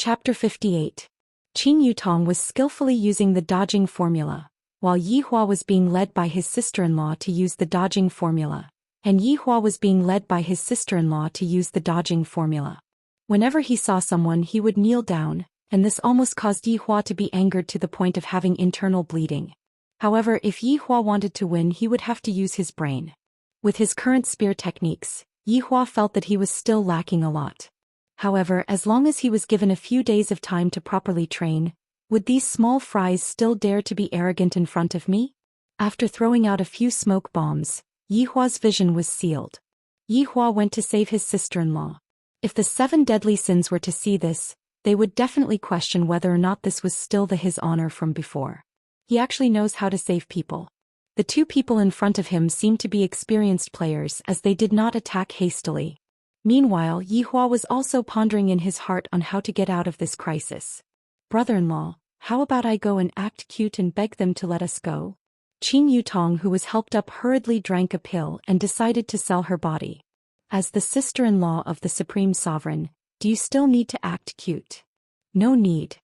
Chapter 58. Qin Yutong was skillfully using the dodging formula, while Yi Hua was being led by his sister-in-law to use the dodging formula, and Yi Hua was being led by his sister-in-law to use the dodging formula. Whenever he saw someone he would kneel down, and this almost caused Yi Hua to be angered to the point of having internal bleeding. However, if Yi Hua wanted to win he would have to use his brain. With his current spear techniques, Yi Hua felt that he was still lacking a lot. However, as long as he was given a few days of time to properly train, would these small fries still dare to be arrogant in front of me? After throwing out a few smoke bombs, Yi Hua's vision was sealed. Yi Hua went to save his sister-in-law. If the 7 deadly sins were to see this, they would definitely question whether or not this was still his honor from before. He actually knows how to save people. The 2 people in front of him seemed to be experienced players as they did not attack hastily. Meanwhile, Yi Hua was also pondering in his heart on how to get out of this crisis. Brother-in-law, how about I go and act cute and beg them to let us go? Qin Yutong, who was helped up, hurriedly drank a pill and decided to sell her body. As the sister-in-law of the Supreme Sovereign, do you still need to act cute? No need.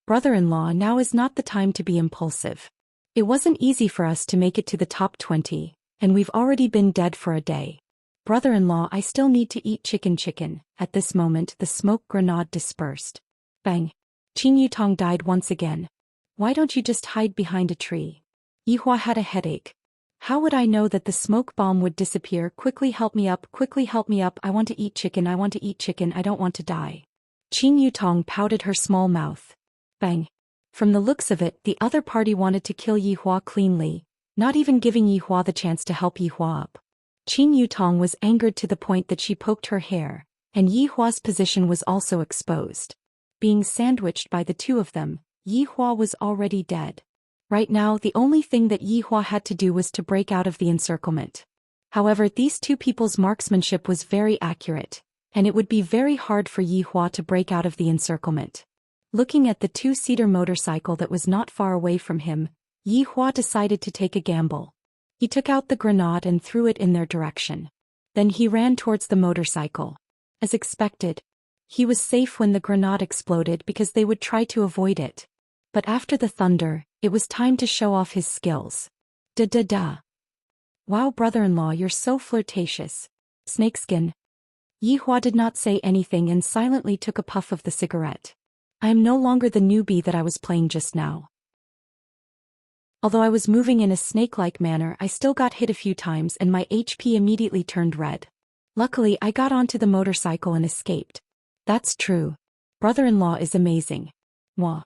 Brother-in-law, now is not the time to be impulsive. It wasn't easy for us to make it to the top 20, and we've already been dead for a day. Brother-in-law, I still need to eat chicken. At this moment the smoke grenade dispersed. Bang! Qin Yutong died once again. Why don't you just hide behind a tree? Yi Hua had a headache. How would I know that the smoke bomb would disappear? Quickly help me up, I want to eat chicken, I don't want to die. Qin Yutong pouted her small mouth. Bang! From the looks of it, the other party wanted to kill Yi Hua cleanly, not even giving Yi Hua the chance to help Yi Hua up. Qin Yutong was angered to the point that she poked her hair, and Yi Hua's position was also exposed. Being sandwiched by the 2 of them, Yi Hua was already dead. Right now the only thing that Yi Hua had to do was to break out of the encirclement. However, these 2 people's marksmanship was very accurate, and it would be very hard for Yi Hua to break out of the encirclement. Looking at the 2-seater motorcycle that was not far away from him, Yi Hua decided to take a gamble. He took out the grenade and threw it in their direction. Then he ran towards the motorcycle. As expected, he was safe when the grenade exploded because they would try to avoid it. But after the thunder, it was time to show off his skills. Da. Wow, brother-in-law, you're so flirtatious. Snakeskin. Yi Hua did not say anything and silently took a puff of the cigarette. I am no longer the newbie that I was playing just now. Although I was moving in a snake-like manner, I still got hit a few times and my HP immediately turned red. Luckily, I got onto the motorcycle and escaped. That's true. Brother-in-law is amazing. Mwah.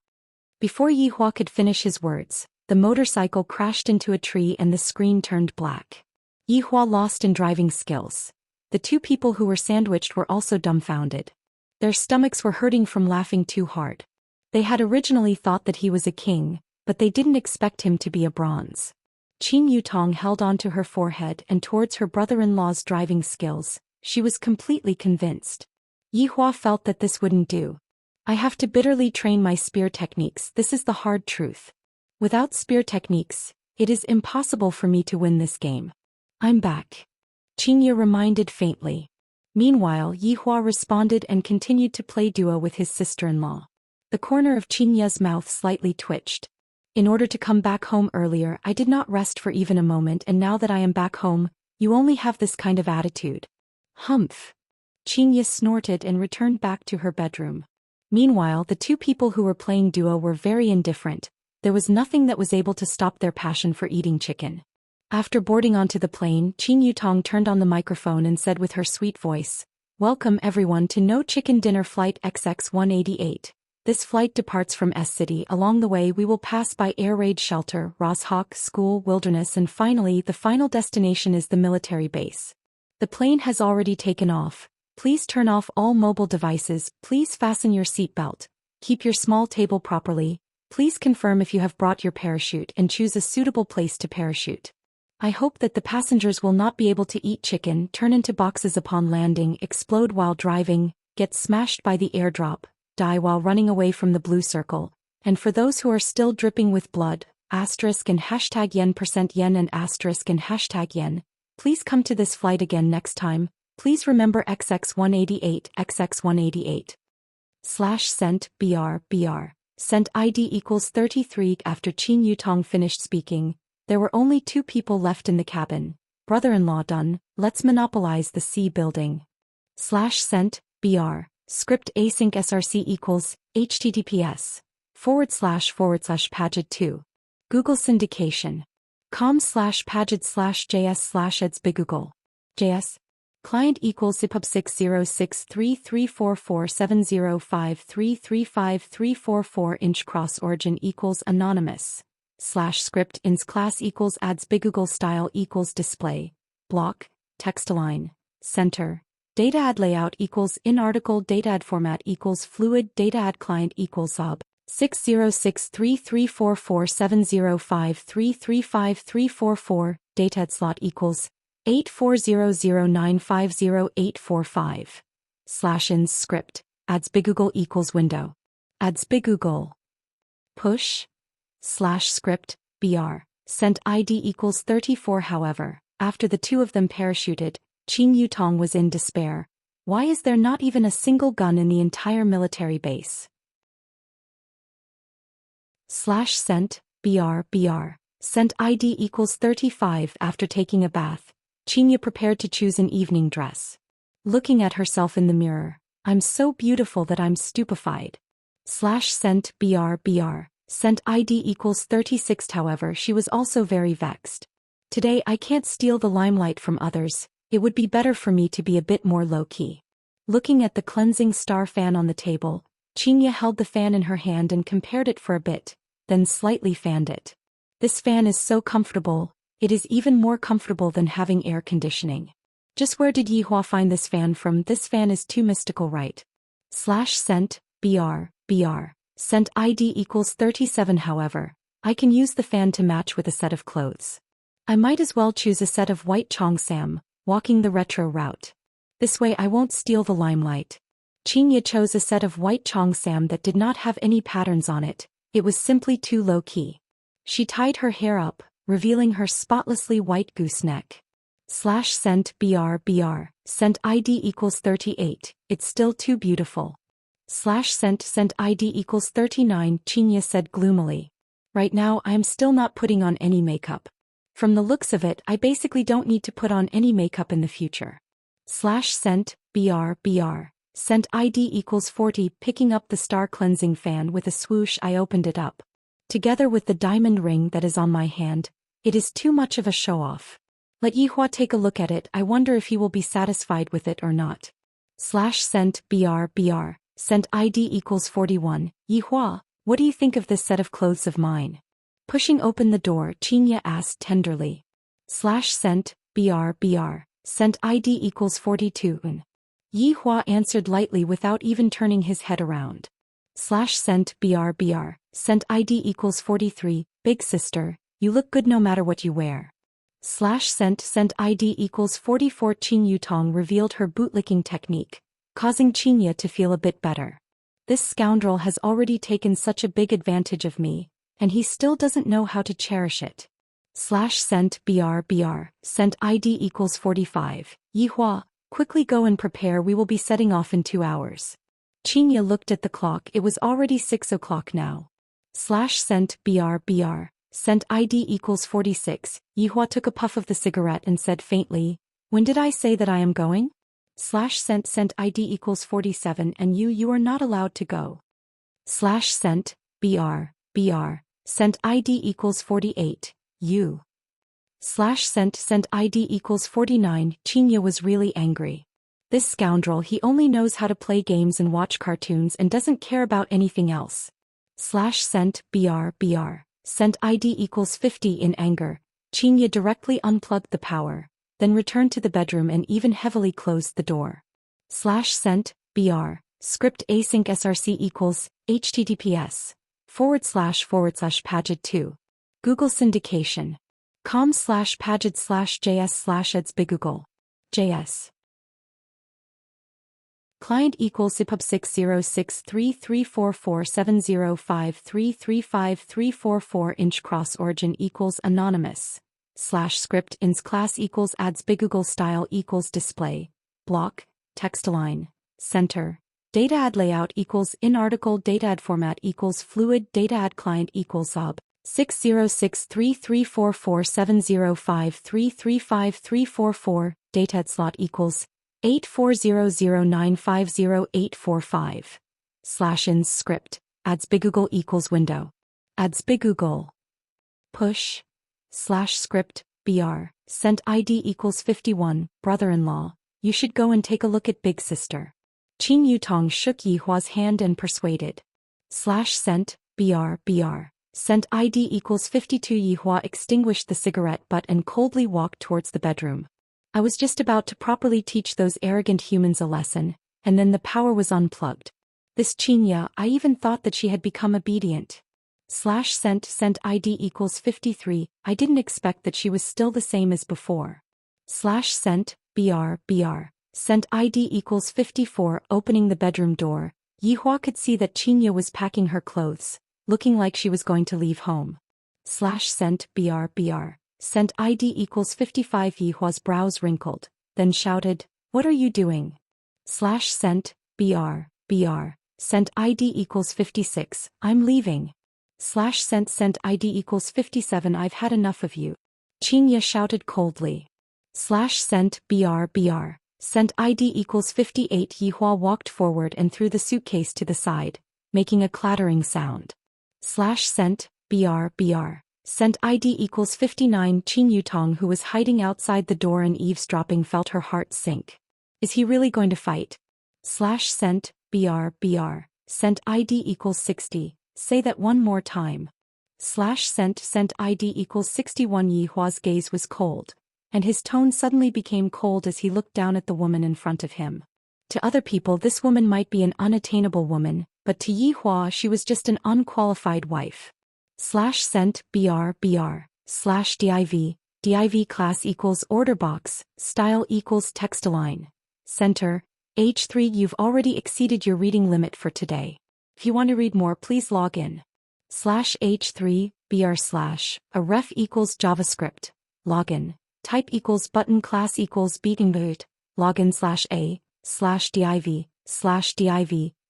Before Yi Hua could finish his words, the motorcycle crashed into a tree and the screen turned black. Yi Hua lost in driving skills. The 2 people who were sandwiched were also dumbfounded. Their stomachs were hurting from laughing too hard. They had originally thought that he was a king, but they didn't expect him to be a bronze. Qin Yutong held onto her forehead and towards her brother-in-law's driving skills. She was completely convinced. Yi Hua felt that this wouldn't do. I have to bitterly train my spear techniques, this is the hard truth. Without spear techniques, it is impossible for me to win this game. I'm back. Qinye reminded faintly. Meanwhile, Yi Hua responded and continued to play duo with his sister-in-law. The corner of Qinye's mouth slightly twitched. In order to come back home earlier, I did not rest for even a moment, and now that I am back home, you only have this kind of attitude. Humph. Qinye snorted and returned back to her bedroom. Meanwhile, the 2 people who were playing duo were very indifferent. There was nothing that was able to stop their passion for eating chicken. After boarding onto the plane, Qin Yutong turned on the microphone and said with her sweet voice, "Welcome everyone to No Chicken Dinner Flight XX-188. This flight departs from S City. Along the way we will pass by Air Raid Shelter, Roshawk, School, Wilderness, and finally the final destination is the military base. The plane has already taken off. Please turn off all mobile devices, please fasten your seatbelt, keep your small table properly, please confirm if you have brought your parachute and choose a suitable place to parachute. I hope that the passengers will not be able to eat chicken, turn into boxes upon landing, explode while driving, get smashed by the airdrop, die while running away from the blue circle, and for those who are still dripping with blood, asterisk and hashtag yen% and asterisk and hashtag yen, please come to this flight again next time, please remember XX188, XX188. Slash sent br. Sent ID equals 33. After Qin Yutong finished speaking, there were only 2 people left in the cabin. Brother-in-law done, let's monopolize the C building. Slash sent br. Script async src equals https://paged2. Google syndication. com/paged/js/eds/bigoogle. JS. Client equals ipub6063344705335335344 inch cross origin equals anonymous. Slash script ins class equals adds bigoogle style equals display. Block. Text align. Center. Data add layout equals in article data add format equals fluid data add client equals sub 60633447053353344 data add slot equals 840095085. Slash ins script adds bigoogle equals window. Adds bigoogle. Push. Slash script br. Sent ID equals 34. However, after the 2 of them parachuted, Qin Yutong was in despair. Why is there not even a single gun in the entire military base? Slash sent br. Sent ID equals 35. After taking a bath, Qinya prepared to choose an evening dress. Looking at herself in the mirror, I'm so beautiful that I'm stupefied. Slash sent br. Sent ID equals 36. However, she was also very vexed. Today I can't steal the limelight from others. It would be better for me to be a bit more low-key. Looking at the cleansing star fan on the table, Qinya held the fan in her hand and compared it for a bit, then slightly fanned it. This fan is so comfortable, it is even more comfortable than having air conditioning. Just where did Yihua find this fan from? This fan is too mystical, right? Slash sent br. Sent ID equals 37. However, I can use the fan to match with a set of clothes. I might as well choose a set of white cheongsam, walking the retro route. This way I won't steal the limelight. Qinya chose a set of white cheongsam that did not have any patterns on it. It was simply too low-key. She tied her hair up, revealing her spotlessly white gooseneck. Slash sent br. Sent ID equals 38. It's still too beautiful. Slash sent ID equals 39. Qinya said gloomily. Right now I am still not putting on any makeup. From the looks of it, I basically don't need to put on any makeup in the future. Slash sent br. Sent ID equals 40. Picking up the star cleansing fan with a swoosh, I opened it up. Together with the diamond ring that is on my hand, it is too much of a show-off. Let Yihua take a look at it. I wonder if he will be satisfied with it or not. Slash sent br. Sent ID equals 41. Yihua, what do you think of this set of clothes of mine? Pushing open the door, Qinya asked tenderly. Slash sent br. Sent ID equals 42. Yihua answered lightly without even turning his head around. Slash sent br. Sent ID equals 43. Big sister, you look good no matter what you wear. Slash sent ID equals 44. Qin Yutong revealed her bootlicking technique, causing Qinya to feel a bit better. This scoundrel has already taken such a big advantage of me, and he still doesn't know how to cherish it. Slash sent br. Sent ID equals 45. Yihua, quickly go and prepare, we will be setting off in 2 hours. Qinya looked at the clock, it was already 6 o'clock now. Slash sent br. Sent ID equals 46. Yihua took a puff of the cigarette and said faintly, when did I say that I am going? Slash sent ID equals 47 and you are not allowed to go. Slash sent br. Sent ID equals 48. You. Slash sent ID equals 49. Qinya was really angry. This scoundrel, he only knows how to play games and watch cartoons and doesn't care about anything else. Slash sent br. Sent ID equals 50. In anger, Qinya directly unplugged the power, then returned to the bedroom and even heavily closed the door. Slash sent br. Script async src equals https://paged2. Google syndication. com/paged/js/eds/bigoogle. JS. Client equals ipub60633447053353344 inch cross origin equals anonymous. Slash script ins class equals adds bigoogle style equals display. Block. Text align. Center. Data add layout equals in article data add format equals fluid data add client equals ob 60633447053353344 data add slot equals 840095085 /ins script adds big Google equals window adds big Google push /script br sent ID equals 51 brother-in-law you should go and take a look at big sister. Qin Yutong shook Yihua's hand and persuaded. /sent br sent ID equals 52 Yihua extinguished the cigarette butt and coldly walked towards the bedroom. I was just about to properly teach those arrogant humans a lesson, and then the power was unplugged. This Xianxia, I even thought that she had become obedient. /sent ID equals 53, I didn't expect that she was still the same as before. /sent br sent ID equals 54 opening the bedroom door, Yihua could see that Xianxia was packing her clothes, looking like she was going to leave home. /sent br sent ID equals 55 Yihua's brows wrinkled, then shouted, what are you doing? /sent br sent ID equals 56, I'm leaving. /sent ID equals 57 I've had enough of you. Xianxia shouted coldly. /sent br sent ID equals 58 Yihua walked forward and threw the suitcase to the side, making a clattering sound. /sent br sent ID equals 59 Qin Yutong who was hiding outside the door and eavesdropping felt her heart sink. Is he really going to fight? /sent br sent ID equals 60, say that one more time. /sent ID equals 61 Yihua's gaze was cold, and his tone suddenly became cold as he looked down at the woman in front of him. To other people this woman might be an unattainable woman, but to Yihua she was just an unqualified wife. /sent br div class equals order box, style equals text align. Center, H3 you've already exceeded your reading limit for today. If you want to read more please log in. /H3 br a ref equals JavaScript, login, type equals button class equals beatingboot, login /a,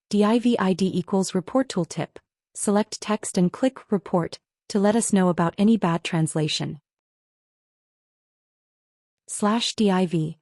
div ID equals report tooltip. Select text and click report to let us know about any bad translation. /div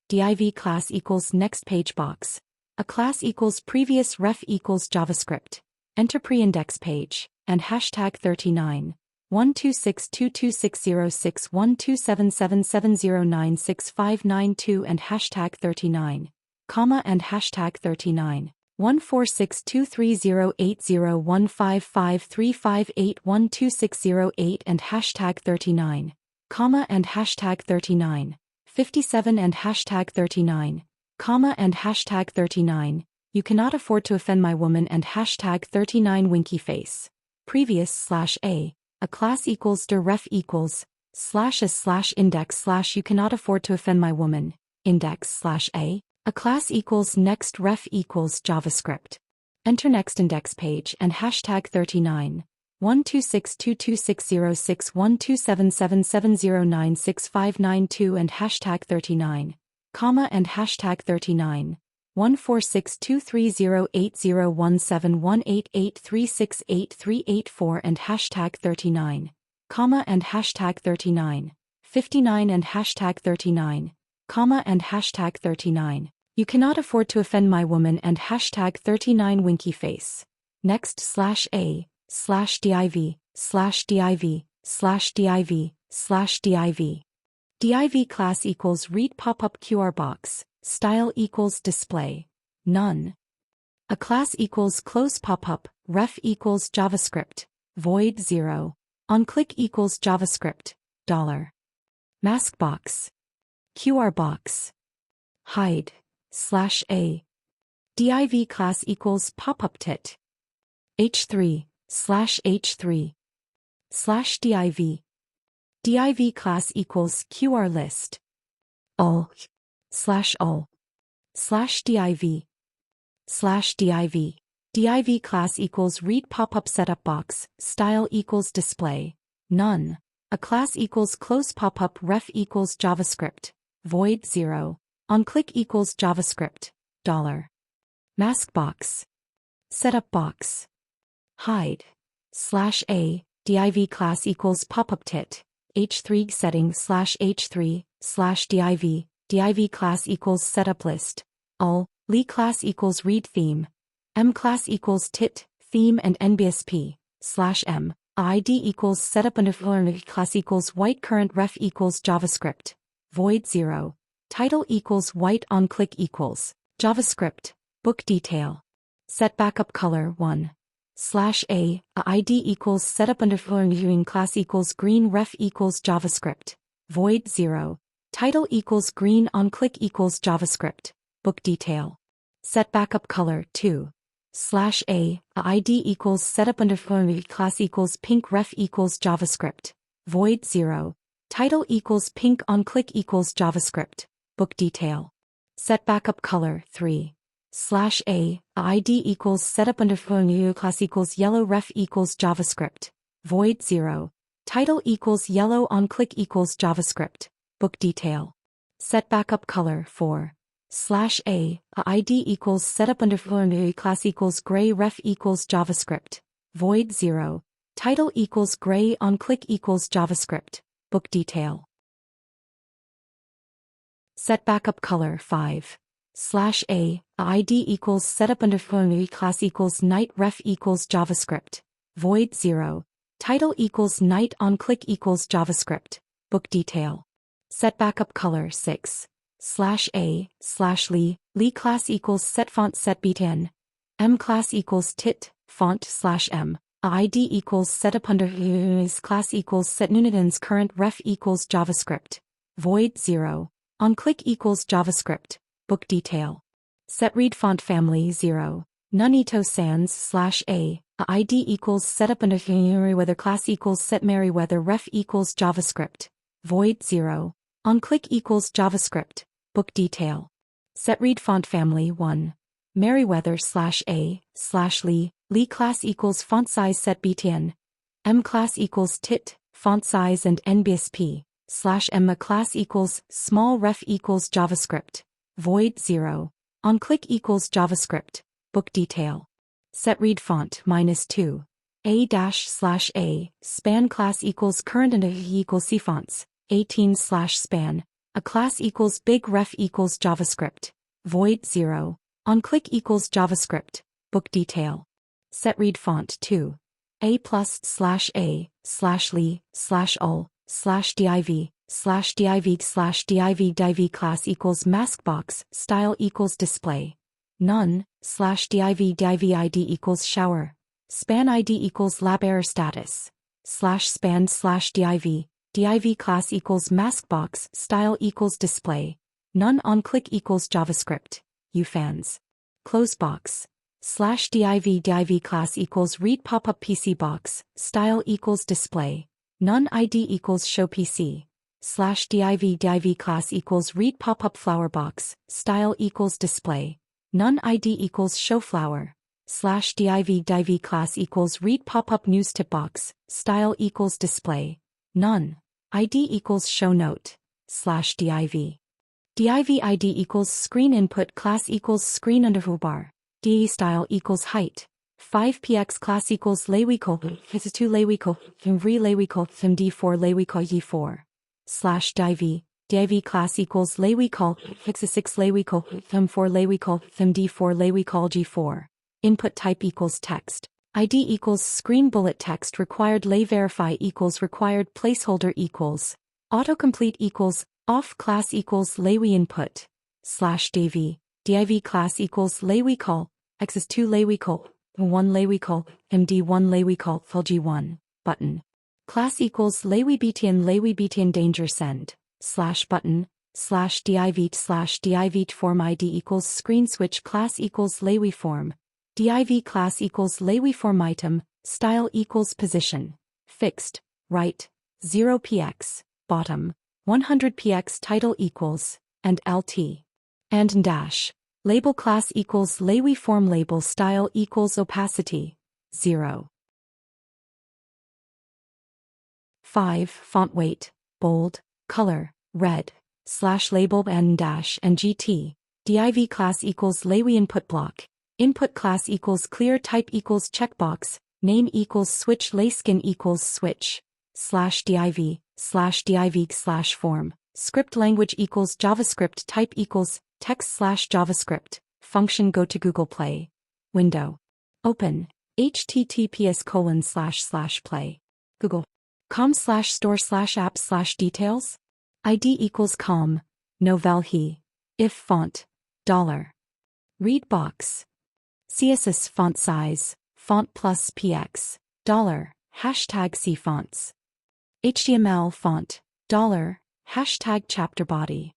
div class equals next page box. A class equals previous ref equals JavaScript. Enter pre-index page, and hashtag 39. 1262260612777096592 and hashtag 39, comma and hashtag 39. 1462308015535812608 and hashtag 39, comma and hashtag 39, 57 and hashtag 39, comma and hashtag 39, you cannot afford to offend my woman and hashtag 39 winky face. Previous /a, a class equals dir ref equals, /a index you cannot afford to offend my woman, index /a. A class equals next ref equals JavaScript. Enter next index page and hashtag 39. 1262260612777096592 and hashtag 39, comma and hashtag 39. 1462308017188368384 and hashtag 39, comma and hashtag 39. 59 and hashtag 39, comma and hashtag 39. You cannot afford to offend my woman and hashtag 39 winky face. Next /a, /div, /div. Div class equals read pop-up QR box, style equals display, none. A class equals close pop-up, ref equals JavaScript, void 0. On click equals JavaScript, $. Mask box. QR box. Hide, /a. Div class equals pop-up tit. H3, /H3. /div. Div class equals QR list. Ul, /ul. /div. /div. Div class equals read pop-up setup box, style equals display, none. A class equals close pop-up ref equals JavaScript, void 0. onClick equals JavaScript, $. Mask setup box, hide, /a, div class equals popup tit, h3 setting /h3, /div class equals setup list, li class equals read theme, m class equals tit, theme and nbsp, /m, id equals setup underscore class equals white current ref equals JavaScript, void 0, title equals white onClick equals, JavaScript, book detail, set backup color 1. /a, id equals setup underscore viewing class equals green ref equals JavaScript, void 0, title equals green onClick equals JavaScript, book detail, set backup color 2. /a, id equals setup underscore class equals pink ref equals JavaScript, void 0, title equals pink onClick equals JavaScript, book detail, set backup color 3. /a, id equals setup underscore new class equals yellow ref equals JavaScript, void 0, title equals yellow onClick equals JavaScript, book detail, set backup color 4. /a, id equals setup underscore new class equals gray ref equals JavaScript, void 0, title equals gray onClick equals JavaScript, book detail, set backup color 5. /a, id equals setup underscore new class equals night ref equals JavaScript, void 0, title equals night onClick equals JavaScript, book detail, set backup color 6. /a, /li class equals set font set btn, m class equals tit, font /m, id equals setup underscore class equals set nunitans current ref equals JavaScript, void 0, onClick equals JavaScript, book detail, set read font family 0, nunito sans /a, id equals setup underscore Merriweather class equals set Merriweather ref equals JavaScript, void 0, onClick equals JavaScript, book detail, set read font family 1, Merriweather /a, /li class equals font size set btn, m class equals tit, font size and nbsp, /m class equals small ref equals JavaScript, void 0, onClick equals JavaScript, book detail, set read font -2, a-/a, span class equals current and equals cfonts, 18/span, a class equals big ref equals JavaScript, void 0, onClick equals JavaScript, book detail, set read font 2, a+/a, /li, /div class equals maskbox, style equals display, none, /div id equals shower, span id equals lab error status, /span /div class equals maskbox, style equals display, none onClick equals JavaScript, ufans, close box, /div class equals read popup PC box, style equals display, none id equals show PC, /div class equals read popup flower box, style equals display, none id equals show flower, /div class equals read popup news tip box, style equals display, none, id equals show note, /div id equals screen input class equals screen underscore bar, de style equals height, 5px class equals lewicol, 2 lewicol, re lewicol, d4 lewicol y4, /div class equals lewicol, 6 lewicol, 4 lewicol, d4 lewicol g4, input type equals text, id equals screen bullet text required lay verify equals required placeholder equals, autocomplete equals, off class equals lewy input, /div class equals lewicol, x2 lewicol, 1 lewicol, md1 lewicol, g1, button, class equals lewy btn danger send, /button, /div form id equals screen switch class equals lewy form, div class equals lewy form item, style equals position, fixed, right, 0px, bottom, 100px title equals, and lt, and dash, label class equals lewy form label style equals opacity, 0. 5. Font weight, bold, color, red, slash label n dash and gt, div class equals lawi input block, input class equals clear type equals checkbox, name equals switch layskin equals switch, slash div slash form, script language equals JavaScript type equals text slash JavaScript, function go to Google Play, window, open, https://play, google.com/store/apps/details, id equals com, novel he, if font, $, read box, css font size, font plus px, $, hashtag C fonts, HTML font, $, hashtag chapter body,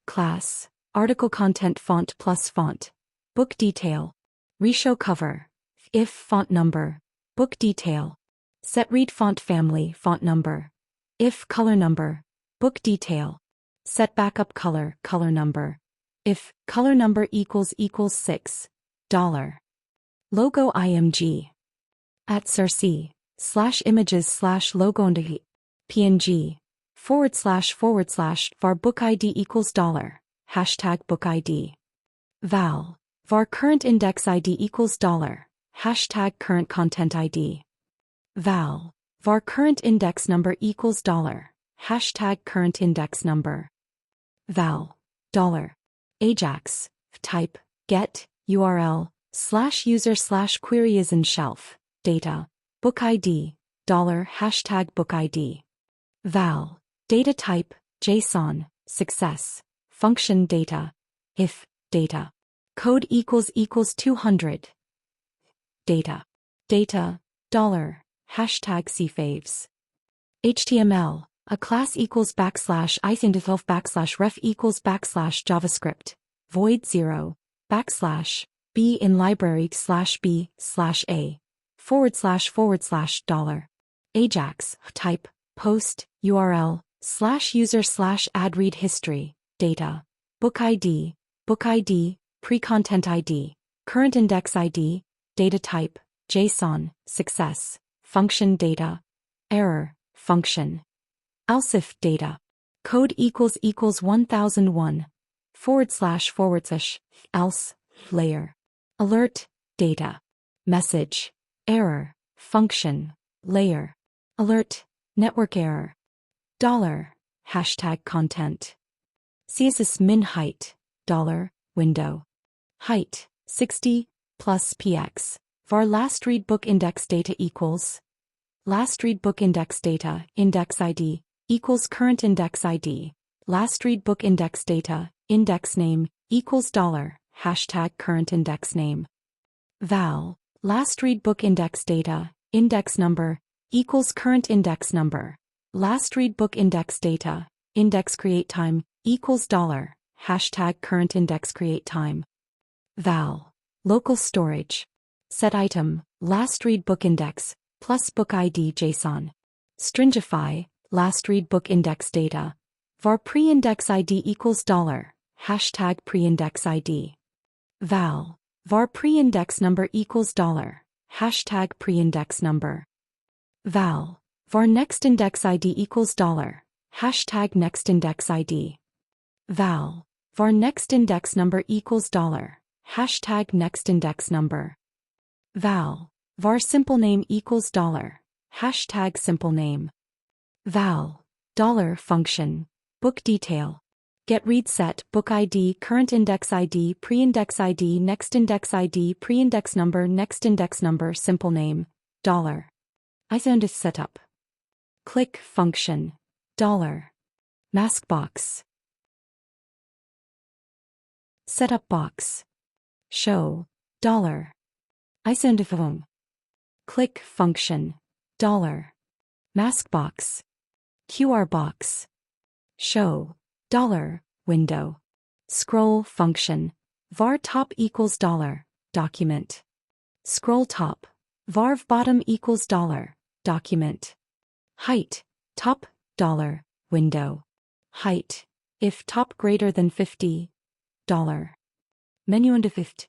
class, article content font plus font, book detail, reshow cover, if font number, book detail, set read font family font number, if color number, book detail, set backup color number, if color number equals $6, logo img, @circ, /images/logo and png, // var book id equals $, hashtag book id, val, var current index id equals $, hashtag current content id, val, var current index number equals $, hashtag current index number, val, ajax, type, get, url, /user/query is in shelf, data, book id, hashtag book id, val, data type, JSON, success, function data, if, data, code equals 200, data, hashtag cfaves, HTML, a class equals /identif/ref equals /JavaScript, void 0, /b in library /b/a, // ajax, type, post, url, /user/add read history, data, book id, pre-content id, current index id, data type, JSON, success, function data, error, function, else if data, code equals 1001, / else, layer, alert, data, message, error, function, layer, alert, network error, $, hashtag content, css min height, $, height, 60, plus px, var last read book index data equals, last read book index data, index id, equals current index id, last read book index data, index name, equals $, hashtag current index name, val, last read book index data, index number, equals current index number, last read book index data, index create time, equals $, hashtag current index create time, val, local storage, set item, last read book index, plus book id JSON, stringify, last read book index data, var pre-index id equals $, hashtag pre-index id, val, var pre-index number equals $, hashtag pre-index number, val, var next index id equals $, hashtag next index id, val, var next index number equals $, hashtag next index number, val, var simple name equals $, hashtag simple name, val, $function, book detail, get read set, book id, current index id, pre-index id, next index id, pre-index number, next index number, simple name, $. Isoindexed setup. Click function, $. Mask box. Setup box. Show, $. Isoindexed. Click function, $. Mask box. QR box. Show, $, window. Scroll function, var top equals $, document. Scroll top, varv bottom equals $, document. Height, top, $, window. Height, if top greater than 50, $. Menu under 50.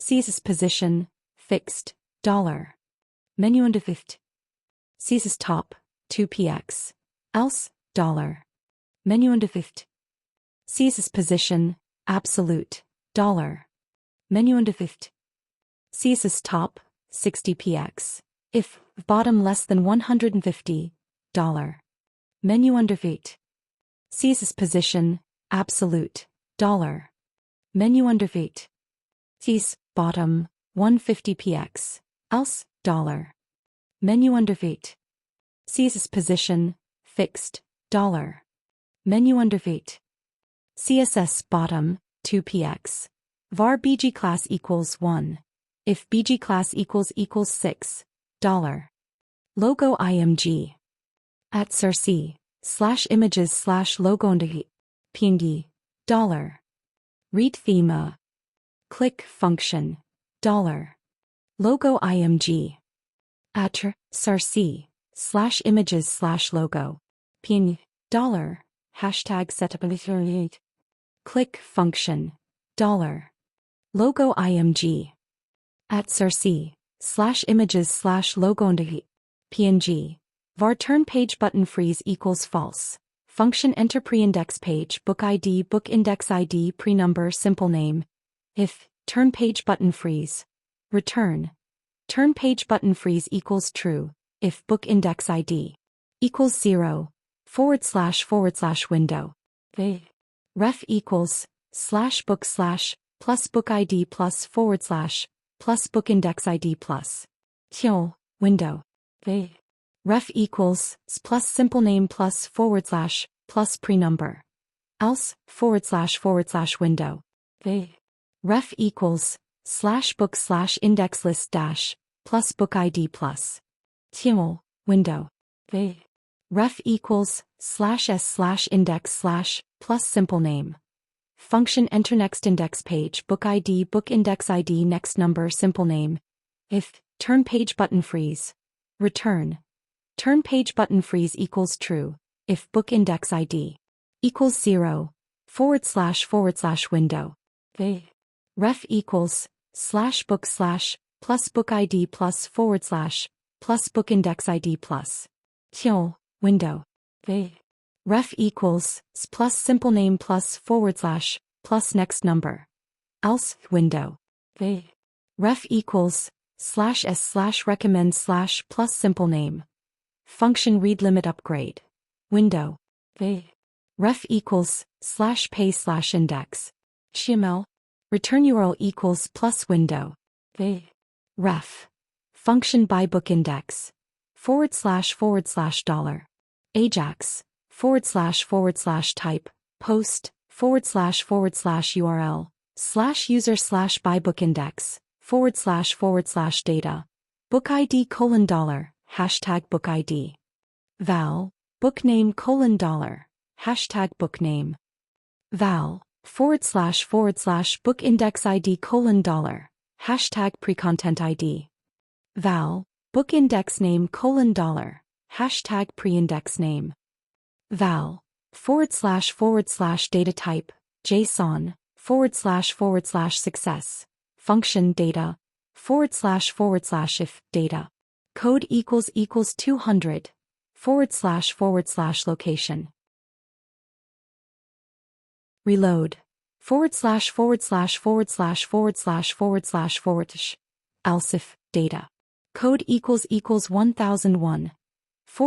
CSS position, fixed, $. Menu under 50. CSS top, 2px, else, $. Menu undefined. Seizes position, absolute, dollar. Menu undefined. Seizes top, 60px. If, bottom less than 150, dollar. Menu underfeet. Seizes position, absolute, dollar. Menu underfeet. Sees, bottom, 150px. Else, dollar. Menu underfeet. Seizes position, fixed, dollar. Menu underfeet. CSS bottom, 2px. var bg class equals 1. If bg class equals 6, dollar. Logo img. At src, /images /logo underhi, png, dollar. Read theme. Click function, dollar. Logo img. At src, /images /logo, png, dollar. Hashtag setup. Click function, dollar. Logo img. At src, /images /logo underhi, png. var turn page button freeze equals false. Function enter pre-index page book ID book index ID pre-number simple name. If turn page button freeze. Return. Turn page button freeze equals true. If book index ID equals 0. / window. Ref equals /book / plus book ID plus / plus book index ID plus window. Ref equals plus simple name plus / plus pre-number. Else / window. Ref equals /book / index list dash plus book ID plus window. Ref equals /s / index / plus simple name. Function enter next index page book ID book index ID next number simple name. If turn page button freeze. Return. Turn page button freeze equals true. If book index ID equals 0. / window. Ref equals /book / plus book ID plus / plus book index ID plus window. Ref equals plus simple name plus / plus next number. Else window. Ref equals /s / recommend / plus simple name. Function read limit upgrade. Window. Ref equals /pay / index. HTML. Return URL equals plus window. Ref. Function by book index. / dollar. Ajax. / type. Post. / URL. /user / by book index. / data. Book ID : $. Hashtag book ID. Val. Book name : $. Hashtag book name. Val. / book index ID : $. Hashtag pre-content ID. Val. Book index name : $. Hashtag pre-index name. Val. / data type. JSON. / success. Function data. / if data. Code equals 200. / location. Reload. / else if data. Code equals 1001. /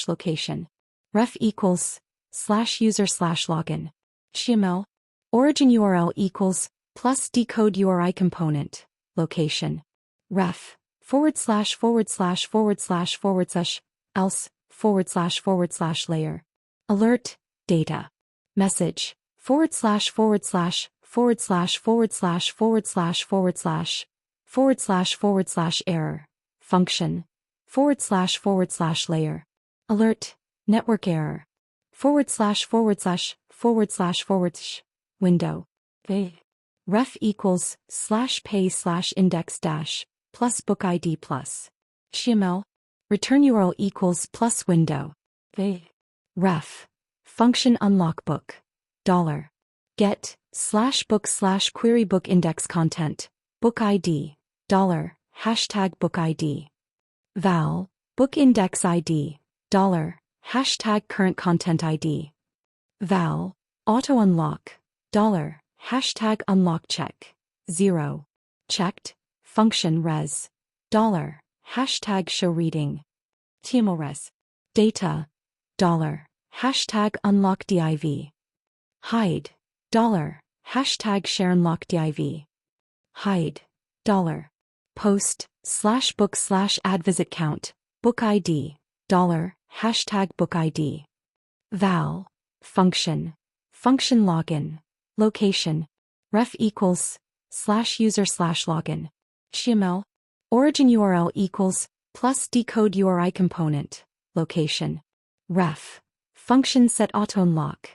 location. Ref equals /user / login. HTML. Origin URL equals plus decode URI component. Location. Ref. / else / layer. Alert. Data. Message. / error. Function. / layer. Alert. Network error. / window. Ref equals /pay / index dash plus book ID plus HTML. Return URL equals plus window. Ref. Function unlock book. $. Get /book / query book index content. Book ID. $. Hashtag book ID. Val. Book index ID, $, hashtag current content ID. Val, auto unlock, $, hashtag unlock check, 0. Checked, function res, $, hashtag show reading. Immerse. Data, $, hashtag unlock div. Hide, $, hashtag share unlock div. Hide, $, post, /book /add visit count, book ID, $, hashtag book ID. Val, function login, location, ref equals, /user /login. HTML, origin URL equals, plus decode URI component, location. Ref, function set auto unlock,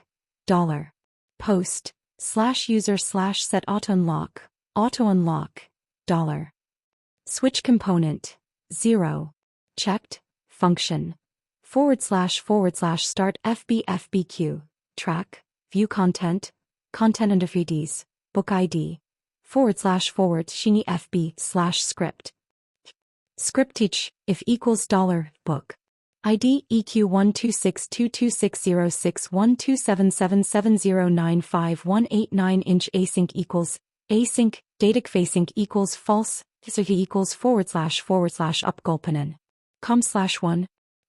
$, post, /user /set auto unlock, $. Switch component, 0. Checked, function, / start FBQ, track, view content under feeds, book ID, / shini FB /script. Script teach, if equals $, book. ID EQ 1262260612777095189 inch async equals, async, datic facing equals false, hisarchy equals / upgulpanen. com/1,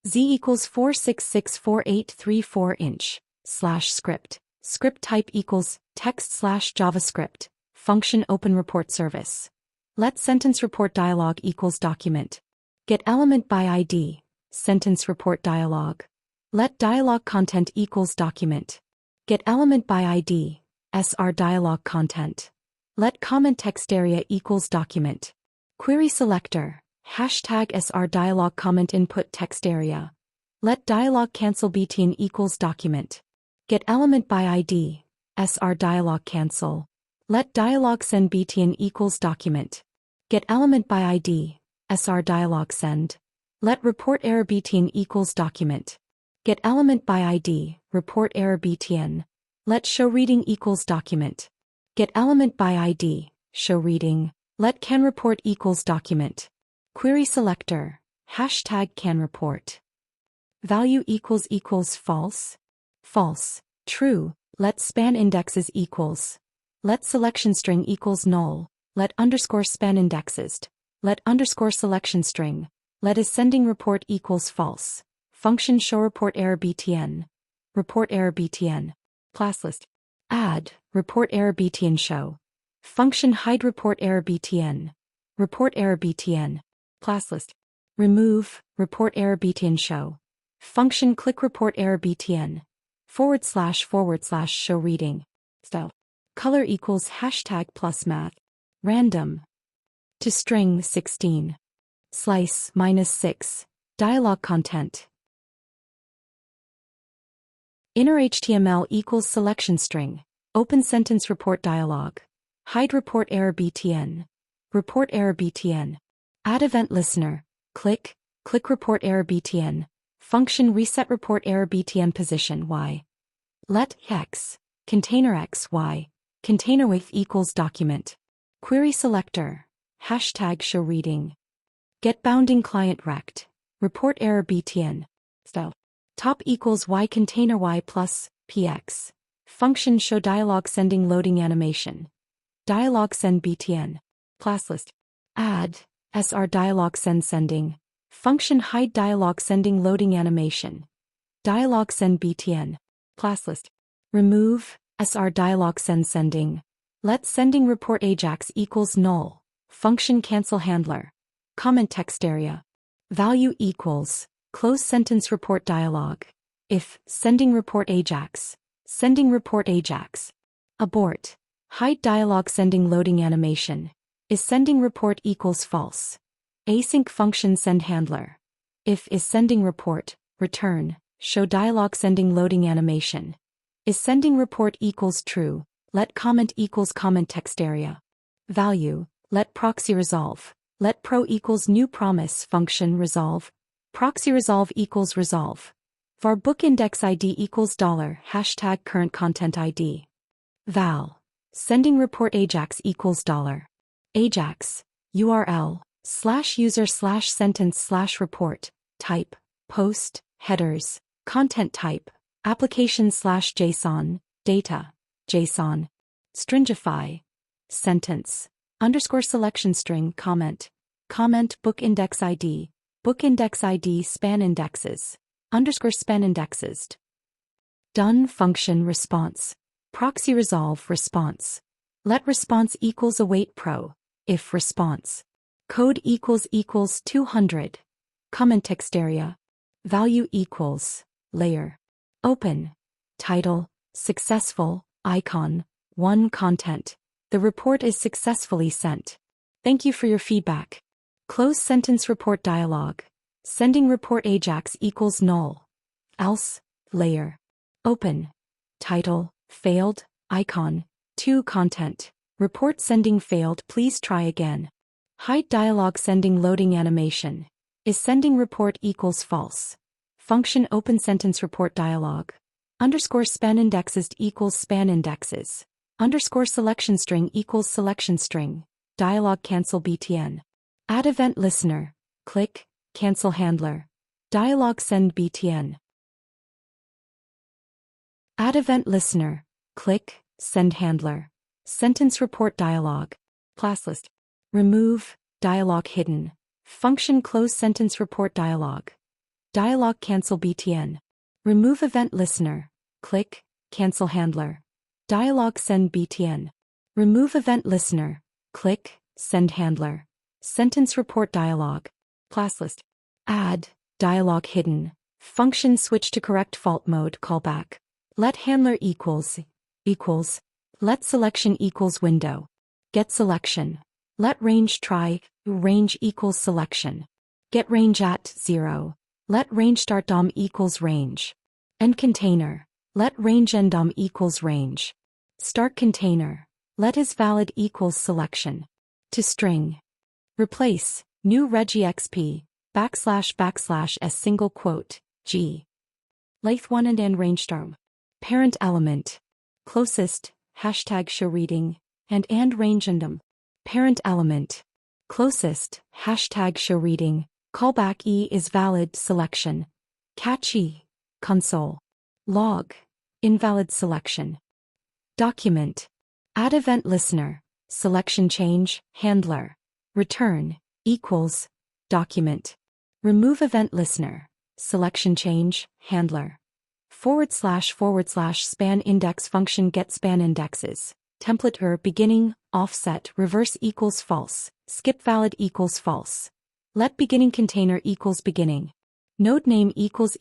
z equals 4664834 inch, /script. Script type equals, text /javascript, function open report service. Let sentence report dialog equals document. Get element by ID, sentence report dialog. Let dialog content equals document. Get element by ID, SR dialog content. Let comment text area equals document. Query selector, hashtag SR dialog comment input text area. Let dialog cancel btn equals document. Get element by ID, SR dialog cancel. Let dialog send btn equals document. Get element by ID, SR dialog send. Let report error btn equals document. Get element by ID, report error btn. Let show reading equals document. Get element by ID, show reading. Let can report equals document. Query selector, hashtag can report. Value equals false. False, true. Let span indexes equals. Let selection string equals null. Let underscore span indexes. Let underscore selection string. Let ascending report equals false. Function show report error btn. Report error btn. Class list. Add, report error btn show. Function hide report error btn. Report error btn. Class list. Remove, report error btn show. Function click report error btn. / show reading. Style. Color equals hashtag plus math. Random. To string 16. Slice -6. Dialog content. Inner HTML equals selection string. Open sentence report dialog. Hide report error btn. Report error btn. Add event listener. Click report error btn. Function reset report error btn position y. Let x. Container x y. Container width equals document. Query selector. Hashtag show reading. Get bounding client rect. Report error btn. Style. Top equals y container y plus px. Function show dialog sending loading animation. Dialog send btn. Class list. Add, SR dialog send sending. Function hide dialog sending loading animation. Dialog send btn. Class list. Remove, SR dialog send sending. Let sending report ajax equals null. Function cancel handler. Comment text area. Value equals, close sentence report dialog. If, sending report ajax. Sending report ajax. Abort. Hide dialog sending loading animation. Is sending report equals false. Async function send handler. If is sending report, return, show dialog sending loading animation. Is sending report equals true, let comment equals comment text area. Value, let proxy resolve. Let pro equals new promise function resolve. Proxy resolve equals resolve. Var book index ID equals $, hashtag current content ID. Val. Sending report ajax equals $. Ajax. URL. /user/sentence/report. type, post, headers, content type, application/JSON, data, JSON, stringify, sentence, underscore selection string, comment, book index ID, span indexes, underscore span indexes. Done function response, proxy resolve response. Let response equals await pro, if response. Code equals 200. Comment text area. Value equals, layer. Open. Title, successful, icon, 1 content. The report is successfully sent. Thank you for your feedback. Close sentence report dialog. Sending report Ajax equals null. Else, layer. Open. Title, failed, icon, 2 content. Report sending failed, please try again. Hide dialog sending loading animation. Is sending report equals false. Function open sentence report dialog. Underscore span indexes equals span indexes. Underscore selection string equals selection string. Dialog cancel btn. Add event listener. Click, cancel handler. Dialog send btn. Add event listener. Click, send handler. Sentence report dialog. Class list. Remove, dialog hidden. Function close sentence report dialog. Dialog cancel btn. Remove event listener. Click, cancel handler. Dialog send btn. Remove event listener. Click, send handler. Sentence report dialog. Class list. Add, dialog hidden. Function switch to correct fault mode callback. Let handler equals. Let selection equals window. Get selection. Let range try, range equals selection. Get range at 0. Let range start DOM equals range. End container. Let range end DOM equals range. Start container. Let is valid equals selection. To string. Replace, new regexp, \\s single quote, g. Length 1 and end range term. Parent element. Closest, hashtag show reading, and range endum. Parent element. Closest, hashtag show reading, callback e is valid selection. Catch e, console. Log, invalid selection. Document. Add event listener, selection change, handler. Return, equals, document. Remove event listener, selection change, handler. // span index function get span indexes. Template beginning, offset, reverse equals false. Skip valid equals false. Let beginning container equals beginning. Node name equals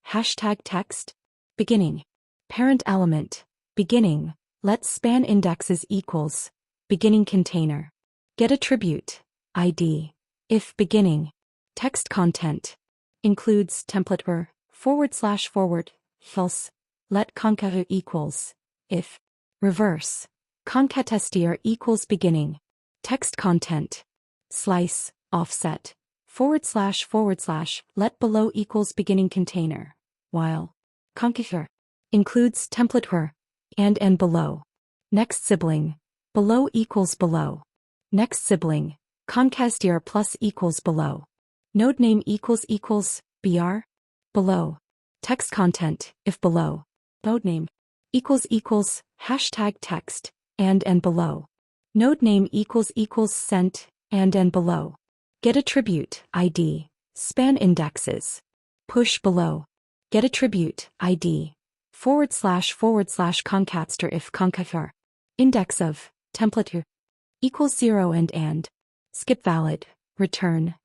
hashtag text. Beginning. Parent element. Beginning. Let span indexes equals. Beginning container. Get attribute. ID. If beginning. Text content. Includes template // false. Let concat equals. If. Reverse. Concattestier equals beginning. Text content. Slice, offset. // let below equals beginning container. While. Concatter. Includes template and below. Next sibling. Below equals below. Next sibling. Concastier plus equals below. Node name equals br. Below. Text content, if below. Node name equals hashtag text, and below. Node name equals sent, and below. Get attribute, ID. Span indexes. Push below. Get attribute, ID. // concatster if concatter. Index of, template equals 0 and. Skip valid, return.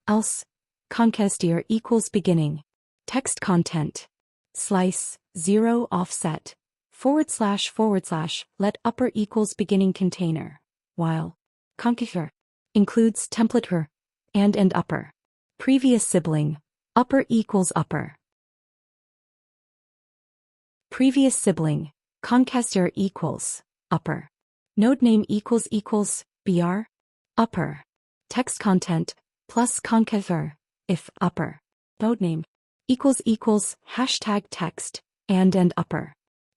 Else. Concastier equals beginning. Text content. Slice, 0 offset. // let upper equals beginning container. While. Concatter. Includes template and upper. Previous sibling. Upper equals upper. Previous sibling. Concastier equals. Upper. Node name equals br. Upper. Text content. Plus concatter. If upper. Node name. Equals hashtag text, and upper.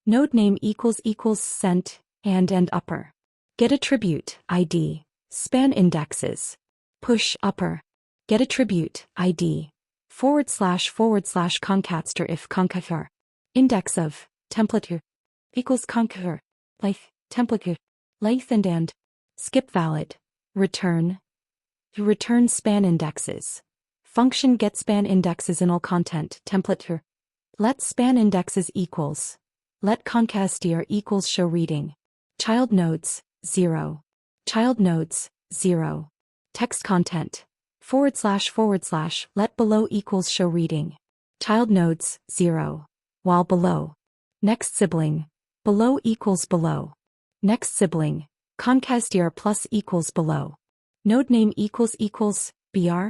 Node name equals sent, and upper. Get attribute, ID. Span indexes. Push upper. Get attribute, ID. / concatstor if concator. Index of template equals concator. Length template length and skip valid. Return span indexes. Function get span indexes in all content template. Let span indexes equals. Let concastier equals show reading. Child nodes 0. Child nodes 0. Text content / let below equals show reading. Child nodes 0. While below. Next sibling below equals below. Next sibling concastier plus equals below. Node name equals br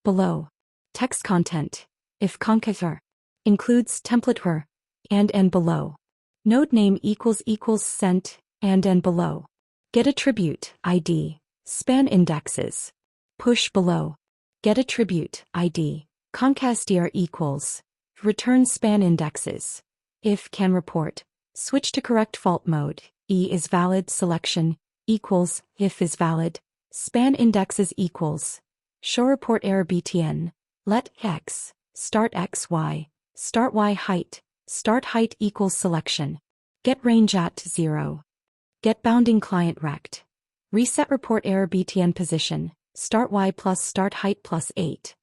below. Text content if concator includes template her and below. Node name equals sent and below. Get attribute ID span indexes. Push below. Get attribute ID concastier equals. Return span indexes. If can report. Switch to correct fault mode. E is valid selection equals if is valid. Span indexes equals. Show report error btn. Let x start x y start y height start height equals selection. Get range at 0. Get bounding client rect. Reset report error btn position. Start y plus start height plus 8.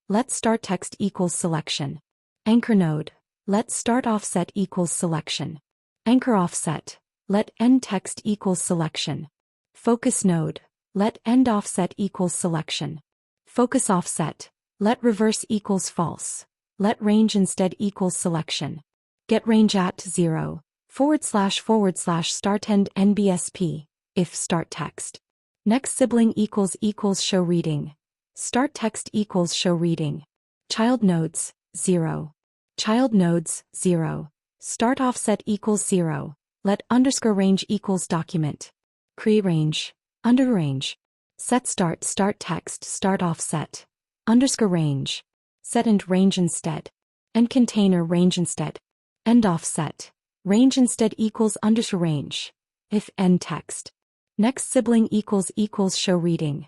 Let start text equals selection. Anchor node. Let start offset equals selection. Anchor offset. Let end text equals selection. Focus node. Let end offset equals selection. Focus offset. Let reverse equals false. Let range instead equals selection. Get range at 0. / start end NBSP. If start text. Next sibling equals show reading. Start text equals show reading. Child nodes 0. Child nodes 0. Start offset equals 0. Let underscore range equals document. Create range. Under range. Set start text start offset. Underscore range. Set end range instead. End container range instead. End offset. Range instead equals underscore range. If end text. Next sibling equals show reading.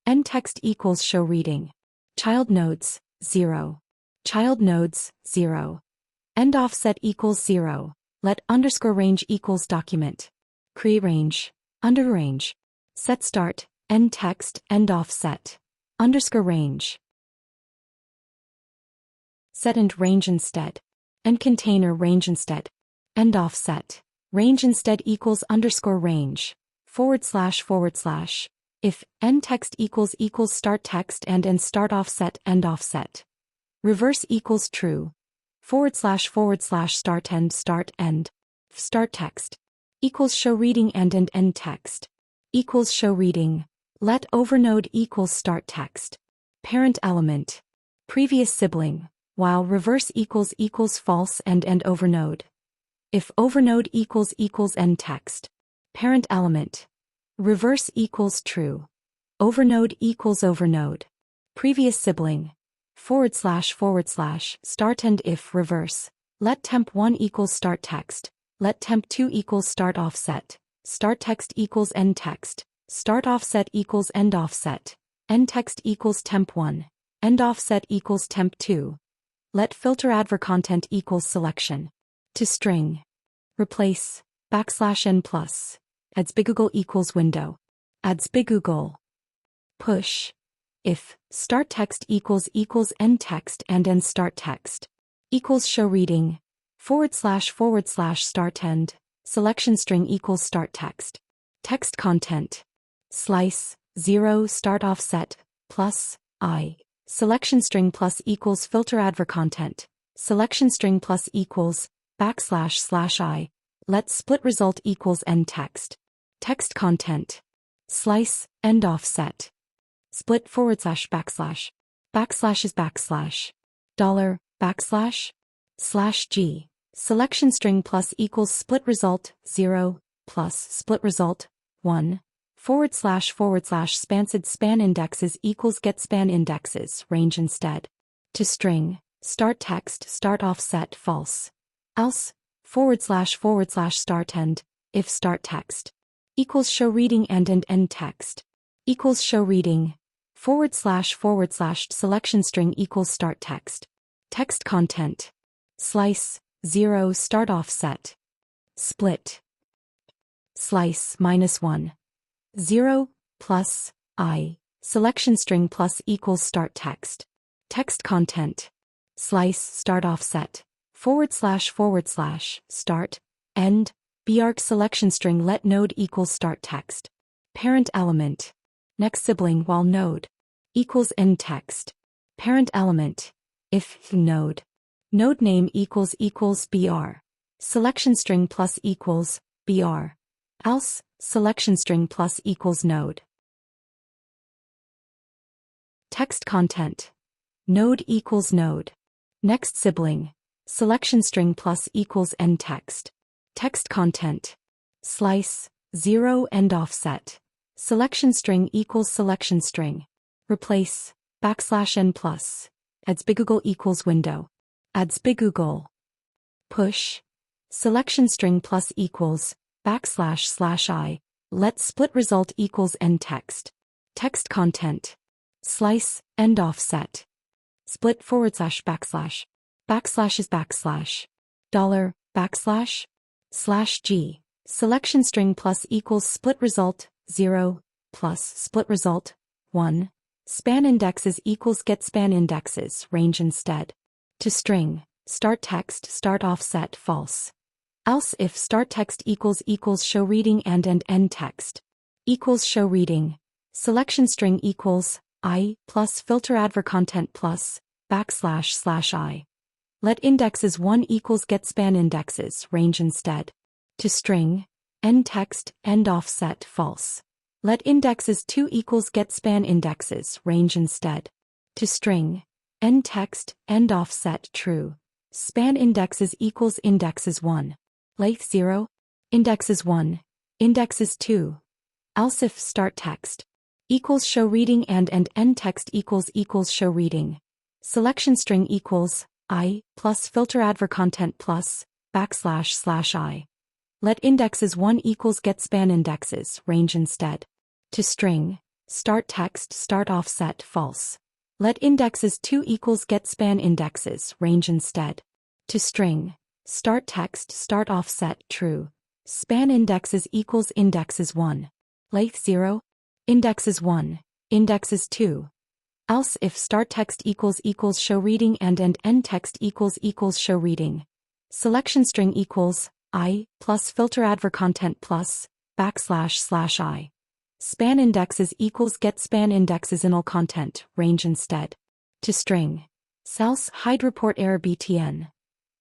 End text equals show reading. Child nodes 0. Child nodes 0. End offset equals 0. Let underscore range equals document. Create range. Under range. Set start, end text, end offset. Underscore range. Set end range instead. End container range instead. End offset. Range instead equals underscore range. / If end text equals start text and end start offset end offset. Reverse equals true. / start end. Start text. Equals show reading and end text. Equals show reading. Let overnode equals start text. Parent element. Previous sibling. While reverse equals false and end overnode. If overnode equals end text. Parent element. Reverse equals true. Overnode equals overnode. Previous sibling. / start and if reverse. Let temp1 equals start text. Let temp2 equals start offset. Start text equals end text. Start offset equals end offset. End text equals temp1. End offset equals temp2. Let filter adver content equals selection. To string. Replace. \n plus. Adds bigoogle equals window. Adds bigoogle. Push. If start text equals end text and end start text. Equals show reading. / start end. Selection string equals start text. Text content. Slice 0 start offset plus I. Selection string plus equals filter adver content. Selection string plus equals \/I. Let split result equals end text. Text content. Slice end offset. Split / backslash. Backslash is backslash. Dollar /G. Selection string plus equals split result 0 plus split result 1. / spanced span indexes equals get span indexes range instead. To string. Start text start offset false. Else. / start end. If start text. Equals show reading and end text. Equals show reading. / selection string equals start text. Text content. Slice, 0 start offset. Split. Slice -1. 0, plus, I. Selection string plus equals start text. Text content. Slice start offset. / start, end, barc selection string let node equals start text. Parent element. Next sibling while node. Equals end text. Parent element. If node. Node name equals br. Selection string plus equals br. Else, selection string plus equals node. Text content. Node equals node. Next sibling. Selection string plus equals end text. Text content. Slice, 0 end offset. Selection string equals selection string. Replace, \n plus. Adds bigoogle equals window. Adds bigoogle. Push. Selection string plus equals, \/i. Let split result equals end text. Text content. Slice, end offset. Split / \, backslash is backslash. $, /g. Selection string plus equals split result, 0, plus split result, 1. Span indexes equals get span indexes, range instead. To string, start text start offset false. Else if start text equals show reading and end text. Equals show reading. Selection string equals, I, plus filter adver content plus, \/i. Let indexes 1 equals get span indexes, range instead. To string, end text, end offset false. Let indexes 2 equals get span indexes, range instead. To string, end text, end offset true. Span indexes equals indexes 1. Length 0. Indexes 1. Indexes 2. Else if start text equals show reading and end text equals show reading. Selection string equals, I, plus filter adver content plus, \/i. Let indexes 1 equals get span indexes, range instead. To string, start text start offset false. Let indexes 2 equals get span indexes, range instead. To string, start text start offset true. Span indexes equals indexes 1. Length 0. Indexes 1. Indexes 2. Else if start text equals show reading and end text equals show reading. Selection string equals, I, plus filter adver content plus, \/i. Span indexes equals get span indexes in all content, range instead. To string. Celse hide report error btn.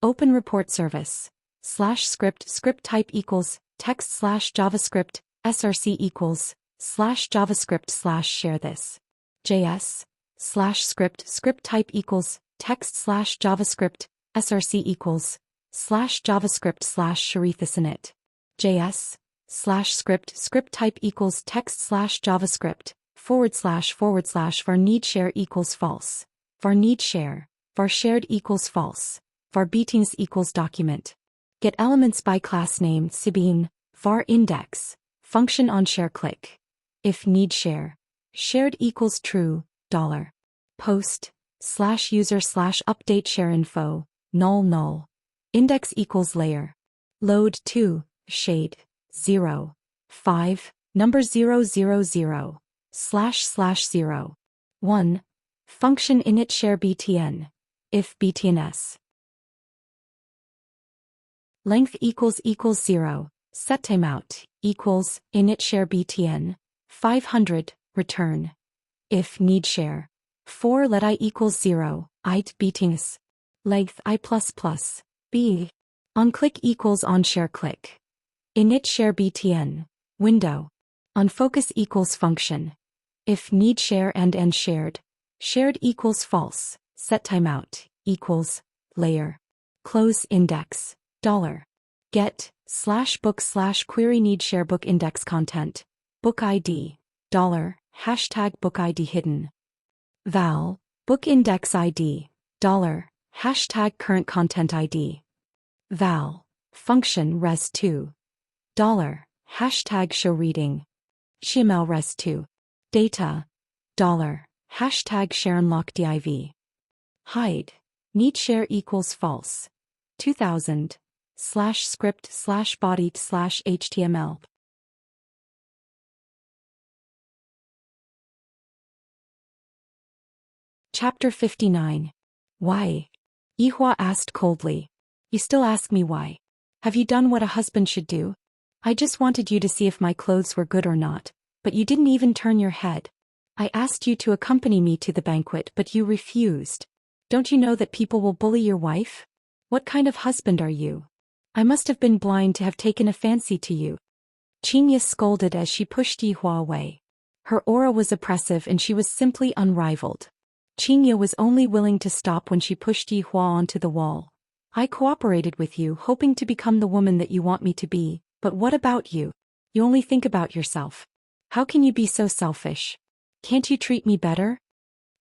Open report service. /script type equals, text /javascript, src equals, /javascript share this. JS. /script type equals, text /javascript, src equals, /javascript /sharithis init. JS. /script type equals text /javascript, / var need share equals false. Var need share, var shared equals false. Var beatings equals document. Get elements by class name Sibin, var index, function on share click. If need share, shared equals true, $. Post, /user /update share info, null. Index equals layer. Load 2, shade, 0, 5, number 000, //0, 1. Function init share btn. If btns. Length equals 0. Set timeout equals init share btn. 500, return. If need share. 4 let I equals 0, int beatings. Length I++, b. On click equals on share click. Init share btn, window. On focus equals function. If need share and end shared. Shared equals false, set timeout, equals, layer. Close index, $. Get, /book /query need share book index content. Book ID, $, hashtag book ID hidden. Val, book index ID, $, hashtag current content ID. Val, function res2, $, hashtag show reading. HTML res2. Data, $, Hashtag SharonLockDiv. Hide. Need share equals false. 2000. /script/body/html. Chapter 59. Why? Yihua asked coldly. You still ask me why? Have you done what a husband should do? I just wanted you to see if my clothes were good or not, but you didn't even turn your head. I asked you to accompany me to the banquet but you refused. Don't you know that people will bully your wife? What kind of husband are you? I must have been blind to have taken a fancy to you. Xianxia scolded as she pushed Yihua away. Her aura was oppressive and she was simply unrivaled. Xianxia was only willing to stop when she pushed Yihua onto the wall. I cooperated with you hoping to become the woman that you want me to be, but what about you? You only think about yourself. How can you be so selfish? Can't you treat me better?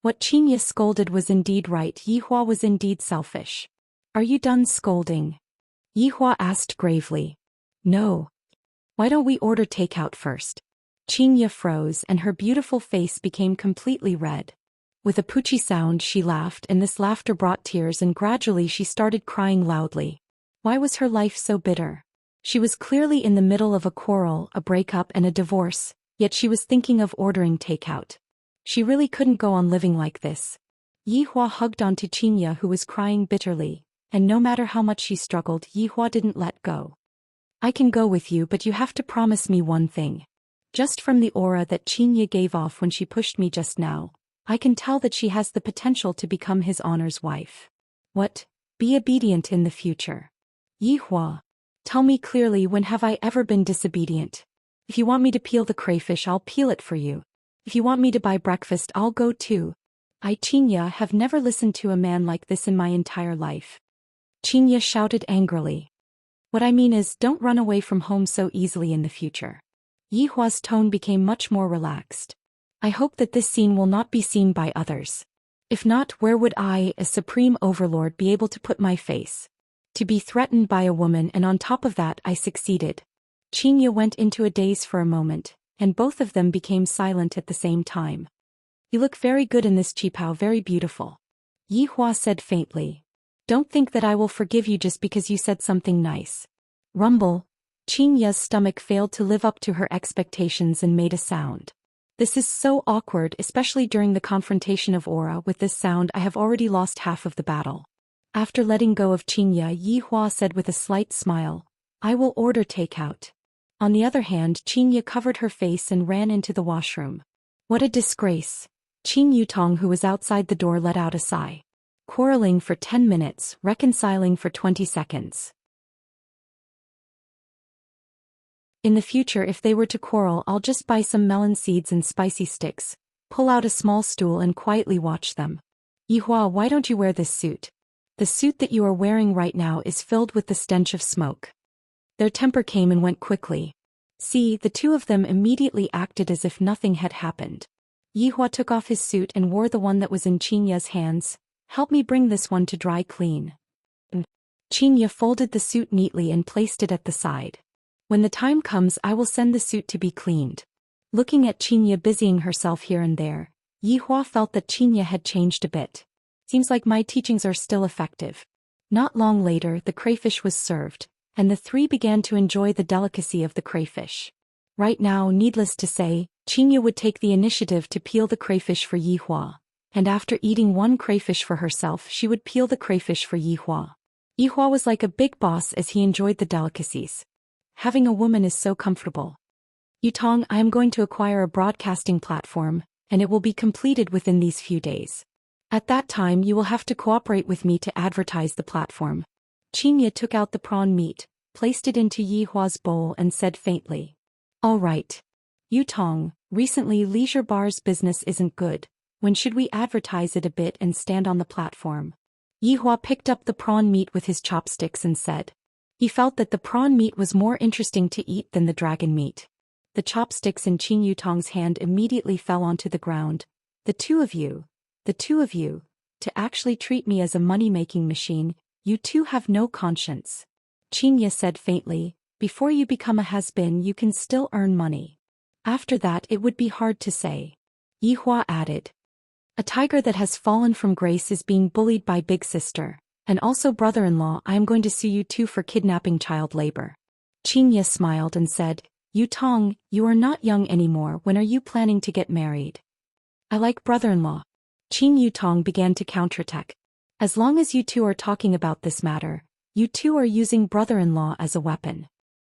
What Xianxia scolded was indeed right. Yihua was indeed selfish. Are you done scolding? Yihua asked gravely. No. Why don't we order takeout first? Xianxia froze and her beautiful face became completely red. With a poochie sound she laughed and this laughter brought tears and gradually she started crying loudly. Why was her life so bitter? She was clearly in the middle of a quarrel, a breakup and a divorce, yet she was thinking of ordering takeout. She really couldn't go on living like this. Yihua hugged onto Xianxia who was crying bitterly, and no matter how much she struggled Yihua didn't let go. I can go with you but you have to promise me one thing. Just from the aura that Xianxia gave off when she pushed me just now, I can tell that she has the potential to become his honor's wife. What? Be obedient in the future. Yihua. Tell me clearly, when have I ever been disobedient? If you want me to peel the crayfish I'll peel it for you. If you want me to buy breakfast I'll go too. I Xianxia have never listened to a man like this in my entire life. Xianxia shouted angrily. What I mean is, don't run away from home so easily in the future. Yihua's tone became much more relaxed. I hope that this scene will not be seen by others. If not, where would I, as supreme overlord, be able to put my face? To be threatened by a woman and on top of that I succeeded. Xianxia went into a daze for a moment, and both of them became silent at the same time. You look very good in this qipao, very beautiful. Yihua said faintly. Don't think that I will forgive you just because you said something nice. Rumble. Xianxia's stomach failed to live up to her expectations and made a sound. This is so awkward, especially during the confrontation of aura. With this sound I have already lost half of the battle. After letting go of Xianxia, Yihua said with a slight smile, I will order takeout. On the other hand, Xianxia covered her face and ran into the washroom. What a disgrace. Qin Yutong, who was outside the door, let out a sigh. Quarreling for 10 minutes, reconciling for 20 seconds. In the future, if they were to quarrel, I'll just buy some melon seeds and spicy sticks, pull out a small stool and quietly watch them. Yihua, why don't you wear this suit? The suit that you are wearing right now is filled with the stench of smoke. Their temper came and went quickly. See, the two of them immediately acted as if nothing had happened. Yihua took off his suit and wore the one that was in Xianxia's hands. Help me bring this one to dry clean. Xianxia folded the suit neatly and placed it at the side. When the time comes I will send the suit to be cleaned. Looking at Xianxia busying herself here and there, Yihua felt that Xianxia had changed a bit. Seems like my teachings are still effective. Not long later the crayfish was served, and the three began to enjoy the delicacy of the crayfish. Right now, needless to say, Xianxia would take the initiative to peel the crayfish for Yihua, and after eating one crayfish for herself she would peel the crayfish for Yihua. Yihua was like a big boss as he enjoyed the delicacies. Having a woman is so comfortable. Yutong, I am going to acquire a broadcasting platform, and it will be completed within these few days. At that time you will have to cooperate with me to advertise the platform. Xianxia took out the prawn meat, placed it into Yihua's bowl and said faintly. All right. Yutong, recently Leisure Bar's business isn't good. When should we advertise it a bit and stand on the platform? Yihua picked up the prawn meat with his chopsticks and said. He felt that the prawn meat was more interesting to eat than the dragon meat. The chopsticks in Qin Yutong's hand immediately fell onto the ground. The two of you, to actually treat me as a money-making machine, you two have no conscience. Xianxia said faintly, before you become a has-been you can still earn money. After that it would be hard to say. Yihua added. A tiger that has fallen from grace is being bullied by big sister. And also brother-in-law, I am going to sue you too for kidnapping child labor. Xianxia smiled and said, Yutong, you are not young anymore. When are you planning to get married? I like brother-in-law. Qin Yutong began to counterattack. As long as you two are talking about this matter, you two are using brother-in-law as a weapon.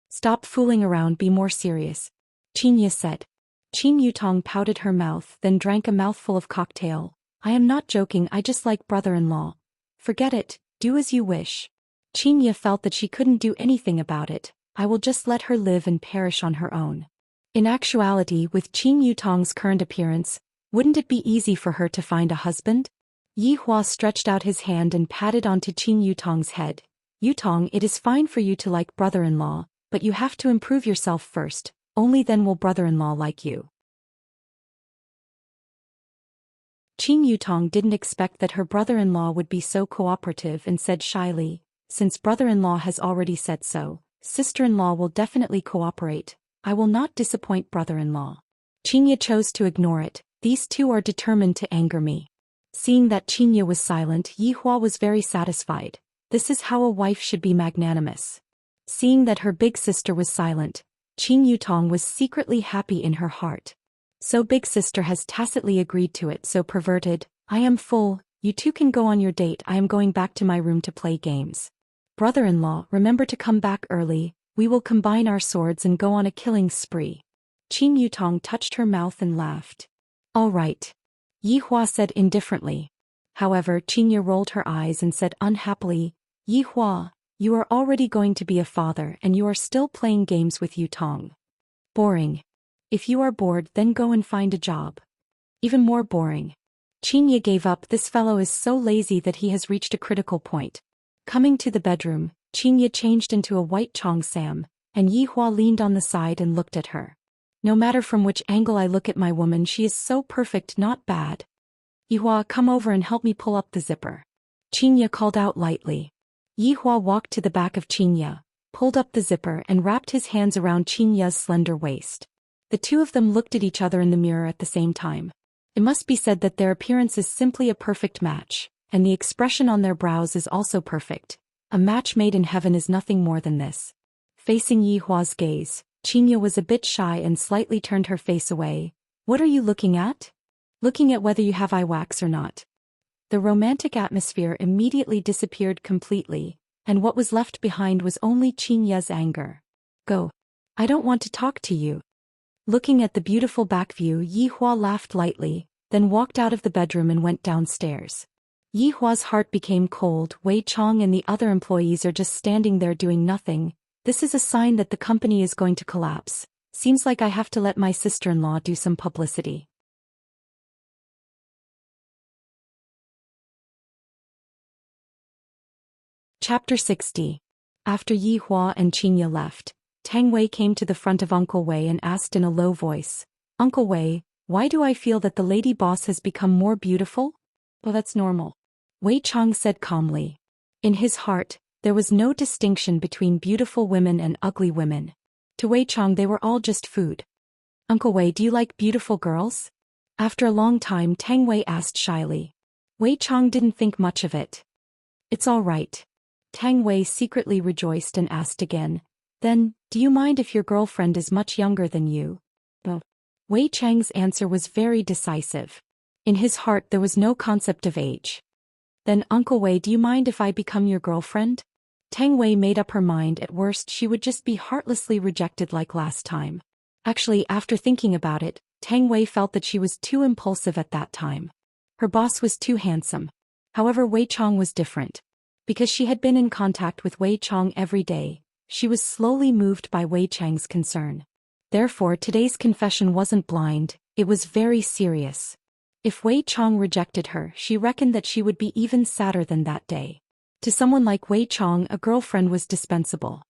Stop fooling around, be more serious. Xianxia said. Qin Yutong pouted her mouth, then drank a mouthful of cocktail. I am not joking, I just like brother-in-law. Forget it, do as you wish. Xianxia felt that she couldn't do anything about it. I will just let her live and perish on her own. In actuality, with Qin Yutong's current appearance, wouldn't it be easy for her to find a husband? Yihua stretched out his hand and patted onto Qin Yutong's head. Yutong, it is fine for you to like brother-in-law, but you have to improve yourself first, only then will brother-in-law like you. Qin Yutong didn't expect that her brother-in-law would be so cooperative and said shyly, since brother-in-law has already said so, sister-in-law will definitely cooperate. I will not disappoint brother-in-law. Xianxia chose to ignore it. These two are determined to anger me. Seeing that Xianxia was silent, Yihua was very satisfied. This is how a wife should be, magnanimous. Seeing that her big sister was silent, Qin Yutong was secretly happy in her heart. So big sister has tacitly agreed to it, so perverted. I am full, you two can go on your date, I am going back to my room to play games. Brother-in-law, remember to come back early, we will combine our swords and go on a killing spree. Qin Yutong touched her mouth and laughed. All right. Yihua said indifferently. However, Xianxia rolled her eyes and said unhappily, Yihua, you are already going to be a father and you are still playing games with Yutong. Boring. If you are bored, then go and find a job. Even more boring. Xianxia gave up. This fellow is so lazy that he has reached a critical point. Coming to the bedroom, Xianxia changed into a white cheongsam, and Yihua leaned on the side and looked at her. No matter from which angle I look at my woman, she is so perfect, not bad. Yihua, come over and help me pull up the zipper. Xianxia called out lightly. Yihua walked to the back of Xianxia, pulled up the zipper and wrapped his hands around Xianxia's slender waist. The two of them looked at each other in the mirror at the same time. It must be said that their appearance is simply a perfect match, and the expression on their brows is also perfect. A match made in heaven is nothing more than this. Facing Yihua's gaze, Xianxia was a bit shy and slightly turned her face away. What are you looking at? Looking at whether you have eye wax or not. The romantic atmosphere immediately disappeared completely, and what was left behind was only Xianxia's anger. Go. I don't want to talk to you. Looking at the beautiful back view, Yihua laughed lightly, then walked out of the bedroom and went downstairs. Yihua's heart became cold. Wei Chong and the other employees are just standing there doing nothing. This is a sign that the company is going to collapse. Seems like I have to let my sister-in-law do some publicity. Chapter 60. After Yihua and Xianxia left, Tang Wei came to the front of Uncle Wei and asked in a low voice, Uncle Wei, why do I feel that the lady boss has become more beautiful? Well, that's normal. Wei Chong said calmly. In his heart, there was no distinction between beautiful women and ugly women. To Wei Chong they were all just food. Uncle Wei, do you like beautiful girls? After a long time Tang Wei asked shyly. Wei Chong didn't think much of it. It's all right. Tang Wei secretly rejoiced and asked again, then, do you mind if your girlfriend is much younger than you? Wei Chang's answer was very decisive. In his heart there was no concept of age. Then, Uncle Wei, do you mind if I become your girlfriend? Tang Wei made up her mind. At worst she would just be heartlessly rejected like last time. Actually, after thinking about it, Tang Wei felt that she was too impulsive at that time. Her boss was too handsome. However, Wei Chong was different. Because she had been in contact with Wei Chong every day, she was slowly moved by Wei Chang's concern. Therefore, today's confession wasn't blind, it was very serious. If Wei Chong rejected her, she reckoned that she would be even sadder than that day. To someone like Wei Chong, a girlfriend was dispensable.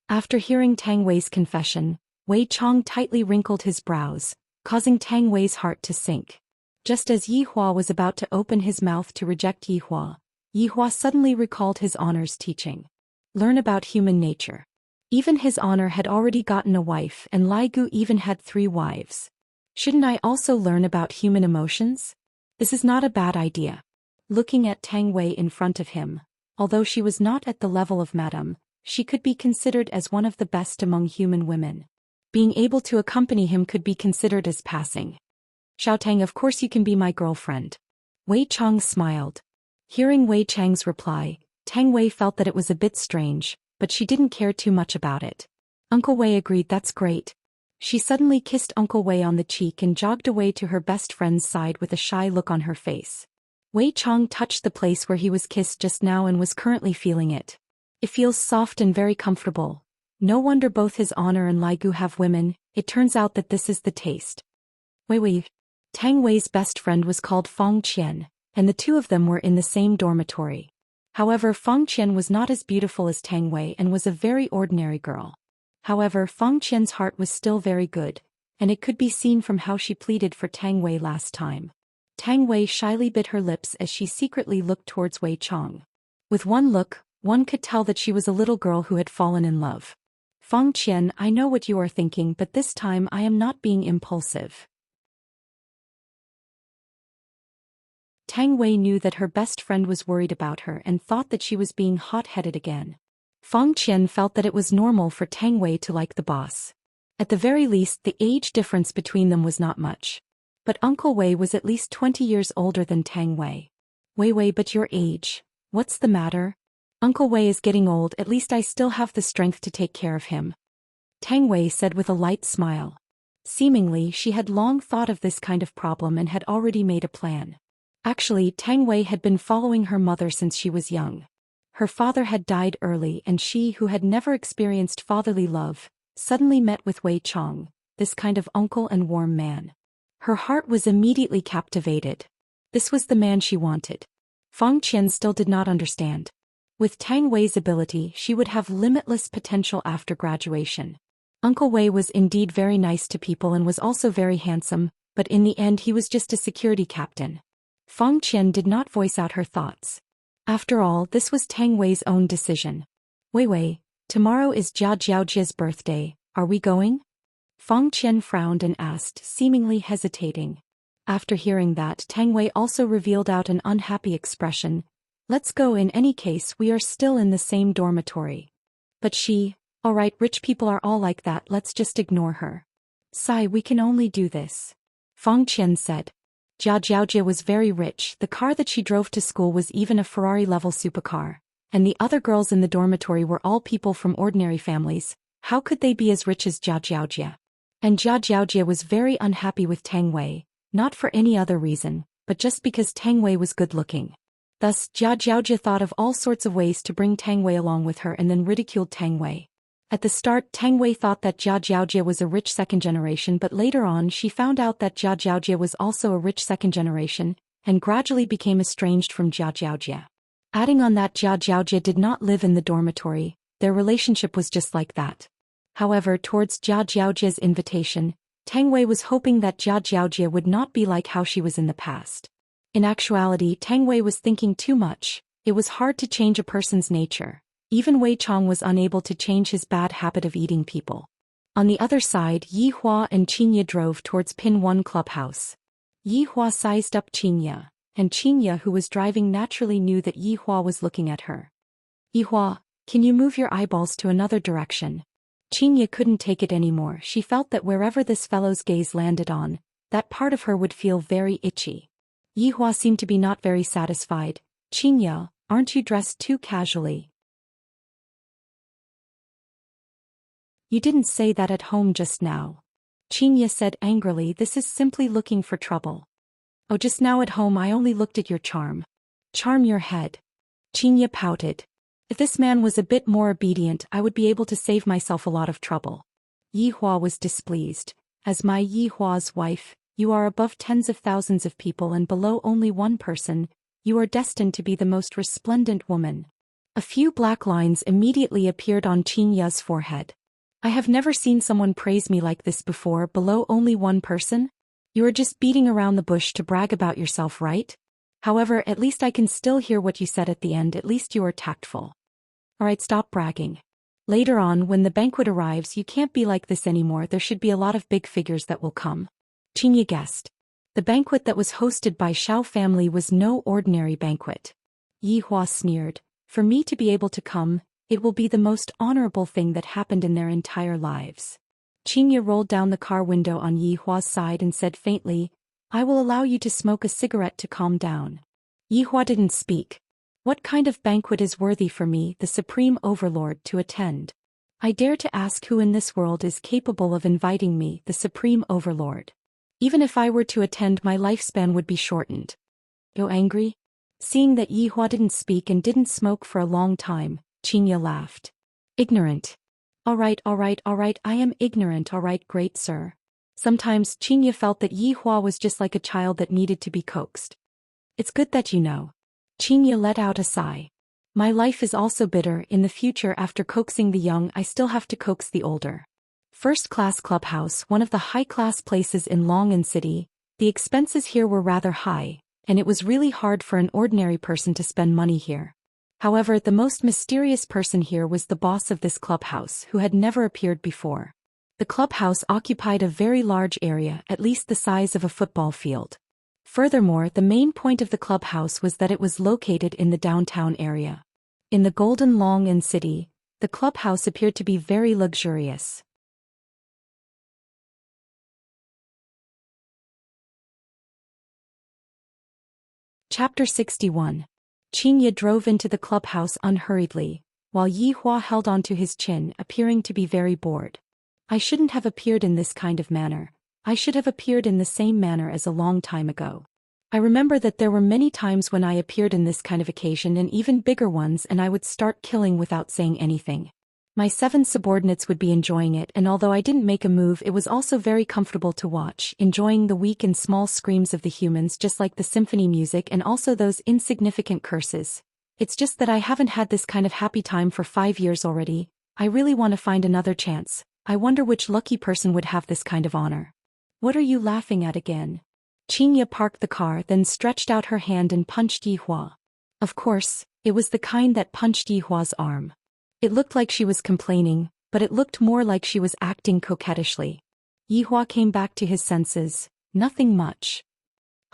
After hearing Tang Wei's confession, Wei Chong tightly wrinkled his brows, causing Tang Wei's heart to sink. Just as Yihua was about to open his mouth to reject Yihua, Yihua suddenly recalled his honor's teaching. Learn about human nature. Even his honor had already gotten a wife and Lai Gu even had 3 wives. Shouldn't I also learn about human emotions? This is not a bad idea. Looking at Tang Wei in front of him, although she was not at the level of Madame, she could be considered as one of the best among human women. Being able to accompany him could be considered as passing. Xiaotang, of course you can be my girlfriend. Wei Chang smiled. Hearing Wei Chang's reply, Tang Wei felt that it was a bit strange, but she didn't care too much about it. Uncle Wei agreed, that's great. She suddenly kissed Uncle Wei on the cheek and jogged away to her best friend's side with a shy look on her face. Wei Chang touched the place where he was kissed just now and was currently feeling it. It feels soft and very comfortable. No wonder both his honor and Lai Gu have women, it turns out that this is the taste. Wei. Tang Wei's best friend was called Fang Qian, and the two of them were in the same dormitory. However, Fang Qian was not as beautiful as Tang Wei and was a very ordinary girl. However, Fang Qian's heart was still very good, and it could be seen from how she pleaded for Tang Wei last time. Tang Wei shyly bit her lips as she secretly looked towards Wei Chang. With one look, one could tell that she was a little girl who had fallen in love. Fang Qian, I know what you are thinking, but this time I am not being impulsive. Tang Wei knew that her best friend was worried about her and thought that she was being hot-headed again. Fang Qian felt that it was normal for Tang Wei to like the boss. At the very least, the age difference between them was not much. But Uncle Wei was at least 20 years older than Tang Wei. Wei, but your age. What's the matter? Uncle Wei is getting old, at least I still have the strength to take care of him. Tang Wei said with a light smile. Seemingly, she had long thought of this kind of problem and had already made a plan. Actually, Tang Wei had been following her mother since she was young. Her father had died early and she, who had never experienced fatherly love, suddenly met with Wei Chang, this kind of uncle and warm man. Her heart was immediately captivated. This was the man she wanted. Fang Qian still did not understand. With Tang Wei's ability, she would have limitless potential after graduation. Uncle Wei was indeed very nice to people and was also very handsome, but in the end he was just a security captain. Fang Qian did not voice out her thoughts. After all, this was Tang Wei's own decision. Wei, tomorrow is Jia Jiaojia's birthday, are we going? Fang Qian frowned and asked, seemingly hesitating. After hearing that, Tang Wei also revealed out an unhappy expression. Let's go, in any case we are still in the same dormitory. But she, alright, rich people are all like that, let's just ignore her. Sai, we can only do this. Fang Qian said. Jia Jiaojia was very rich, the car that she drove to school was even a Ferrari-level supercar. And the other girls in the dormitory were all people from ordinary families, how could they be as rich as Jia Jiaojia? And Jia Jiaojia was very unhappy with Tang Wei, not for any other reason, but just because Tang Wei was good-looking. Thus, Jia Jiaojia thought of all sorts of ways to bring Tang Wei along with her and then ridiculed Tang Wei. At the start, Tang Wei thought that Jia Jiaojia was a rich second generation, but later on she found out that Jia Jiaojia was also a rich second generation, and gradually became estranged from Jia Jiaojia. Adding on that Jia Jiaojia did not live in the dormitory, their relationship was just like that. However, towards Jia Jiaojia's invitation, Tang Wei was hoping that Jia Jiaojia would not be like how she was in the past. In actuality, Tang Wei was thinking too much. It was hard to change a person's nature. Even Wei Chang was unable to change his bad habit of eating people. On the other side, Yi Hua and Xianxia drove towards Pin 1 clubhouse. Yi Hua sized up Xianxia, and Xianxia, who was driving, naturally knew that Yi Hua was looking at her. Yi Hua, can you move your eyeballs to another direction? Xianxia couldn't take it anymore. She felt that wherever this fellow's gaze landed on, that part of her would feel very itchy. Yi Hua seemed to be not very satisfied. Xianxia, aren't you dressed too casually? You didn't say that at home just now. Xianxia said angrily, this is simply looking for trouble. Oh, just now at home I only looked at your charm. Charm your head. Xianxia pouted. If this man was a bit more obedient, I would be able to save myself a lot of trouble. Yi Hua was displeased. As my Yi Hua's wife, you are above tens of thousands of people and below only one person, you are destined to be the most resplendent woman. A few black lines immediately appeared on Xianxia's forehead. I have never seen someone praise me like this before, below only one person? You are just beating around the bush to brag about yourself, right? However, at least I can still hear what you said at the end, at least you are tactful. Alright, stop bragging. Later on, when the banquet arrives, you can't be like this anymore, there should be a lot of big figures that will come. Xianxia guessed. The banquet that was hosted by Xiao family was no ordinary banquet. Yi Hua sneered, "For me to be able to come, it will be the most honorable thing that happened in their entire lives." Xianxia rolled down the car window on Yi Hua's side and said faintly, "I will allow you to smoke a cigarette to calm down." Yi Hua didn't speak. "What kind of banquet is worthy for me, the Supreme Overlord, to attend? I dare to ask who in this world is capable of inviting me, the Supreme Overlord. Even if I were to attend, my lifespan would be shortened." "You angry?" Seeing that Yi Hua didn't speak and didn't smoke for a long time, Xianxia laughed. "Ignorant. All right, I am ignorant, all right, great sir." Sometimes Xianxia felt that Yi Hua was just like a child that needed to be coaxed. "It's good that you know." Xianxia let out a sigh. "My life is also bitter. In the future, after coaxing the young, I still have to coax the older." First-class clubhouse, one of the high-class places in Long'an City. The expenses here were rather high, and it was really hard for an ordinary person to spend money here. However, the most mysterious person here was the boss of this clubhouse, who had never appeared before. The clubhouse occupied a very large area, at least the size of a football field. Furthermore, the main point of the clubhouse was that it was located in the downtown area. In the Golden Long'an City, the clubhouse appeared to be very luxurious. Chapter 61. Xianxia drove into the clubhouse unhurriedly, while Yi Hua held onto his chin, appearing to be very bored. "I shouldn't have appeared in this kind of manner. I should have appeared in the same manner as a long time ago. I remember that there were many times when I appeared in this kind of occasion and even bigger ones, and I would start killing without saying anything. My 7 subordinates would be enjoying it, and although I didn't make a move, it was also very comfortable to watch, enjoying the weak and small screams of the humans, just like the symphony music, and also those insignificant curses. It's just that I haven't had this kind of happy time for 5 years already. I really want to find another chance. I wonder which lucky person would have this kind of honor." "What are you laughing at again?" Xianxia parked the car, then stretched out her hand and punched Yi Hua. Of course, it was the kind that punched Yi Hua's arm. It looked like she was complaining, but it looked more like she was acting coquettishly. Yi Hua came back to his senses. "Nothing much."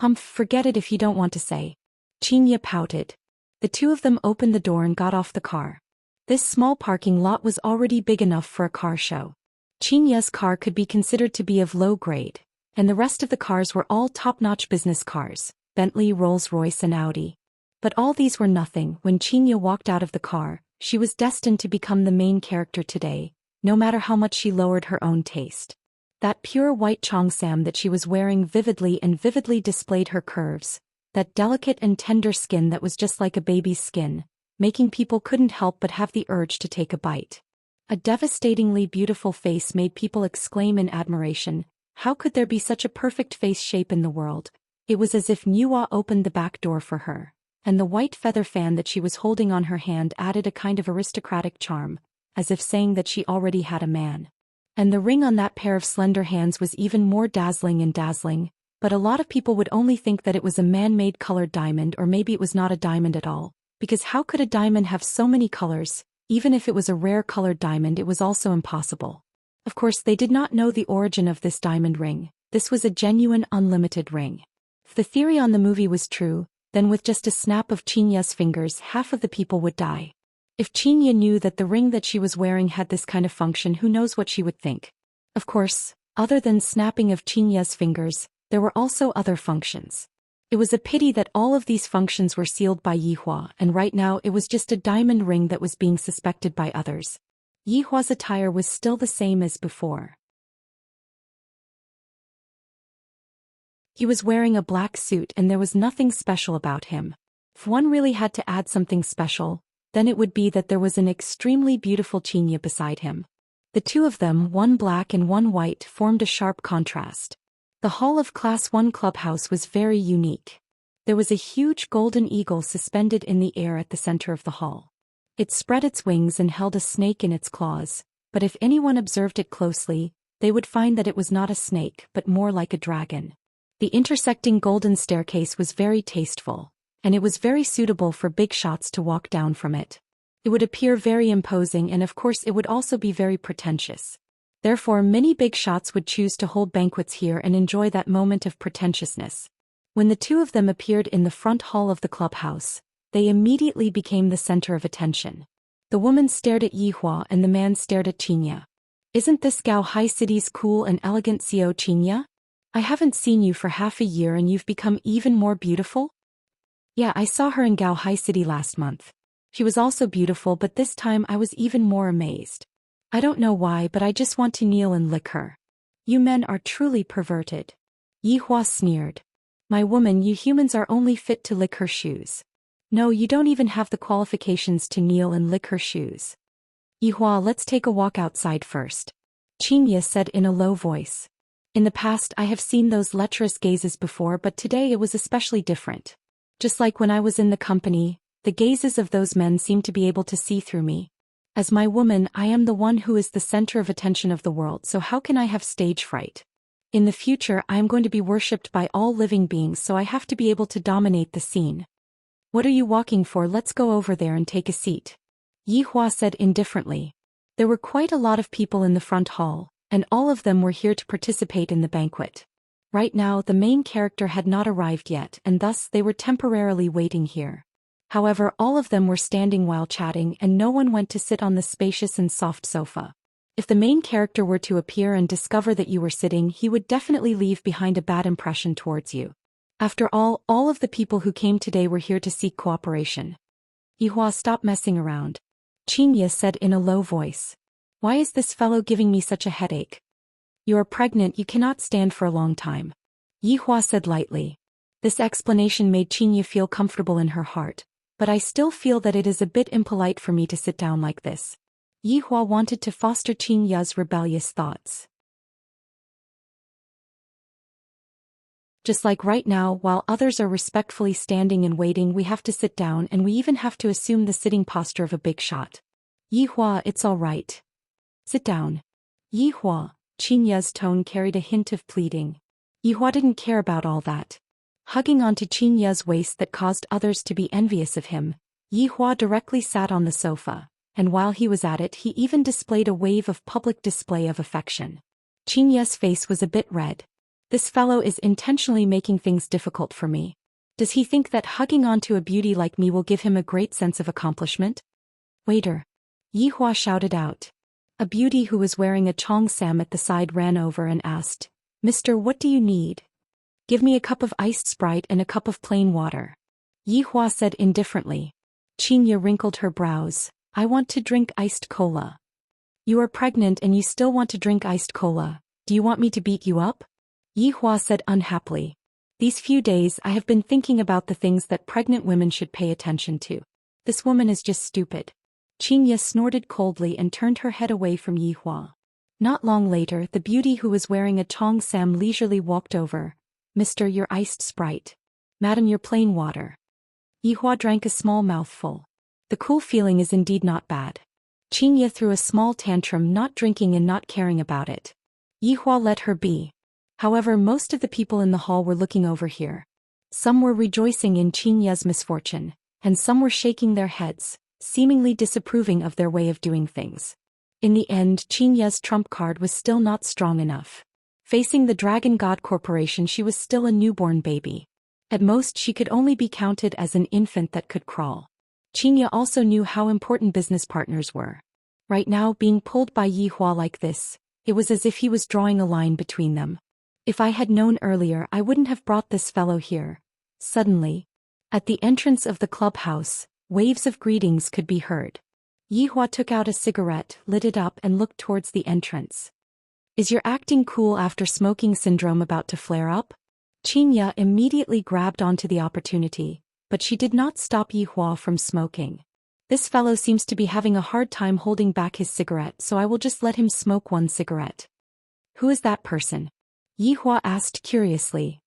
"Humph, forget it if you don't want to say." Xianxia pouted. The two of them opened the door and got off the car. This small parking lot was already big enough for a car show. Xianxia's car could be considered to be of low grade, and the rest of the cars were all top-notch business cars, Bentley, Rolls-Royce and Audi. But all these were nothing. When Xianxia walked out of the car, she was destined to become the main character today, no matter how much she lowered her own taste. That pure white cheongsam that she was wearing vividly displayed her curves, that delicate and tender skin that was just like a baby's skin, making people couldn't help but have the urge to take a bite. A devastatingly beautiful face made people exclaim in admiration, how could there be such a perfect face shape in the world? It was as if Nuwa opened the back door for her. And the white feather fan that she was holding on her hand added a kind of aristocratic charm, as if saying that she already had a man. And the ring on that pair of slender hands was even more dazzling, but a lot of people would only think that it was a man-made colored diamond, or maybe it was not a diamond at all, because how could a diamond have so many colors? Even if it was a rare colored diamond, it was also impossible. Of course, they did not know the origin of this diamond ring. This was a genuine unlimited ring. If the theory on the movie was true, then with just a snap of Xianxia's fingers, half of the people would die. If Xianxia knew that the ring that she was wearing had this kind of function, who knows what she would think. Of course, other than snapping of Xianxia's fingers, there were also other functions. It was a pity that all of these functions were sealed by Yi Hua, and right now it was just a diamond ring that was being suspected by others. Yi Hua's attire was still the same as before. He was wearing a black suit and there was nothing special about him. If one really had to add something special, then it would be that there was an extremely beautiful Xianxia beside him. The two of them, one black and one white, formed a sharp contrast. The hall of Class 1 clubhouse was very unique. There was a huge golden eagle suspended in the air at the center of the hall. It spread its wings and held a snake in its claws, but if anyone observed it closely, they would find that it was not a snake but more like a dragon. The intersecting golden staircase was very tasteful, and it was very suitable for big shots to walk down from it. It would appear very imposing, and of course it would also be very pretentious. Therefore, many big shots would choose to hold banquets here and enjoy that moment of pretentiousness. When the two of them appeared in the front hall of the clubhouse, they immediately became the center of attention. The woman stared at Yihua and the man stared at Xianxia. Isn't this Gao Hai City's cool and elegant CEO Xianxia? I haven't seen you for half a year and you've become even more beautiful? Yeah, I saw her in Gao Hai City last month. She was also beautiful, but this time I was even more amazed. I don't know why, but I just want to kneel and lick her. You men are truly perverted. Yihua sneered. My woman, you humans are only fit to lick her shoes. No, you don't even have the qualifications to kneel and lick her shoes. Yihua, let's take a walk outside first. Xianxia said in a low voice. In the past I have seen those lecherous gazes before, but today it was especially different. Just like when I was in the company, the gazes of those men seemed to be able to see through me. As my woman, I am the one who is the center of attention of the world, so how can I have stage fright? In the future I am going to be worshipped by all living beings, so I have to be able to dominate the scene. What are you walking for? Let's go over there and take a seat. Yihua said indifferently. There were quite a lot of people in the front hall, and all of them were here to participate in the banquet. Right now the main character had not arrived yet, and thus they were temporarily waiting here. However, all of them were standing while chatting and no one went to sit on the spacious and soft sofa. If the main character were to appear and discover that you were sitting, he would definitely leave behind a bad impression towards you. After all of the people who came today were here to seek cooperation. Yihua, stop messing around. Xianxia said in a low voice. Why is this fellow giving me such a headache? You are pregnant, you cannot stand for a long time. Yihua said lightly. This explanation made Xianxia feel comfortable in her heart. But I still feel that it is a bit impolite for me to sit down like this. Yihua wanted to foster Xianxia's rebellious thoughts. Just like right now, while others are respectfully standing and waiting, we have to sit down and we even have to assume the sitting posture of a big shot. Yihua, it's all right. Sit down. Yihua, Xianxia's tone carried a hint of pleading. Yihua didn't care about all that. Hugging onto Xianxia's waist that caused others to be envious of him, Yihua directly sat on the sofa, and while he was at it he even displayed a wave of public display of affection. Xianxia's face was a bit red. This fellow is intentionally making things difficult for me. Does he think that hugging onto a beauty like me will give him a great sense of accomplishment? Waiter! Yihua shouted out. A beauty who was wearing a cheongsam at the side ran over and asked, Mister, what do you need? Give me a cup of iced Sprite and a cup of plain water. Yihua said indifferently. Xianxia wrinkled her brows. I want to drink iced cola. You are pregnant and you still want to drink iced cola. Do you want me to beat you up? Yihua said unhappily. These few days I have been thinking about the things that pregnant women should pay attention to. This woman is just stupid. Xianxia snorted coldly and turned her head away from Yihua. Not long later, the beauty who was wearing a cheongsam leisurely walked over. Mister, your iced Sprite. Madam, your plain water. Yihua drank a small mouthful. The cool feeling is indeed not bad. Xianxia threw a small tantrum, not drinking and not caring about it. Yihua let her be. However, most of the people in the hall were looking over here. Some were rejoicing in Xianxia's misfortune, and some were shaking their heads, seemingly disapproving of their way of doing things. In the end, Xianxia's trump card was still not strong enough. Facing the Dragon God Corporation, she was still a newborn baby. At most she could only be counted as an infant that could crawl. Xianxia also knew how important business partners were. Right now, being pulled by Yihua like this, it was as if he was drawing a line between them. If I had known earlier, I wouldn't have brought this fellow here. Suddenly, at the entrance of the clubhouse, waves of greetings could be heard. Yihua took out a cigarette, lit it up and looked towards the entrance. Is your acting cool after smoking syndrome about to flare up? Xianxia immediately grabbed onto the opportunity, but she did not stop Yihua from smoking. This fellow seems to be having a hard time holding back his cigarette, so I will just let him smoke one cigarette. Who is that person? Yihua asked curiously.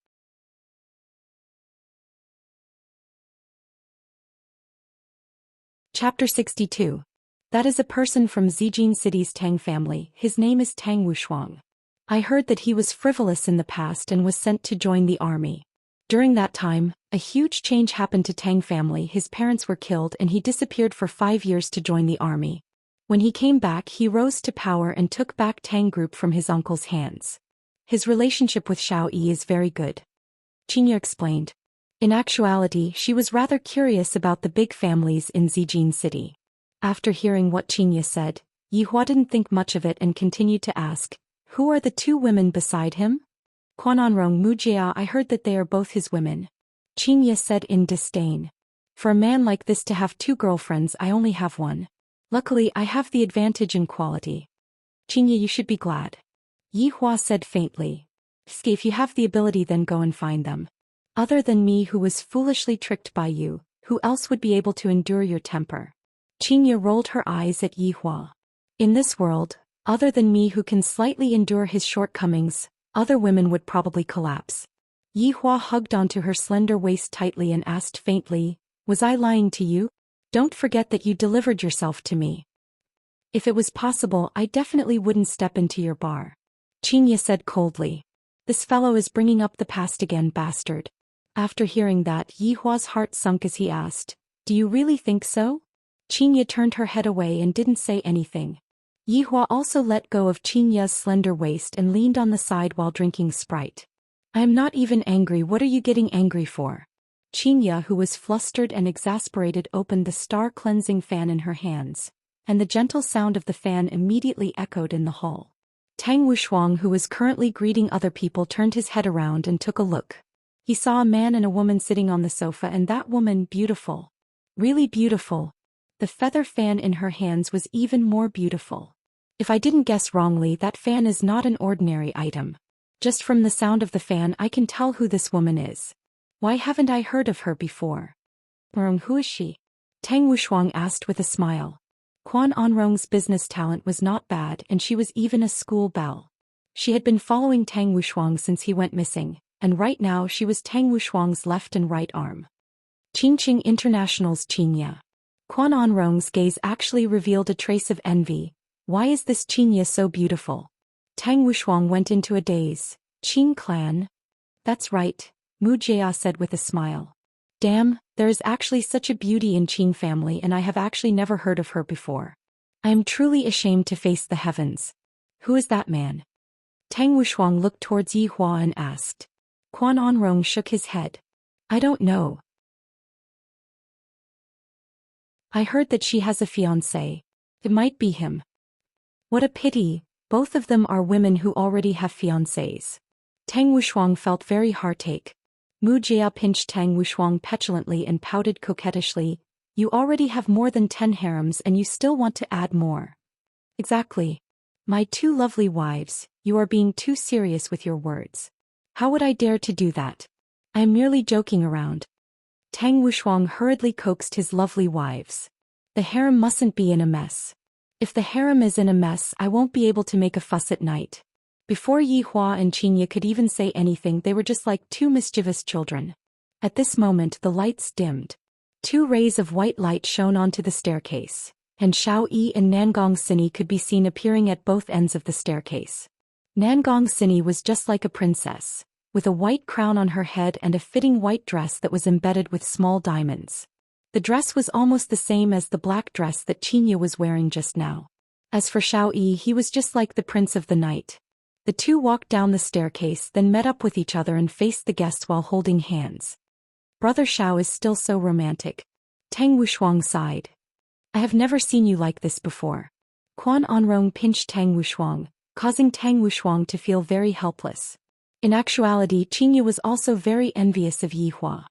Chapter 62. That is a person from Zijin City's Tang family. His name is Tang Wushuang. I heard that he was frivolous in the past and was sent to join the army. During that time, a huge change happened to Tang family. His parents were killed and he disappeared for 5 years to join the army. When he came back, he rose to power and took back Tang Group from his uncle's hands. His relationship with Xiao Yi is very good, Xianxia explained. In actuality, she was rather curious about the big families in Zijin City. After hearing what Xianxia said, Yihua didn't think much of it and continued to ask, "Who are the two women beside him?" "Quananrong Mujia, I heard that they are both his women," Xianxia said in disdain. "For a man like this to have two girlfriends, I only have one. Luckily, I have the advantage in quality." "Xianxia, you should be glad," Yihua said faintly. "If you have the ability, then go and find them. Other than me, who was foolishly tricked by you, who else would be able to endure your temper?" Xianxia rolled her eyes at Yihua. "In this world, other than me who can slightly endure his shortcomings, other women would probably collapse." Yihua hugged onto her slender waist tightly and asked faintly, "Was I lying to you? Don't forget that you delivered yourself to me." "If it was possible, I definitely wouldn't step into your bar," Xianxia said coldly. "This fellow is bringing up the past again, bastard." After hearing that, Yihua's heart sunk as he asked, "Do you really think so?" Xianxia turned her head away and didn't say anything. Yihua also let go of Xianxia's slender waist and leaned on the side while drinking Sprite. "I am not even angry. What are you getting angry for?" Xianxia, who was flustered and exasperated, opened the star-cleansing fan in her hands, and the gentle sound of the fan immediately echoed in the hall. Tang Wushuang, who was currently greeting other people, turned his head around and took a look. He saw a man and a woman sitting on the sofa, and that woman beautiful. Really beautiful. The feather fan in her hands was even more beautiful. If I didn't guess wrongly, that fan is not an ordinary item. Just from the sound of the fan, I can tell who this woman is. Why haven't I heard of her before? Who is she? Tang Wushuang asked with a smile. Quan Anrong's business talent was not bad, and she was even a school belle. She had been following Tang Wushuang since he went missing, and right now she was Tang Wushuang's left and right arm. Qingqing International's Xianxia. Quan Anrong's gaze actually revealed a trace of envy. Why is this Xianxia so beautiful? Tang Wushuang went into a daze. Qing clan? That's right, Mu Jia said with a smile. Damn, there is actually such a beauty in Qing family, and I have actually never heard of her before. I am truly ashamed to face the heavens. Who is that man? Tang Wushuang looked towards Yihua and asked. Quan Anrong shook his head. I don't know. I heard that she has a fiancé. It might be him. What a pity, both of them are women who already have fiancés. Tang Wushuang felt very heartache. Mu Jia pinched Tang Wushuang petulantly and pouted coquettishly. You already have more than 10 harems and you still want to add more. Exactly. My two lovely wives, you are being too serious with your words. How would I dare to do that? I am merely joking around. Tang Wushuang hurriedly coaxed his lovely wives. The harem mustn't be in a mess. If the harem is in a mess, I won't be able to make a fuss at night. Before Yihua and Xianxia could even say anything, they were just like two mischievous children. At this moment, the lights dimmed. 2 rays of white light shone onto the staircase, and Xiao Yi and Nangong Sini could be seen appearing at both ends of the staircase. Nangong Sini was just like a princess, with a white crown on her head and a fitting white dress that was embedded with small diamonds. The dress was almost the same as the black dress that Xianxia was wearing just now. As for Xiao Yi, he was just like the prince of the night. The two walked down the staircase, then met up with each other and faced the guests while holding hands. Brother Xiao is still so romantic. Tang Wushuang sighed. I have never seen you like this before. Quan Anrong pinched Tang Wushuang, causing Tang Wushuang to feel very helpless. In actuality, Xianxia was also very envious of Yihua.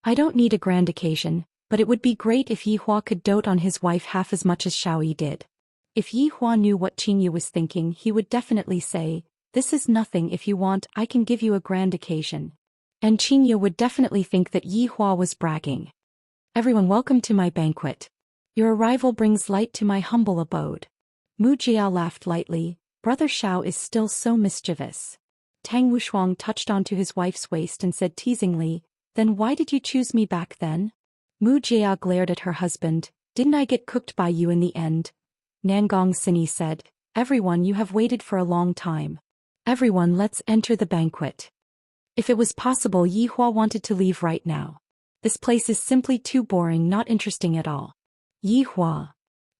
I don't need a grand occasion, but it would be great if Yihua could dote on his wife half as much as Xiao Yi did. If Yihua knew what Xianxia was thinking, he would definitely say, this is nothing. If you want, I can give you a grand occasion. And Xianxia would definitely think that Yihua was bragging. Everyone, welcome to my banquet. Your arrival brings light to my humble abode. Mu Jia laughed lightly. Brother Xiao is still so mischievous. Tang Wushuang touched onto his wife's waist and said teasingly, then why did you choose me back then? Mu Jia glared at her husband. Didn't I get cooked by you in the end? Nangong Sini said, everyone, you have waited for a long time. Everyone, let's enter the banquet. If it was possible, Yihua wanted to leave right now. This place is simply too boring, not interesting at all. Yihua.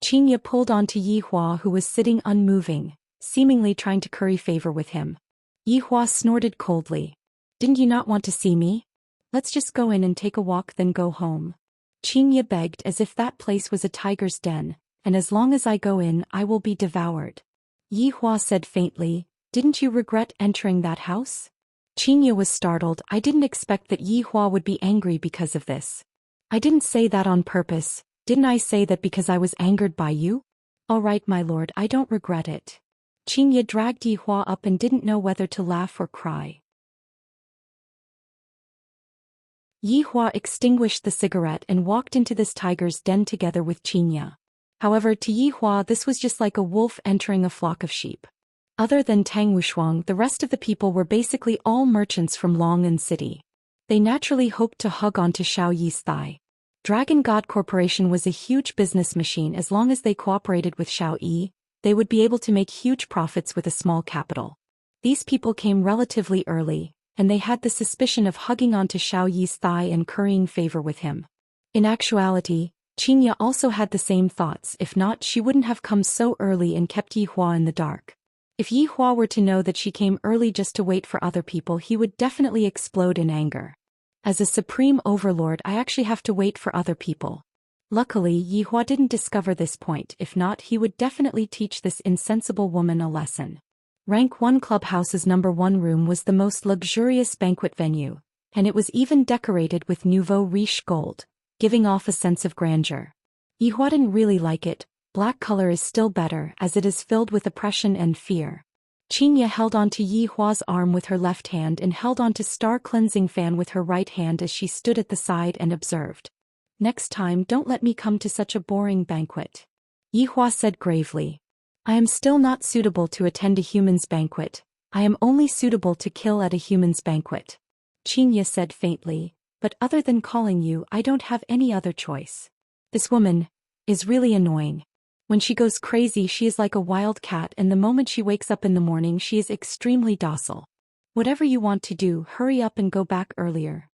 Qingye pulled onto Yihua, who was sitting unmoving, seemingly trying to curry favor with him. Yihua snorted coldly. Didn't you not want to see me? Let's just go in and take a walk then go home. Qingye begged as if that place was a tiger's den, and as long as I go in I will be devoured. Yihua said faintly, didn't you regret entering that house? Qingye was startled. I didn't expect that Yihua would be angry because of this. I didn't say that on purpose, didn't I say that because I was angered by you? All right my lord, I don't regret it. Qingye dragged Yihua up and didn't know whether to laugh or cry. Yihua extinguished the cigarette and walked into this tiger's den together with Qingye. However, to Yihua this was just like a wolf entering a flock of sheep. Other than Tang Wushuang, the rest of the people were basically all merchants from Long'an City. They naturally hoped to hug onto Xiao Yi's thigh. Dragon God Corporation was a huge business machine. As long as they cooperated with Xiao Yi, they would be able to make huge profits with a small capital. These people came relatively early, and they had the suspicion of hugging onto Xiao Yi's thigh and currying favor with him. In actuality, Qingye also had the same thoughts. If not, she wouldn't have come so early and kept Yihua in the dark. If Yihua were to know that she came early just to wait for other people, he would definitely explode in anger. As a supreme overlord, I actually have to wait for other people. Luckily, Yihua didn't discover this point. If not, he would definitely teach this insensible woman a lesson. Rank 1 Clubhouse's number 1 room was the most luxurious banquet venue, and it was even decorated with nouveau riche gold, giving off a sense of grandeur. Yihua didn't really like it. Black color is still better as it is filled with oppression and fear. Qingye held onto Yihua's arm with her left hand and held onto Star Cleansing Fan with her right hand as she stood at the side and observed. Next time don't let me come to such a boring banquet. Yihua said gravely. I am still not suitable to attend a human's banquet. I am only suitable to kill at a human's banquet. Qingye said faintly, but other than calling you, I don't have any other choice. This woman is really annoying. When she goes crazy she is like a wild cat, and the moment she wakes up in the morning she is extremely docile. Whatever you want to do, hurry up and go back earlier.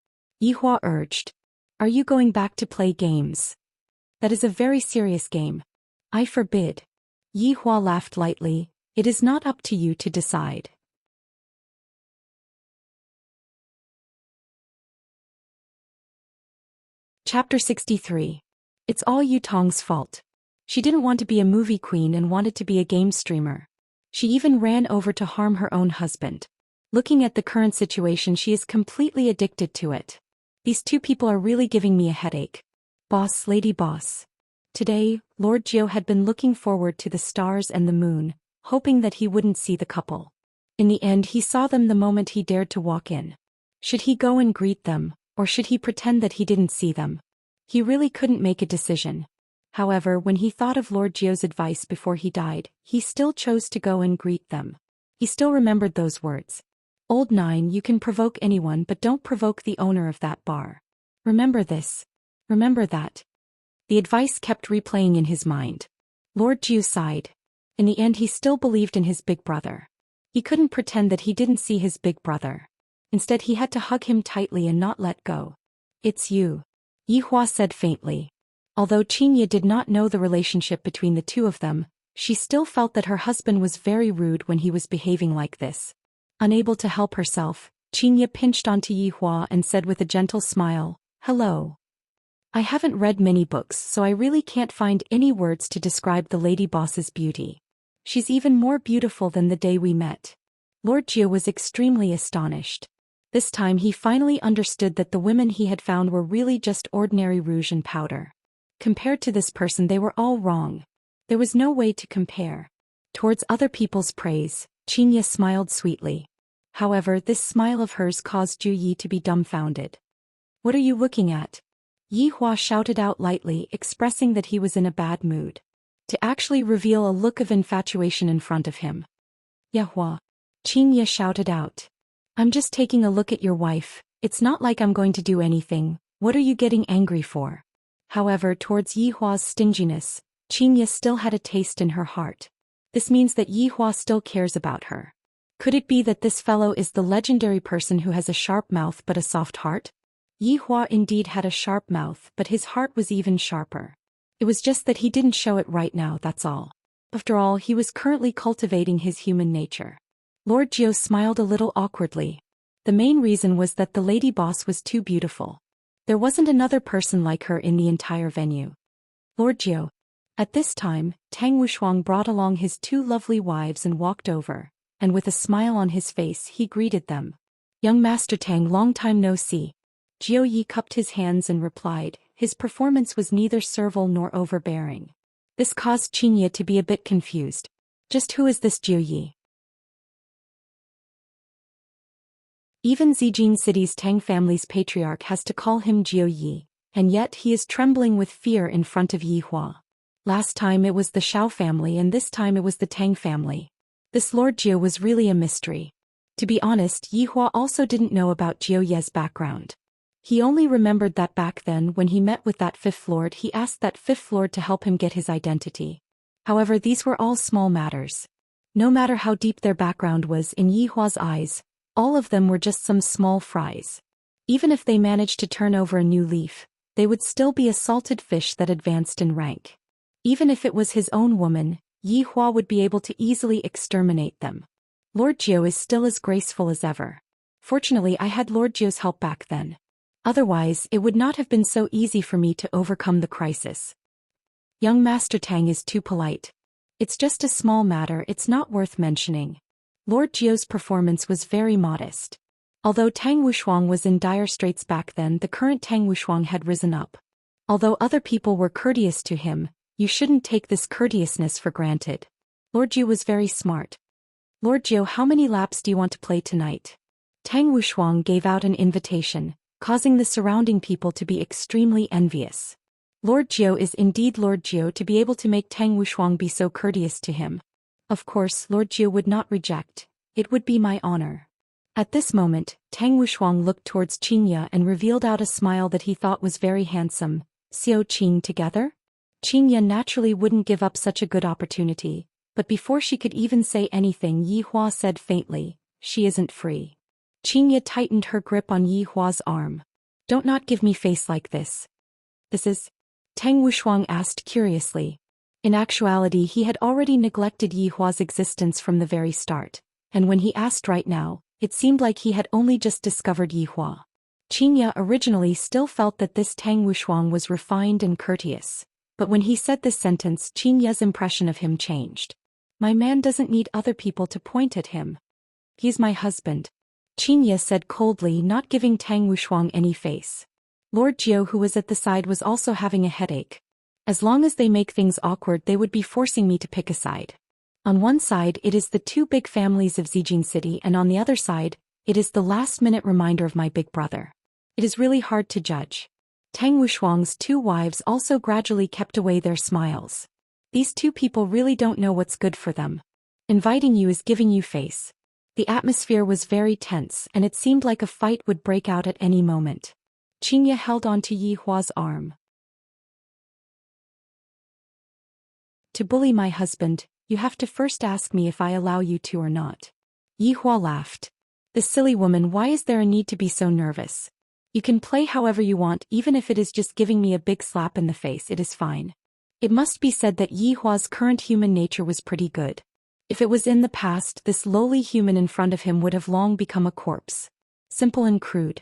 Yihua urged. Are you going back to play games? That is a very serious game. I forbid. Yihua laughed lightly. It is not up to you to decide. Chapter 63. It's all Yutong's fault. She didn't want to be a movie queen and wanted to be a game streamer. She even ran over to harm her own husband. Looking at the current situation, she is completely addicted to it. These two people are really giving me a headache. Boss, lady boss. Today, Lord Jiu had been looking forward to the stars and the moon, hoping that he wouldn't see the couple. In the end, he saw them the moment he dared to walk in. Should he go and greet them, or should he pretend that he didn't see them? He really couldn't make a decision. However, when he thought of Lord Jiu's advice before he died, he still chose to go and greet them. He still remembered those words. Old 9, you can provoke anyone but don't provoke the owner of that bar. Remember this. Remember that. The advice kept replaying in his mind. Lord Jiu sighed. In the end he still believed in his big brother. He couldn't pretend that he didn't see his big brother. Instead he had to hug him tightly and not let go. It's you. Yihua said faintly. Although Qingye did not know the relationship between the two of them, she still felt that her husband was very rude when he was behaving like this. Unable to help herself, Qingye pinched onto Yihua and said with a gentle smile, Hello. I haven't read many books, so I really can't find any words to describe the lady boss's beauty. She's even more beautiful than the day we met. Lord Jiu was extremely astonished. This time he finally understood that the women he had found were really just ordinary rouge and powder. Compared to this person they were all wrong. There was no way to compare. Towards other people's praise, Qingye smiled sweetly. However, this smile of hers caused Zhu Yi to be dumbfounded. What are you looking at? Yihua shouted out lightly, expressing that he was in a bad mood. To actually reveal a look of infatuation in front of him. Yihua. Qingye shouted out. I'm just taking a look at your wife. It's not like I'm going to do anything. What are you getting angry for? However, towards Yihua's stinginess, Qingye still had a taste in her heart. This means that Yihua still cares about her. Could it be that this fellow is the legendary person who has a sharp mouth but a soft heart? Yihua indeed had a sharp mouth, but his heart was even sharper. It was just that he didn't show it right now, that's all. After all, he was currently cultivating his human nature. Lord Zhou smiled a little awkwardly. The main reason was that the lady boss was too beautiful. There wasn't another person like her in the entire venue. Lord Zhou. At this time, Tang Wushuang brought along his two lovely wives and walked over, and with a smile on his face he greeted them. Young Master Tang, long time no see. Jiu Yi cupped his hands and replied. His performance was neither servile nor overbearing. This caused Xianxia to be a bit confused. Just who is this Jiu Yi? Even Zijin City's Tang family's patriarch has to call him Jiu Yi, and yet he is trembling with fear in front of Yi Hua. Last time it was the Shao family and this time it was the Tang family. This Lord Jiu was really a mystery. To be honest, Yi Hua also didn't know about Jiu Ye's background. He only remembered that back then when he met with that fifth lord he asked that fifth lord to help him get his identity. However, these were all small matters. No matter how deep their background was in Yi Hua's eyes, all of them were just some small fries. Even if they managed to turn over a new leaf, they would still be a salted fish that advanced in rank. Even if it was his own woman, Yi Hua would be able to easily exterminate them. Lord Jiu is still as graceful as ever. Fortunately, I had Lord Jiu's help back then. Otherwise, it would not have been so easy for me to overcome the crisis. Young Master Tang is too polite. It's just a small matter, it's not worth mentioning. Lord Jiu's performance was very modest. Although Tang Wushuang was in dire straits back then, the current Tang Wushuang had risen up. Although other people were courteous to him, you shouldn't take this courteousness for granted. Lord Jiu was very smart. Lord Jiu, how many laps do you want to play tonight? Tang Wushuang gave out an invitation, causing the surrounding people to be extremely envious. Lord Jiu is indeed Lord Jiu to be able to make Tang Wushuang be so courteous to him. Of course, Lord Jiu would not reject. It would be my honor. At this moment, Tang Wushuang looked towards Xianxia and revealed out a smile that he thought was very handsome. Xiao Qing together? Xianxia naturally wouldn't give up such a good opportunity, but before she could even say anything, Yi Hua said faintly, she isn't free. Xianxia tightened her grip on Yi Hua's arm. Don't not give me face like this. This is? Tang Wushuang asked curiously. In actuality, he had already neglected Yi Hua's existence from the very start, and when he asked right now, it seemed like he had only just discovered Yi Hua. Xianxia originally still felt that this Tang Wushuang was refined and courteous, but when he said this sentence, Xianxia's impression of him changed. My man doesn't need other people to point at him. He's my husband. Xianxia said coldly, not giving Tang Wushuang any face. Lord Jiu, who was at the side, was also having a headache. As long as they make things awkward, they would be forcing me to pick a side. On one side, it is the two big families of Zijin City, and on the other side, it is the last-minute reminder of my big brother. It is really hard to judge. Tang Wushuang's two wives also gradually kept away their smiles. These two people really don't know what's good for them. Inviting you is giving you face. The atmosphere was very tense, and it seemed like a fight would break out at any moment. Xianxia held on to Yi Hua's arm. To bully my husband, you have to first ask me if I allow you to or not. Yi Hua laughed. This silly woman, why is there a need to be so nervous? You can play however you want, even if it is just giving me a big slap in the face, it is fine. It must be said that Yi Hua's current human nature was pretty good. If it was in the past, this lowly human in front of him would have long become a corpse. Simple and crude.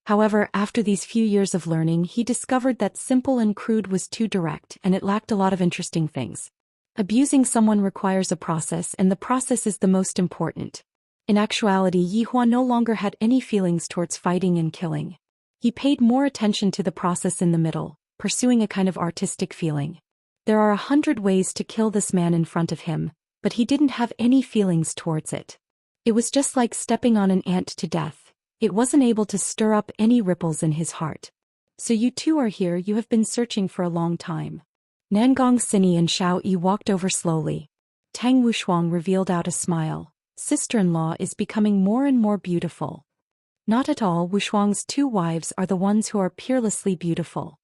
However, after these few years of learning, he discovered that simple and crude was too direct and it lacked a lot of interesting things. Abusing someone requires a process, and the process is the most important. In actuality, Yi Hua no longer had any feelings towards fighting and killing. He paid more attention to the process in the middle, pursuing a kind of artistic feeling. There are 100 ways to kill this man in front of him, but he didn't have any feelings towards it. It was just like stepping on an ant to death. It wasn't able to stir up any ripples in his heart. So you two are here, you have been searching for a long time. Nangong Sini and Shao Yi walked over slowly. Tang Wushuang revealed out a smile. Sister-in-law is becoming more and more beautiful. Not at all, Wushuang's two wives are the ones who are peerlessly beautiful.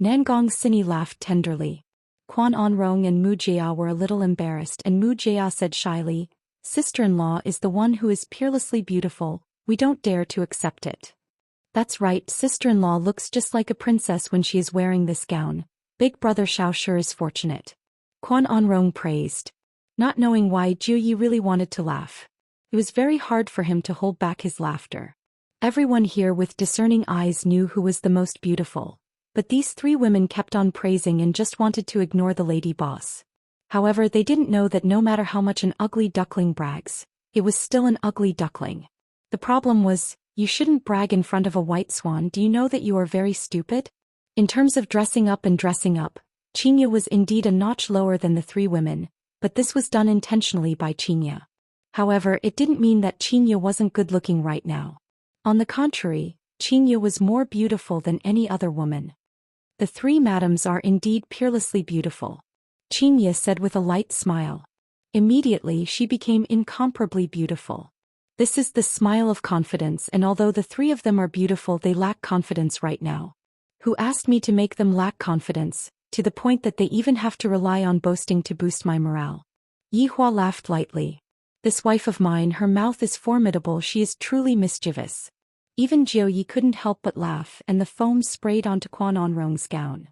Nangong Sini laughed tenderly. Quan Onrong and Mu Jia were a little embarrassed, and Mu Jia said shyly, Sister-in-law is the one who is peerlessly beautiful, we don't dare to accept it. That's right, sister-in-law looks just like a princess when she is wearing this gown. Big brother Xiao sure is fortunate. Quan Onrong praised. Not knowing why, Zhou Yi really wanted to laugh. It was very hard for him to hold back his laughter. Everyone here with discerning eyes knew who was the most beautiful. But these three women kept on praising and just wanted to ignore the lady boss. However, they didn't know that no matter how much an ugly duckling brags, it was still an ugly duckling. The problem was, you shouldn't brag in front of a white swan. Do you know that you are very stupid? In terms of dressing up, Xianxia was indeed a notch lower than the three women, but this was done intentionally by Xianxia. However, it didn't mean that Xianxia wasn't good-looking right now. On the contrary, Xianxia was more beautiful than any other woman. The three madams are indeed peerlessly beautiful, Xianxia said with a light smile. Immediately she became incomparably beautiful. This is the smile of confidence, and although the three of them are beautiful, they lack confidence right now. Who asked me to make them lack confidence, to the point that they even have to rely on boasting to boost my morale? Yihua laughed lightly. This wife of mine, her mouth is formidable, she is truly mischievous. Even Zhou Yi couldn't help but laugh, and the foam sprayed onto Quan Onrong's gown.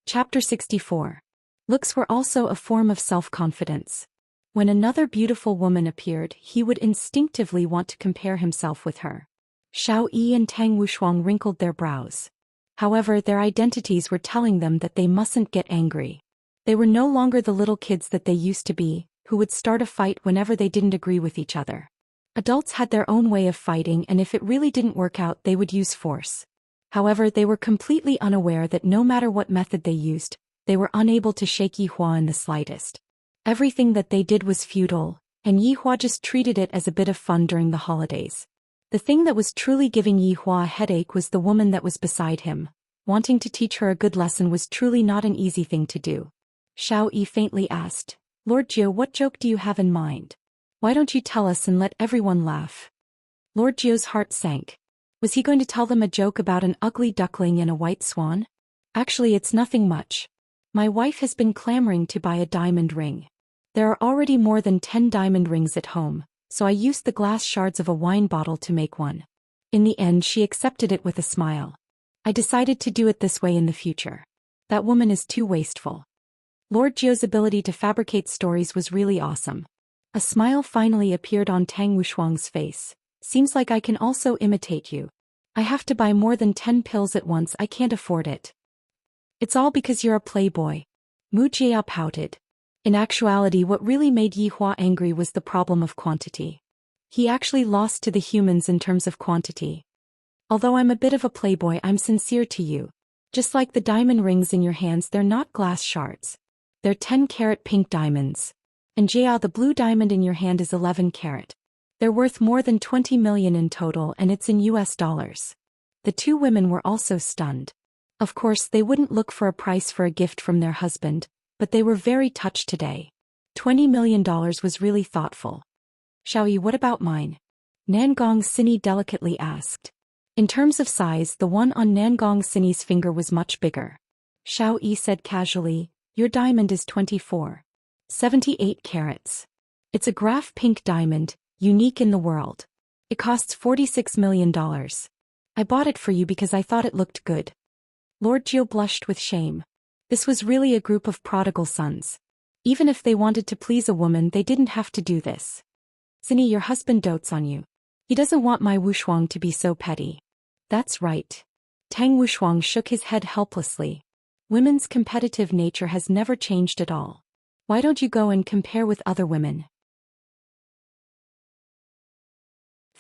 Chapter 64. Looks were also a form of self-confidence. When another beautiful woman appeared, he would instinctively want to compare himself with her. Xiao Yi and Tang Wushuang wrinkled their brows. However, their identities were telling them that they mustn't get angry. They were no longer the little kids that they used to be, who would start a fight whenever they didn't agree with each other. Adults had their own way of fighting, and if it really didn't work out, they would use force. However, they were completely unaware that no matter what method they used, they were unable to shake Yihua in the slightest. Everything that they did was futile, and Yihua just treated it as a bit of fun during the holidays. The thing that was truly giving Yihua a headache was the woman that was beside him. Wanting to teach her a good lesson was truly not an easy thing to do. Xiao Yi faintly asked, Lord Zhou, what joke do you have in mind? Why don't you tell us and let everyone laugh? Lord Zhou's heart sank. Was he going to tell them a joke about an ugly duckling and a white swan? Actually, it's nothing much. My wife has been clamoring to buy a diamond ring. There are already more than 10 diamond rings at home, so I used the glass shards of a wine bottle to make one. In the end, she accepted it with a smile. I decided to do it this way in the future. That woman is too wasteful. Lord Zhou's ability to fabricate stories was really awesome. A smile finally appeared on Tang Wushuang's face. Seems like I can also imitate you. I have to buy more than 10 pills at once, I can't afford it. It's all because you're a playboy. Mu Jia pouted. In actuality, what really made Yihua angry was the problem of quantity. He actually lost to the humans in terms of quantity. Although I'm a bit of a playboy, I'm sincere to you. Just like the diamond rings in your hands, they're not glass shards. They're 10-carat pink diamonds. And Jia, the blue diamond in your hand is 11-carat. They're worth more than 20 million in total, and it's in US dollars. The two women were also stunned. Of course, they wouldn't look for a price for a gift from their husband, but they were very touched today. $20 million was really thoughtful. Xiao Yi, what about mine? Nangong Sini delicately asked. In terms of size, the one on Nangong Sini's finger was much bigger. Xiao Yi said casually, your diamond is 78 carats. It's a graph pink diamond, unique in the world. It costs $46 million. I bought it for you because I thought it looked good. Lord Zhou blushed with shame. This was really a group of prodigal sons. Even if they wanted to please a woman, they didn't have to do this. Sini, your husband dotes on you. He doesn't want my Wushuang to be so petty. That's right. Tang Wushuang shook his head helplessly. Women's competitive nature has never changed at all. Why don't you go and compare with other women?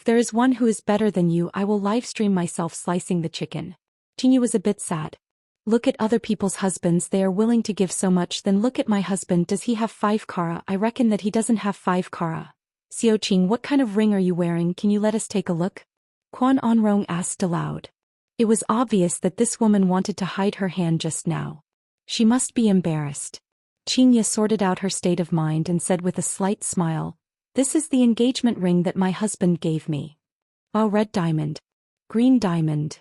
If there is one who is better than you, I will livestream myself slicing the chicken. Qingyu was a bit sad. Look at other people's husbands, they are willing to give so much, then look at my husband, does he have 5 kara? I reckon that he doesn't have 5 kara. Xiao Qing, what kind of ring are you wearing, can you let us take a look? Quan Onrong asked aloud. It was obvious that this woman wanted to hide her hand just now. She must be embarrassed. Xianxia sorted out her state of mind and said with a slight smile, this is the engagement ring that my husband gave me. Wow, red diamond. Green diamond.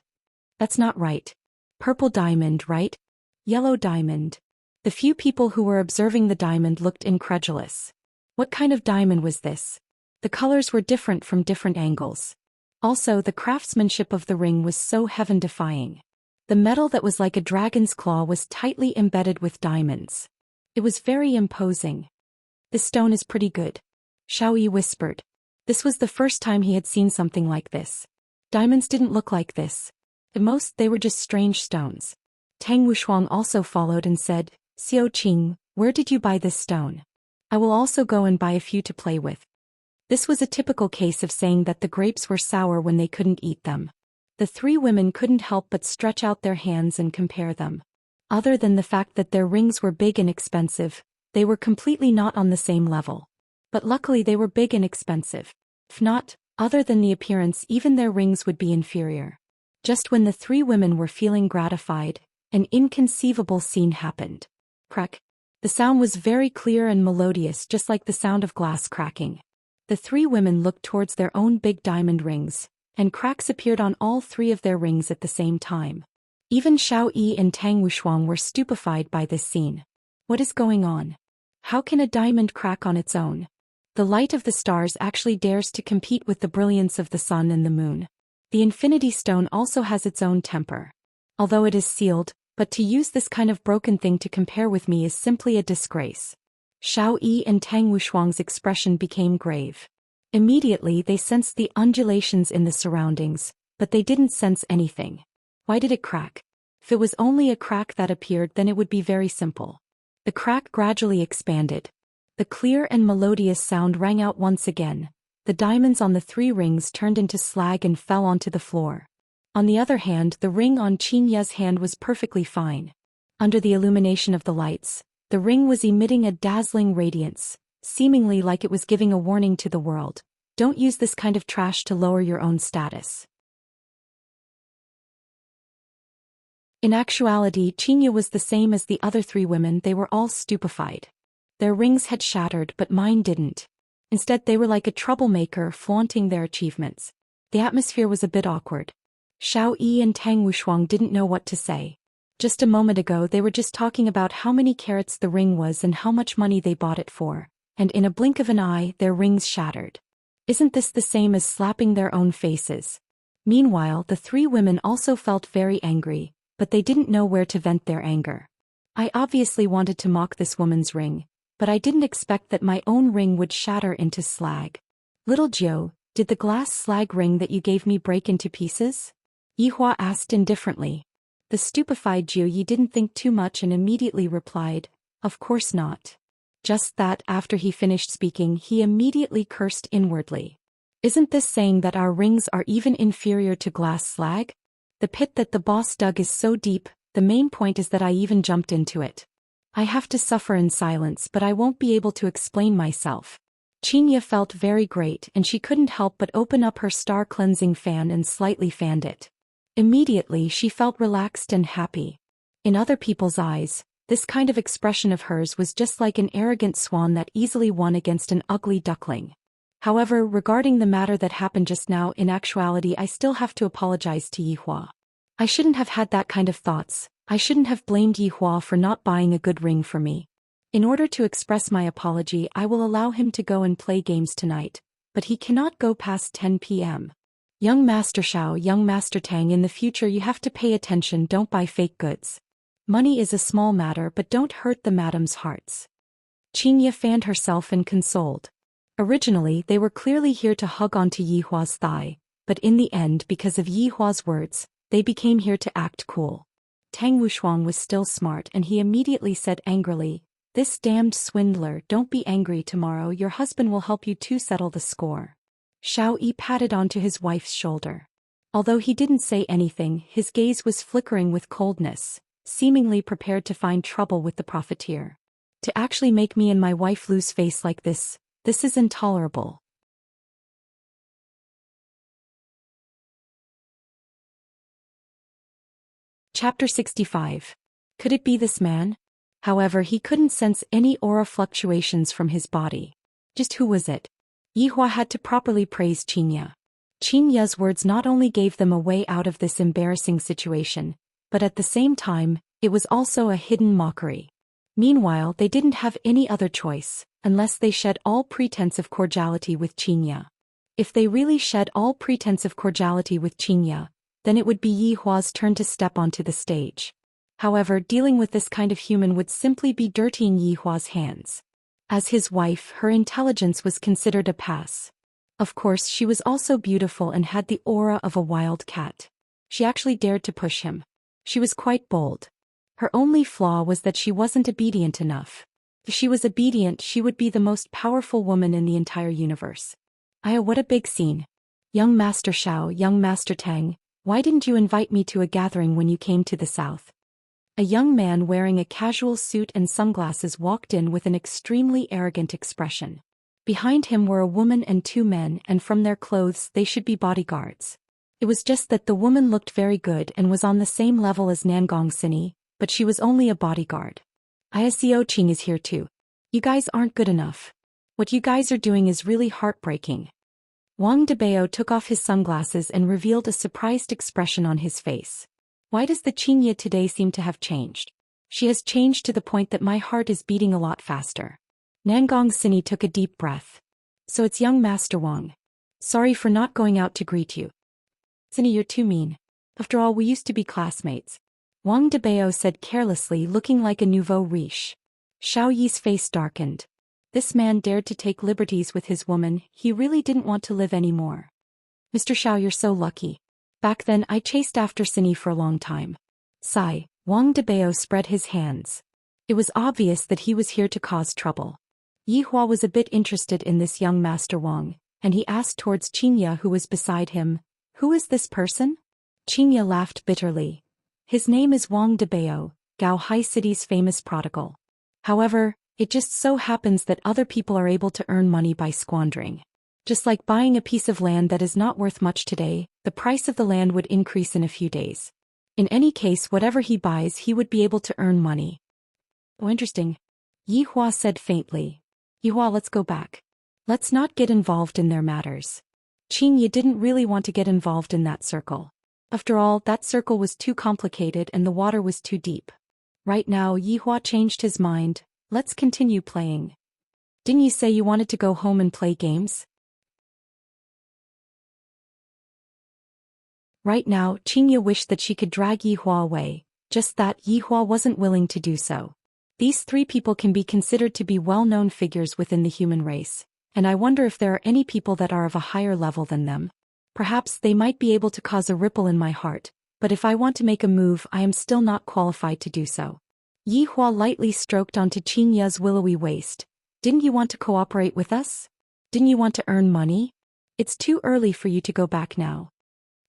That's not right. Purple diamond, right? Yellow diamond. The few people who were observing the diamond looked incredulous. What kind of diamond was this? The colors were different from different angles. Also, the craftsmanship of the ring was so heaven-defying. The metal that was like a dragon's claw was tightly embedded with diamonds. It was very imposing. "This stone is pretty good," Xiao Yi whispered. This was the first time he had seen something like this. Diamonds didn't look like this. At most, they were just strange stones. Tang Wushuang also followed and said, "Xiao Qing, where did you buy this stone? I will also go and buy a few to play with." This was a typical case of saying that the grapes were sour when they couldn't eat them. The three women couldn't help but stretch out their hands and compare them. Other than the fact that their rings were big and expensive, they were completely not on the same level. But luckily they were big and expensive. If not, other than the appearance, even their rings would be inferior. Just when the three women were feeling gratified, an inconceivable scene happened. Crack. The sound was very clear and melodious, just like the sound of glass cracking. The three women looked towards their own big diamond rings, and cracks appeared on all three of their rings at the same time. Even Xiao Yi and Tang Wushuang were stupefied by this scene. What is going on? How can a diamond crack on its own? The light of the stars actually dares to compete with the brilliance of the sun and the moon. The infinity stone also has its own temper. Although it is sealed, but to use this kind of broken thing to compare with me is simply a disgrace. Xiao Yi and Tang Wushuang's expression became grave. Immediately they sensed the undulations in the surroundings, but they didn't sense anything. Why did it crack? If it was only a crack that appeared, then it would be very simple. The crack gradually expanded. The clear and melodious sound rang out once again. The diamonds on the three rings turned into slag and fell onto the floor. On the other hand, the ring on Xianxia's hand was perfectly fine. Under the illumination of the lights, the ring was emitting a dazzling radiance, seemingly like it was giving a warning to the world. Don't use this kind of trash to lower your own status. In actuality, Xianxia was the same as the other three women. They were all stupefied. Their rings had shattered, but mine didn't. Instead, they were like a troublemaker flaunting their achievements. The atmosphere was a bit awkward. Xiao Yi and Tang Wushuang didn't know what to say. Just a moment ago they were just talking about how many carats the ring was and how much money they bought it for, and in a blink of an eye their rings shattered. Isn't this the same as slapping their own faces? Meanwhile, the three women also felt very angry, but they didn't know where to vent their anger. I obviously wanted to mock this woman's ring, but I didn't expect that my own ring would shatter into slag. Little Jiu, did the glass slag ring that you gave me break into pieces? Yihua asked indifferently. The stupefied Jiu Yi didn't think too much and immediately replied, "Of course not." Just that, after he finished speaking, he immediately cursed inwardly. Isn't this saying that our rings are even inferior to glass slag? The pit that the boss dug is so deep, the main point is that I even jumped into it. I have to suffer in silence, but I won't be able to explain myself. Xianxia felt very great and she couldn't help but open up her star cleansing fan and slightly fanned it. Immediately she felt relaxed and happy. In other people's eyes, this kind of expression of hers was just like an arrogant swan that easily won against an ugly duckling. However, regarding the matter that happened just now, in actuality I still have to apologize to Yihua. I shouldn't have had that kind of thoughts. I shouldn't have blamed Yihua for not buying a good ring for me. In order to express my apology, I will allow him to go and play games tonight, but he cannot go past 10 p.m. Young Master Xiao, young Master Tang, in the future you have to pay attention, don't buy fake goods. Money is a small matter, but don't hurt the madam's hearts. Xianxia fanned herself and consoled. Originally they were clearly here to hug onto Yihua's thigh, but in the end, because of Yihua's words, they became here to act cool. Tang Wushuang was still smart and he immediately said angrily, "This damned swindler, don't be angry, tomorrow your husband will help you to settle the score." Xiao Yi patted onto his wife's shoulder. Although he didn't say anything, his gaze was flickering with coldness, seemingly prepared to find trouble with the profiteer. To actually make me and my wife lose face like this is intolerable. Chapter 65. Could it be this man? However, he couldn't sense any aura fluctuations from his body. Just who was it? Yihua had to properly praise Xianxia. Xianxia's words not only gave them a way out of this embarrassing situation, but at the same time, it was also a hidden mockery. Meanwhile, they didn't have any other choice, unless they shed all pretense of cordiality with Xianxia. If they really shed all pretense of cordiality with Xianxia, then it would be Yi Hua's turn to step onto the stage. However, dealing with this kind of human would simply be dirtying Yi Hua's hands. As his wife, her intelligence was considered a pass. Of course, she was also beautiful and had the aura of a wild cat. She actually dared to push him. She was quite bold. Her only flaw was that she wasn't obedient enough. If she was obedient, she would be the most powerful woman in the entire universe. What a big scene. Young Master Xiao, young Master Tang, why didn't you invite me to a gathering when you came to the south? A young man wearing a casual suit and sunglasses walked in with an extremely arrogant expression. Behind him were a woman and two men, and from their clothes they should be bodyguards. It was just that the woman looked very good and was on the same level as Nangong Sini, but she was only a bodyguard. Xiao Qing is here too. You guys aren't good enough. What you guys are doing is really heartbreaking. Wang Debao took off his sunglasses and revealed a surprised expression on his face. Why does the Xianxia today seem to have changed? She has changed to the point that my heart is beating a lot faster. Nangong Sini took a deep breath. So it's young Master Wang. Sorry for not going out to greet you. Sini, you're too mean. After all, we used to be classmates. Wang Debao said carelessly, looking like a nouveau riche. Xiao Yi's face darkened. This man dared to take liberties with his woman, he really didn't want to live anymore. Mr. Xiao, you're so lucky. Back then I chased after Sini for a long time. Sigh, Wang Debao spread his hands. It was obvious that he was here to cause trouble. Yi Hua was a bit interested in this young Master Wang, and he asked towards Xianxia who was beside him, "Who is this person?" Xianxia laughed bitterly. His name is Wang Debao, Gao Hai City's famous prodigal. However, it just so happens that other people are able to earn money by squandering. Just like buying a piece of land that is not worth much today, the price of the land would increase in a few days. In any case, whatever he buys, he would be able to earn money. Oh, interesting. Yi Hua said faintly. Yi Hua, let's go back. Let's not get involved in their matters. Xianxia didn't really want to get involved in that circle. After all, that circle was too complicated and the water was too deep. Right now, Yi Hua changed his mind. Let's continue playing. Didn't you say you wanted to go home and play games? Right now, Xianxia wished that she could drag Yi Hua away, just that Yi Hua wasn't willing to do so. These three people can be considered to be well-known figures within the human race, and I wonder if there are any people that are of a higher level than them. Perhaps they might be able to cause a ripple in my heart, but if I want to make a move, I am still not qualified to do so. Yi Hua lightly stroked onto Xianxia's willowy waist. Didn't you want to cooperate with us? Didn't you want to earn money? It's too early for you to go back now.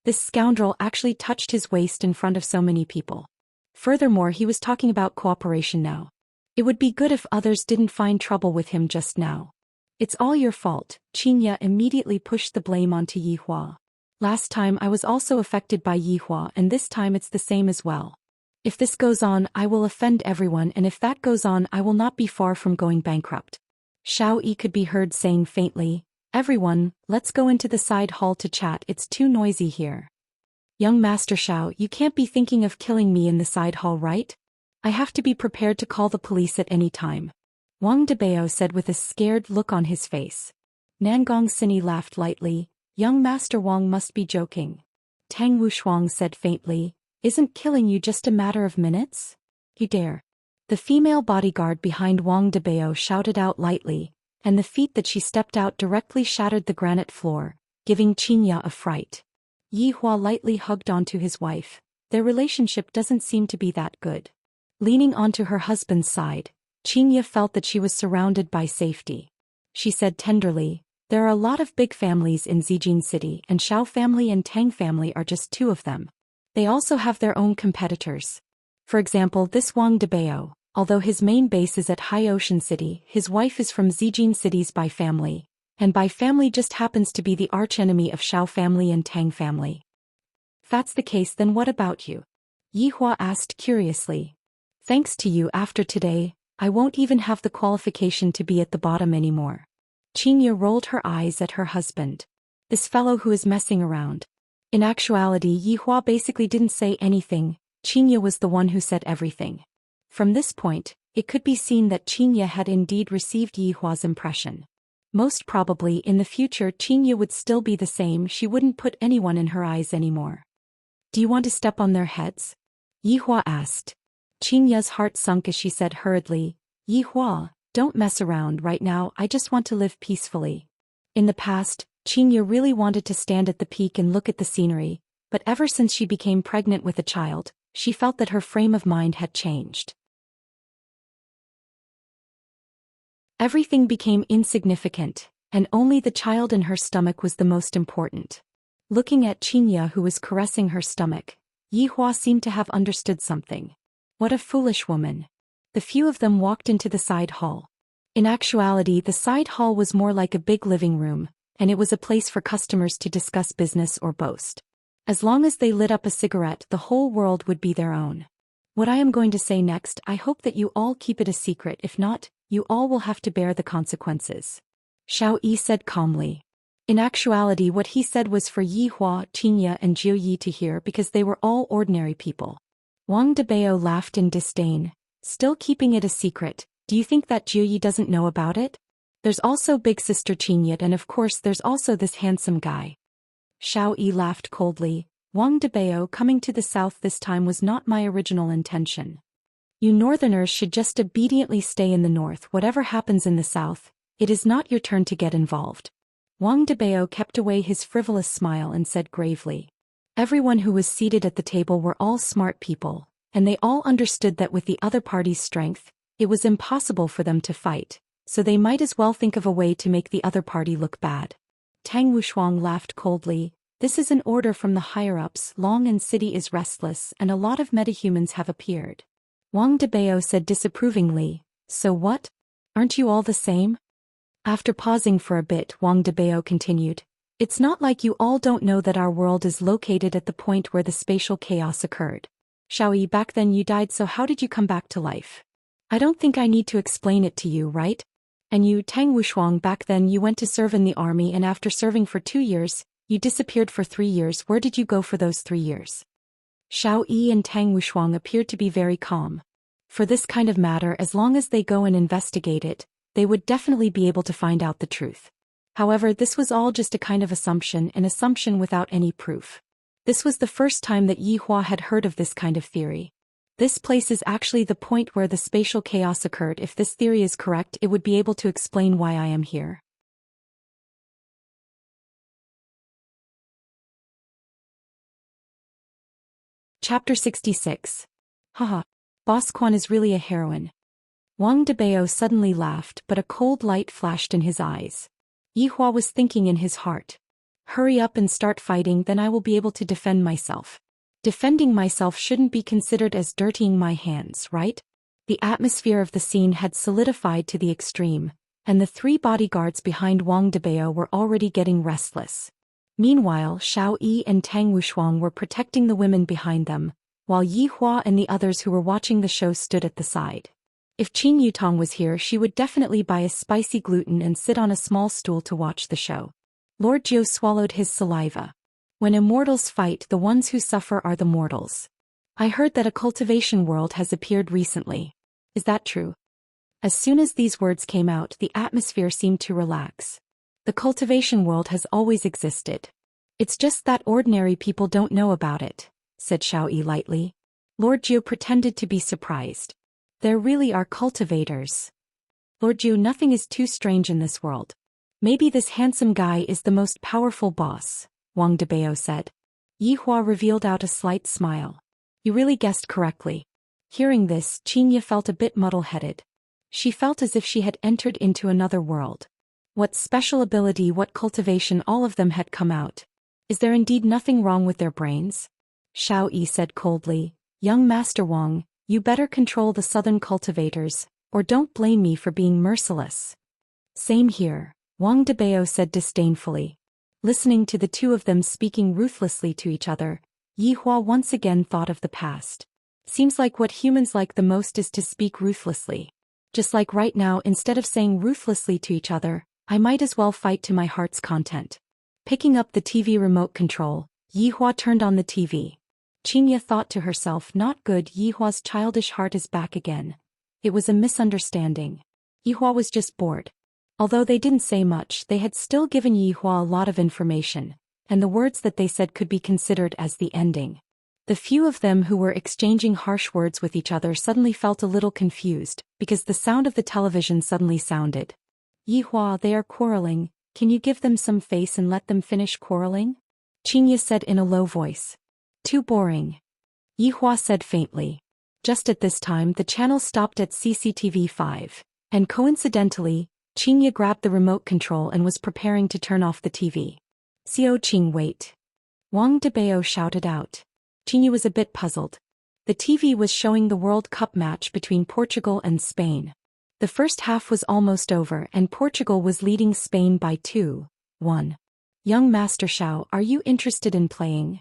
This scoundrel actually touched his waist in front of so many people. Furthermore, he was talking about cooperation now. It would be good if others didn't find trouble with him just now. It's all your fault. Xianxia immediately pushed the blame onto Yi Hua. Last time I was also affected by Yi Hua, and this time it's the same as well. If this goes on, I will offend everyone, and if that goes on, I will not be far from going bankrupt. Xiao Yi could be heard saying faintly, "Everyone, let's go into the side hall to chat, it's too noisy here." Young Master Xiao, you can't be thinking of killing me in the side hall, right? I have to be prepared to call the police at any time. Wang Debao said with a scared look on his face. Nangong Sini laughed lightly. Young Master Wang must be joking. Tang Wushuang said faintly, "Isn't killing you just a matter of minutes? You dare." The female bodyguard behind Wang Debao shouted out lightly, and the feet that she stepped out directly shattered the granite floor, giving Xianxia a fright. Yi Hua lightly hugged onto his wife. Their relationship doesn't seem to be that good. Leaning onto her husband's side, Xianxia felt that she was surrounded by safety. She said tenderly, "There are a lot of big families in Zijin City, and Xiao family and Tang family are just two of them. They also have their own competitors. For example, this Wang Debao, although his main base is at High Ocean City, his wife is from Zijin City's Bai family, and Bai family just happens to be the archenemy of Xiao family and Tang family." "If that's the case, then what about you?" Yi Hua asked curiously. "Thanks to you, after today, I won't even have the qualification to be at the bottom anymore." Xianxia rolled her eyes at her husband. This fellow who is messing around. In actuality, Yi Hua basically didn't say anything. Xianxia was the one who said everything. From this point, it could be seen that Xianxia had indeed received Yi Hua's impression. Most probably in the future Xianxia would still be the same, she wouldn't put anyone in her eyes anymore. Do you want to step on their heads? Yihua asked. Xianxia's heart sunk as she said hurriedly, Yihua, don't mess around right now, I just want to live peacefully. In the past, Xianxia really wanted to stand at the peak and look at the scenery, but ever since she became pregnant with a child, she felt that her frame of mind had changed. Everything became insignificant, and only the child in her stomach was the most important. Looking at Xianxia who was caressing her stomach, Yihua seemed to have understood something. What a foolish woman. The few of them walked into the side hall. In actuality, the side hall was more like a big living room, and it was a place for customers to discuss business or boast. As long as they lit up a cigarette, the whole world would be their own. What I am going to say next, I hope that you all keep it a secret, if not, you all will have to bear the consequences. Xiao Yi said calmly. In actuality, what he said was for Yihua, Xianxia and Zhou Yi to hear because they were all ordinary people. Wang Debao laughed in disdain. Still keeping it a secret, do you think that Zhou Yi doesn't know about it? There's also big sister Xianxia and of course there's also this handsome guy. Xiao Yi laughed coldly. Wang Debao, coming to the south this time was not my original intention. You northerners should just obediently stay in the north. Whatever happens in the south, it is not your turn to get involved. Wang Debao kept away his frivolous smile and said gravely. Everyone who was seated at the table were all smart people, and they all understood that with the other party's strength, it was impossible for them to fight, so they might as well think of a way to make the other party look bad. Tang Wushuang laughed coldly. This is an order from the higher-ups. Long and city is restless and a lot of metahumans have appeared. Wang Debao said disapprovingly, so what? Aren't you all the same? After pausing for a bit, Wang Debao continued, it's not like you all don't know that our world is located at the point where the spatial chaos occurred. Xiao Yi, back then you died, so how did you come back to life? I don't think I need to explain it to you, right? And you, Tang Wushuang, back then you went to serve in the army and after serving for 2 years, you disappeared for 3 years. Where did you go for those 3 years? Xiao Yi and Tang Wushuang appeared to be very calm. For this kind of matter, as long as they go and investigate it, they would definitely be able to find out the truth. However, this was all just a kind of assumption, an assumption without any proof. This was the first time that Yihua had heard of this kind of theory. This place is actually the point where the spatial chaos occurred. If this theory is correct, it would be able to explain why I am here. Chapter 66. Haha. Boss Quan is really a heroine. Wang Debao suddenly laughed, but a cold light flashed in his eyes. Yihua was thinking in his heart. Hurry up and start fighting, then I will be able to defend myself. Defending myself shouldn't be considered as dirtying my hands, right? The atmosphere of the scene had solidified to the extreme, and the 3 bodyguards behind Wang Debao were already getting restless. Meanwhile, Xiao Yi and Tang Wushuang were protecting the women behind them, while Yihua and the others who were watching the show stood at the side. If Qin Yutong was here, she would definitely buy a spicy gluten and sit on a small stool to watch the show. Lord Zhou swallowed his saliva. When immortals fight, the ones who suffer are the mortals. I heard that a cultivation world has appeared recently. Is that true? As soon as these words came out, the atmosphere seemed to relax. The cultivation world has always existed. It's just that ordinary people don't know about it, said Xiao Yi lightly. Lord Zhou pretended to be surprised. There really are cultivators. Lord Zhou, nothing is too strange in this world. Maybe this handsome guy is the most powerful boss, Wang Debao said. Yihua revealed out a slight smile. You really guessed correctly. Hearing this, Xianxia felt a bit muddle-headed. She felt as if she had entered into another world. What special ability, what cultivation, all of them had come out. Is there indeed nothing wrong with their brains? Xiao Yi said coldly, Young Master Wang, you better control the southern cultivators, or don't blame me for being merciless. Same here, Wang Debao said disdainfully. Listening to the 2 of them speaking ruthlessly to each other, Yihua once again thought of the past. Seems like what humans like the most is to speak ruthlessly. Just like right now, instead of saying ruthlessly to each other, I might as well fight to my heart's content. Picking up the TV remote control, Yihua turned on the TV. Xianxia thought to herself, not good, Yihua's childish heart is back again. It was a misunderstanding. Yihua was just bored. Although they didn't say much, they had still given Yihua a lot of information, and the words that they said could be considered as the ending. The few of them who were exchanging harsh words with each other suddenly felt a little confused, because the sound of the television suddenly sounded. Yihua, they are quarreling, can you give them some face and let them finish quarreling? Xianxia said in a low voice. Too boring. Yihua said faintly. Just at this time the channel stopped at CCTV 5, and coincidentally, Xianxia grabbed the remote control and was preparing to turn off the TV. Xiao Qing, wait. Wang Debao shouted out. Xianxia was a bit puzzled. The TV was showing the World Cup match between Portugal and Spain. The first half was almost over and Portugal was leading Spain by 2-1. Young Master Xiao, are you interested in playing?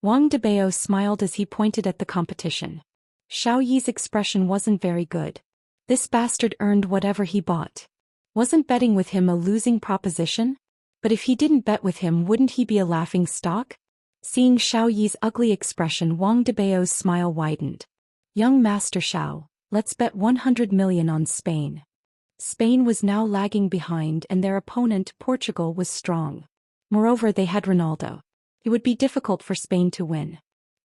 Wang Debao smiled as he pointed at the competition. Xiao Yi's expression wasn't very good. This bastard earned whatever he bought. Wasn't betting with him a losing proposition? But if he didn't bet with him, wouldn't he be a laughing stock? Seeing Xiao Yi's ugly expression, Wang Debao's smile widened. Young Master Xiao, let's bet 100 million on Spain. Spain was now lagging behind and their opponent, Portugal, was strong. Moreover, they had Ronaldo. It would be difficult for Spain to win.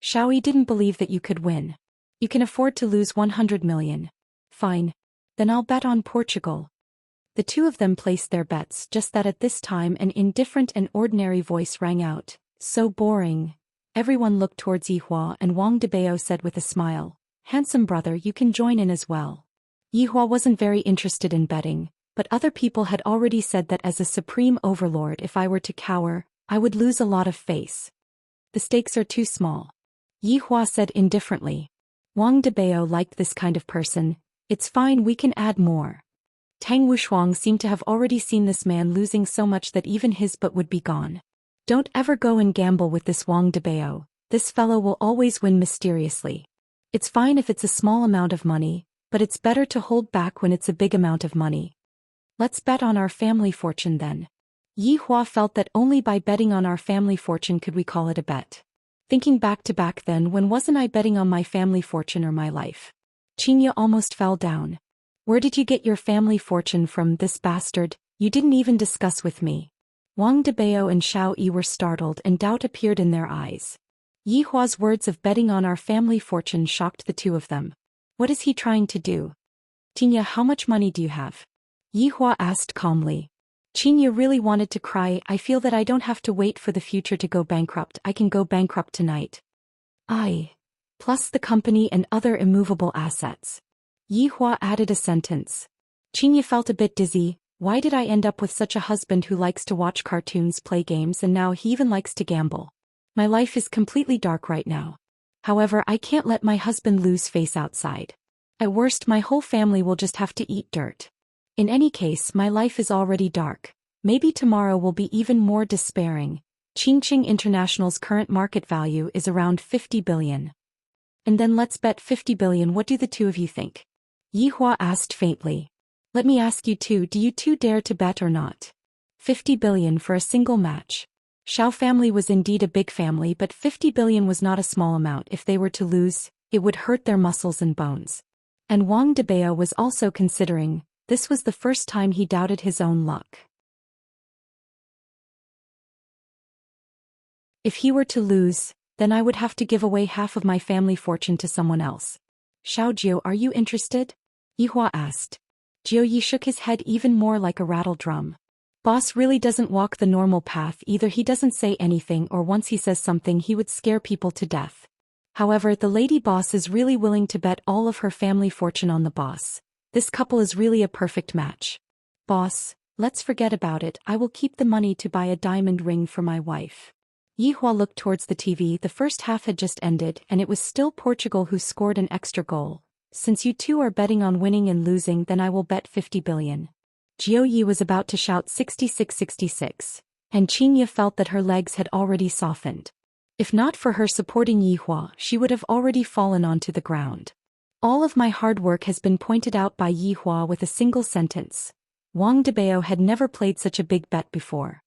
Xiao Yi didn't believe that you could win. You can afford to lose 100 million. Fine. Then I'll bet on Portugal. The two of them placed their bets, just that at this time an indifferent and ordinary voice rang out. So boring. Everyone looked towards Yihua and Wang Debao said with a smile, handsome brother, you can join in as well. Yihua wasn't very interested in betting, but other people had already said that as a supreme overlord, if I were to cower, I would lose a lot of face. The stakes are too small. Yihua said indifferently. Wang Debao liked this kind of person. It's fine, we can add more. Tang Wushuang seemed to have already seen this man losing so much that even his butt would be gone. Don't ever go and gamble with this Wang Debao. This fellow will always win mysteriously. It's fine if it's a small amount of money, but it's better to hold back when it's a big amount of money. Let's bet on our family fortune then. Yihua felt that only by betting on our family fortune could we call it a bet. Thinking back then, when wasn't I betting on my family fortune or my life? Xianxia almost fell down. Where did you get your family fortune from, this bastard? You didn't even discuss with me. Wang Debao and Xiao Yi were startled and doubt appeared in their eyes. Yihua's words of betting on our family fortune shocked the two of them. What is he trying to do? Xianxia, how much money do you have? Yihua asked calmly. Xianxia really wanted to cry. I feel that I don't have to wait for the future to go bankrupt. I can go bankrupt tonight. Plus the company and other immovable assets. Yihua added a sentence. Xianxia felt a bit dizzy. Why did I end up with such a husband who likes to watch cartoons, play games, and now he even likes to gamble? My life is completely dark right now. However, I can't let my husband lose face outside. At worst, my whole family will just have to eat dirt. In any case, my life is already dark. Maybe tomorrow will be even more despairing. Qingqing International's current market value is around 50 billion. And then let's bet 50 billion. What do the two of you think? Yihua asked faintly. Let me ask you too, do you two dare to bet or not? 50 billion for a single match. Xiao family was indeed a big family, but 50 billion was not a small amount. If they were to lose, it would hurt their muscles and bones. And Wang Debao was also considering. This was the first time he doubted his own luck. If he were to lose, then I would have to give away half of my family fortune to someone else. Xiao Jiu, are you interested? Yihua asked. Jiu Yi shook his head even more like a rattle drum. Boss really doesn't walk the normal path. Either he doesn't say anything, or once he says something he would scare people to death. However, the lady boss is really willing to bet all of her family fortune on the boss. This couple is really a perfect match. Boss, let's forget about it. I will keep the money to buy a diamond ring for my wife. Yihua looked towards the TV. The first half had just ended and it was still Portugal who scored an extra goal. Since you two are betting on winning and losing, then I will bet 50 billion. Jiu Yi was about to shout 66-66, and Xianxia felt that her legs had already softened. If not for her supporting Yihua, she would have already fallen onto the ground. All of my hard work has been pointed out by Yihua with a single sentence. Wang Debao had never played such a big bet before.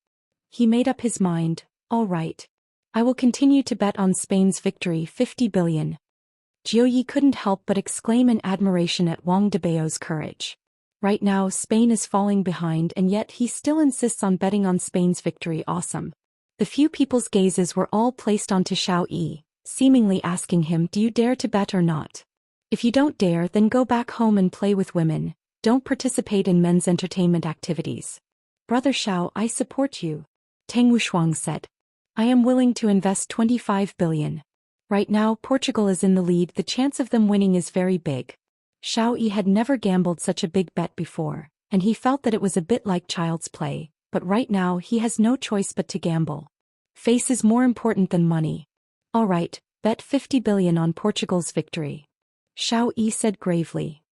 He made up his mind. All right. I will continue to bet on Spain's victory, 50 billion. Jiu Yi couldn't help but exclaim in admiration at Wang Debao's courage. Right now Spain is falling behind and yet he still insists on betting on Spain's victory. Awesome. The few people's gazes were all placed onto Xiao Yi, seemingly asking him, do you dare to bet or not? If you don't dare, then go back home and play with women, don't participate in men's entertainment activities. Brother Xiao, I support you. Tang Wushuang said. I am willing to invest 25 billion. Right now Portugal is in the lead, the chance of them winning is very big. Xiao Yi had never gambled such a big bet before, and he felt that it was a bit like child's play, but right now he has no choice but to gamble. Face is more important than money. All right, bet 50 billion on Portugal's victory. Xiao Yi said gravely.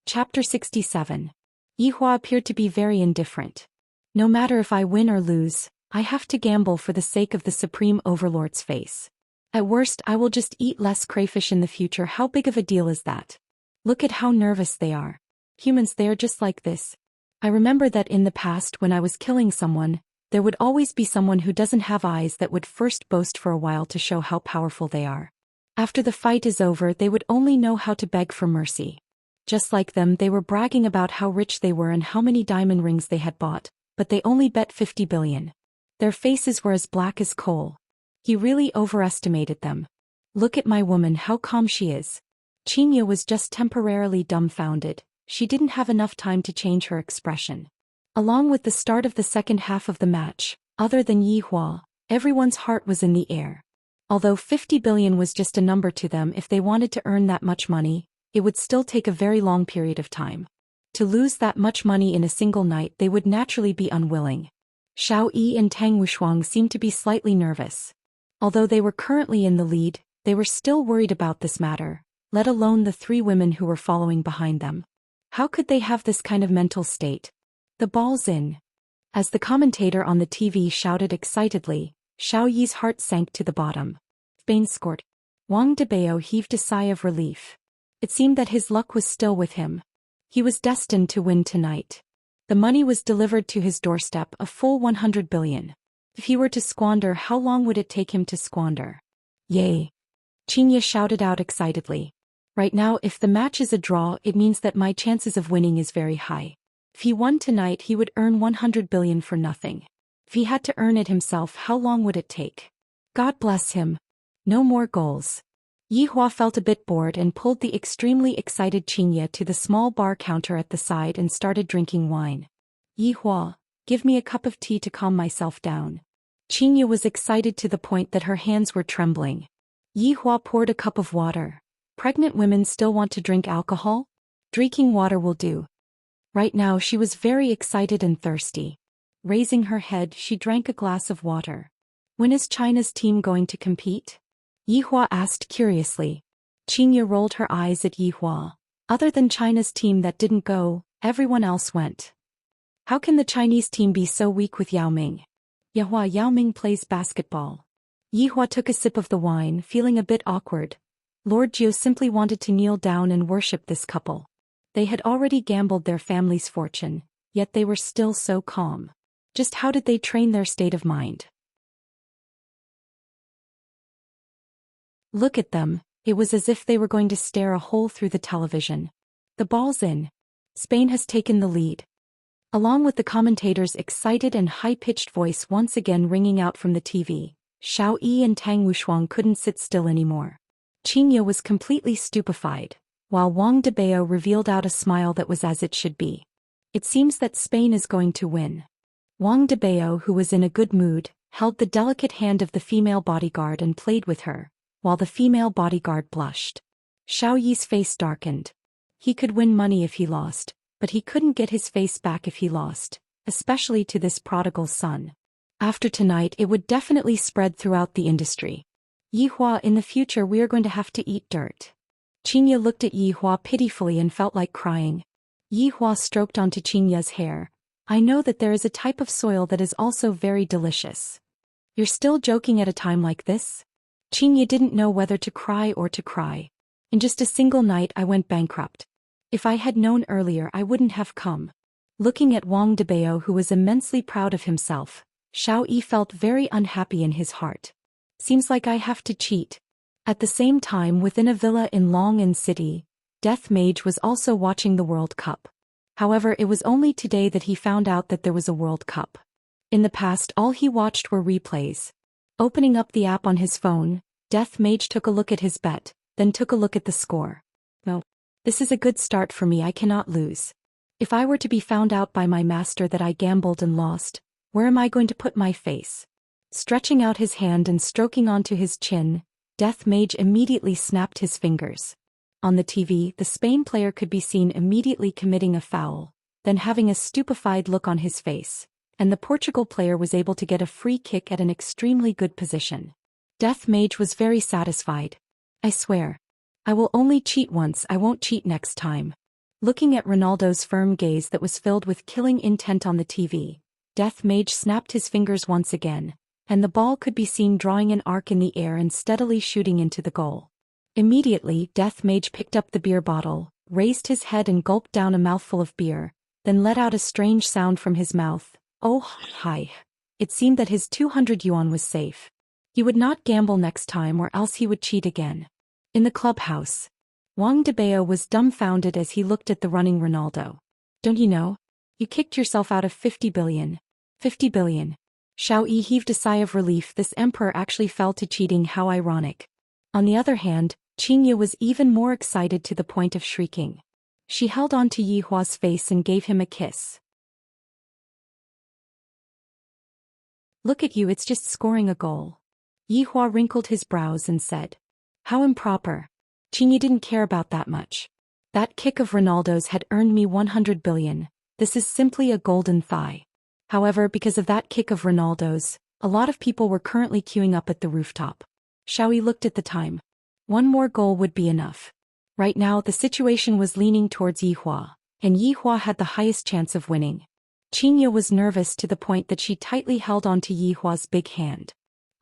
Chapter 67. Yihua appeared to be very indifferent. No matter if I win or lose, I have to gamble for the sake of the Supreme Overlord's face. At worst I will just eat less crayfish in the future. How big of a deal is that? Look at how nervous they are. Humans, they are just like this. I remember that in the past when I was killing someone, there would always be someone who doesn't have eyes that would first boast for a while to show how powerful they are. After the fight is over, they would only know how to beg for mercy. Just like them, they were bragging about how rich they were and how many diamond rings they had bought, but they only bet 50 billion. Their faces were as black as coal. He really overestimated them. Look at my woman, how calm she is. Xianxia was just temporarily dumbfounded. She didn't have enough time to change her expression. Along with the start of the second half of the match, other than Yihua, everyone's heart was in the air. Although 50 billion was just a number to them, if they wanted to earn that much money, it would still take a very long period of time. To lose that much money in a single night, they would naturally be unwilling. Xiao Yi and Tang Wushuang seemed to be slightly nervous. Although they were currently in the lead, they were still worried about this matter, let alone the three women who were following behind them. How could they have this kind of mental state? The ball's in. As the commentator on the TV shouted excitedly, Xiao Yi's heart sank to the bottom. Spain scored. Wang Debao heaved a sigh of relief. It seemed that his luck was still with him. He was destined to win tonight. The money was delivered to his doorstep, a full 100 billion. If he were to squander, how long would it take him to squander? Yay! Xianxia shouted out excitedly. Right now, if the match is a draw, it means that my chances of winning is very high. If he won tonight, he would earn 100 billion for nothing. If he had to earn it himself, how long would it take? God bless him. No more goals. Yihua felt a bit bored and pulled the extremely excited Xianxia to the small bar counter at the side and started drinking wine. Yihua, give me a cup of tea to calm myself down. Xianxia was excited to the point that her hands were trembling. Yihua poured a cup of water. Pregnant women still want to drink alcohol? Drinking water will do. Right now she was very excited and thirsty. Raising her head, she drank a glass of water. When is China's team going to compete? Yihua asked curiously. Xianxia rolled her eyes at Yihua. Other than China's team that didn't go, everyone else went. How can the Chinese team be so weak with Yao Ming? Yao Ming plays basketball. Yihua took a sip of the wine, feeling a bit awkward. Lord Jiu simply wanted to kneel down and worship this couple. They had already gambled their family's fortune, yet they were still so calm. Just how did they train their state of mind? Look at them, it was as if they were going to stare a hole through the television. The ball's in. Spain has taken the lead. Along with the commentator's excited and high-pitched voice once again ringing out from the TV, Xiao Yi and Tang Wushuang couldn't sit still anymore. Xianxia was completely stupefied, while Wang Debao revealed out a smile that was as it should be. It seems that Spain is going to win. Wang Debao, who was in a good mood, held the delicate hand of the female bodyguard and played with her, while the female bodyguard blushed. Xiao Yi's face darkened. He could win money if he lost, but he couldn't get his face back if he lost, especially to this prodigal son. After tonight, it would definitely spread throughout the industry. Yihua, in the future we are going to have to eat dirt. Xianxia looked at Yihua pitifully and felt like crying. Yihua stroked onto Xianxia's hair. I know that there is a type of soil that is also very delicious. You're still joking at a time like this? Xianxia didn't know whether to cry or to cry. In just a single night I went bankrupt. If I had known earlier I wouldn't have come. Looking at Wang Debao, who was immensely proud of himself, Xiao Yi felt very unhappy in his heart. Seems like I have to cheat. At the same time, within a villa in Long'an City, Death Mage was also watching the World Cup. However, it was only today that he found out that there was a World Cup. In the past, all he watched were replays. Opening up the app on his phone, Death Mage took a look at his bet, then took a look at the score. No. This is a good start for me, I cannot lose. If I were to be found out by my master that I gambled and lost, where am I going to put my face? Stretching out his hand and stroking onto his chin, Death Mage immediately snapped his fingers. On the TV, the Spain player could be seen immediately committing a foul, then having a stupefied look on his face, and the Portugal player was able to get a free kick at an extremely good position. Death Mage was very satisfied. I swear. I will only cheat once, I won't cheat next time. Looking at Ronaldo's firm gaze that was filled with killing intent on the TV, Death Mage snapped his fingers once again, and the ball could be seen drawing an arc in the air and steadily shooting into the goal. Immediately, Death Mage picked up the beer bottle, raised his head and gulped down a mouthful of beer, then let out a strange sound from his mouth. Oh, hi. It seemed that his 200 yuan was safe. He would not gamble next time or else he would cheat again. In the clubhouse, Wang Debeo was dumbfounded as he looked at the running Ronaldo. Don't you know? You kicked yourself out of 50 billion. 50 billion. Xiao Yi heaved a sigh of relief. This emperor actually fell to cheating, how ironic. On the other hand, Xianxia was even more excited to the point of shrieking. She held on to Yi Hua's face and gave him a kiss. Look at you, it's just scoring a goal. Yi Hua wrinkled his brows and said. How improper. Xianxia didn't care about that much. That kick of Ronaldo's had earned me 100 billion. This is simply a golden thigh. However, because of that kick of Ronaldo's, a lot of people were currently queuing up at the rooftop. Xiao Yi looked at the time. One more goal would be enough. Right now the situation was leaning towards Yi Hua, and Yi Hua had the highest chance of winning. Xianxia was nervous to the point that she tightly held on to Yi Hua's big hand.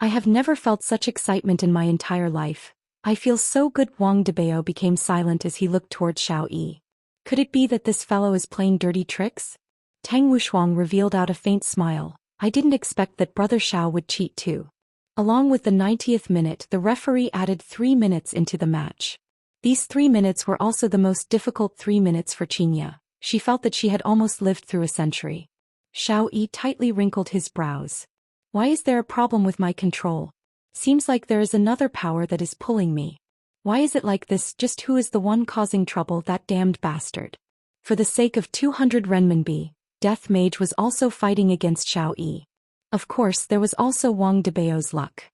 I have never felt such excitement in my entire life. I feel so good. Wang Debeo became silent as he looked towards Xiao Yi. Could it be that this fellow is playing dirty tricks? Tang Wushuang revealed out a faint smile. I didn't expect that brother Xiao would cheat too. Along with the 90th minute, the referee added 3 minutes into the match. These 3 minutes were also the most difficult 3 minutes for Xianxia. She felt that she had almost lived through a century. Xiao Yi tightly wrinkled his brows. Why is there a problem with my control? Seems like there is another power that is pulling me. Why is it like this? Just who is the one causing trouble? That damned bastard. For the sake of 200 renminbi, Death Mage was also fighting against Xiao Yi. Of course, there was also Wang Debeo's luck.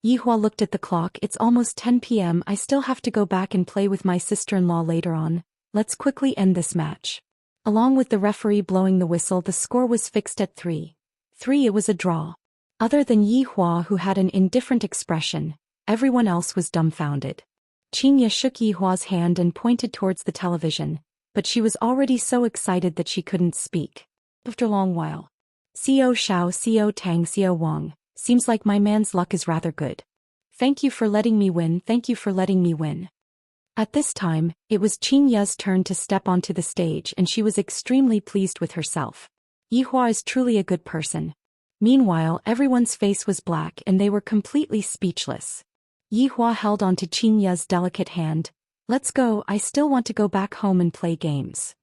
Yi Hua looked at the clock. It's almost 10 p.m. I still have to go back and play with my sister-in-law later on. Let's quickly end this match. Along with the referee blowing the whistle, the score was fixed at 3-3. It was a draw. Other than Yi Hua, who had an indifferent expression, everyone else was dumbfounded. Xianxia shook Yi Hua's hand and pointed towards the television, but she was already so excited that she couldn't speak. After a long while. Co Xiao, Co Tang, Co Wang, seems like my man's luck is rather good. Thank you for letting me win, thank you for letting me win. At this time, it was Xianxia's turn to step onto the stage and she was extremely pleased with herself. Yi Hua is truly a good person. Meanwhile, everyone's face was black and they were completely speechless. Yi Hua held onto Xianxia's delicate hand. Let's go, I still want to go back home and play games.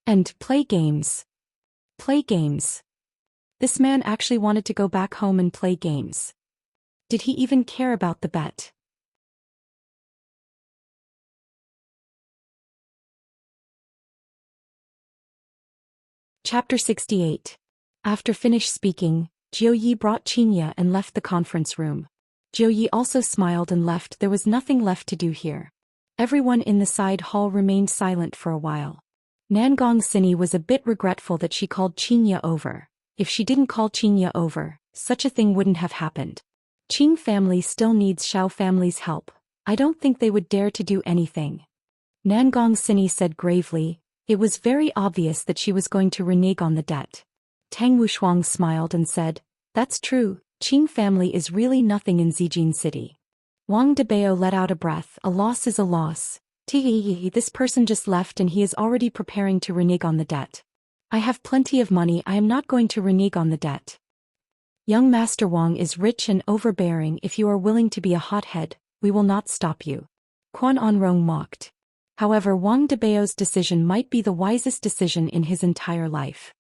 And play games. Play games. This man actually wanted to go back home and play games. Did he even care about the bet? Chapter 68. After finished speaking, Zhou Yi brought Xianxia and left the conference room. Zhou Yi also smiled and left. There was nothing left to do here. Everyone in the side hall remained silent for a while. Nangong Sini was a bit regretful that she called Xianxia over. If she didn't call Xianxia over, such a thing wouldn't have happened. Qing family still needs Xiao family's help. I don't think they would dare to do anything. Nangong Sini said gravely. It was very obvious that she was going to renege on the debt. Tang Wushuang smiled and said, that's true, Qing family is really nothing in Zijin City. Wang Debeo let out a breath. A loss is a loss. This person just left and he is already preparing to renege on the debt. I have plenty of money, I am not going to renege on the debt. Young Master Wang is rich and overbearing. If you are willing to be a hothead, we will not stop you. Quan Onrong mocked. However, Wang Debao's decision might be the wisest decision in his entire life.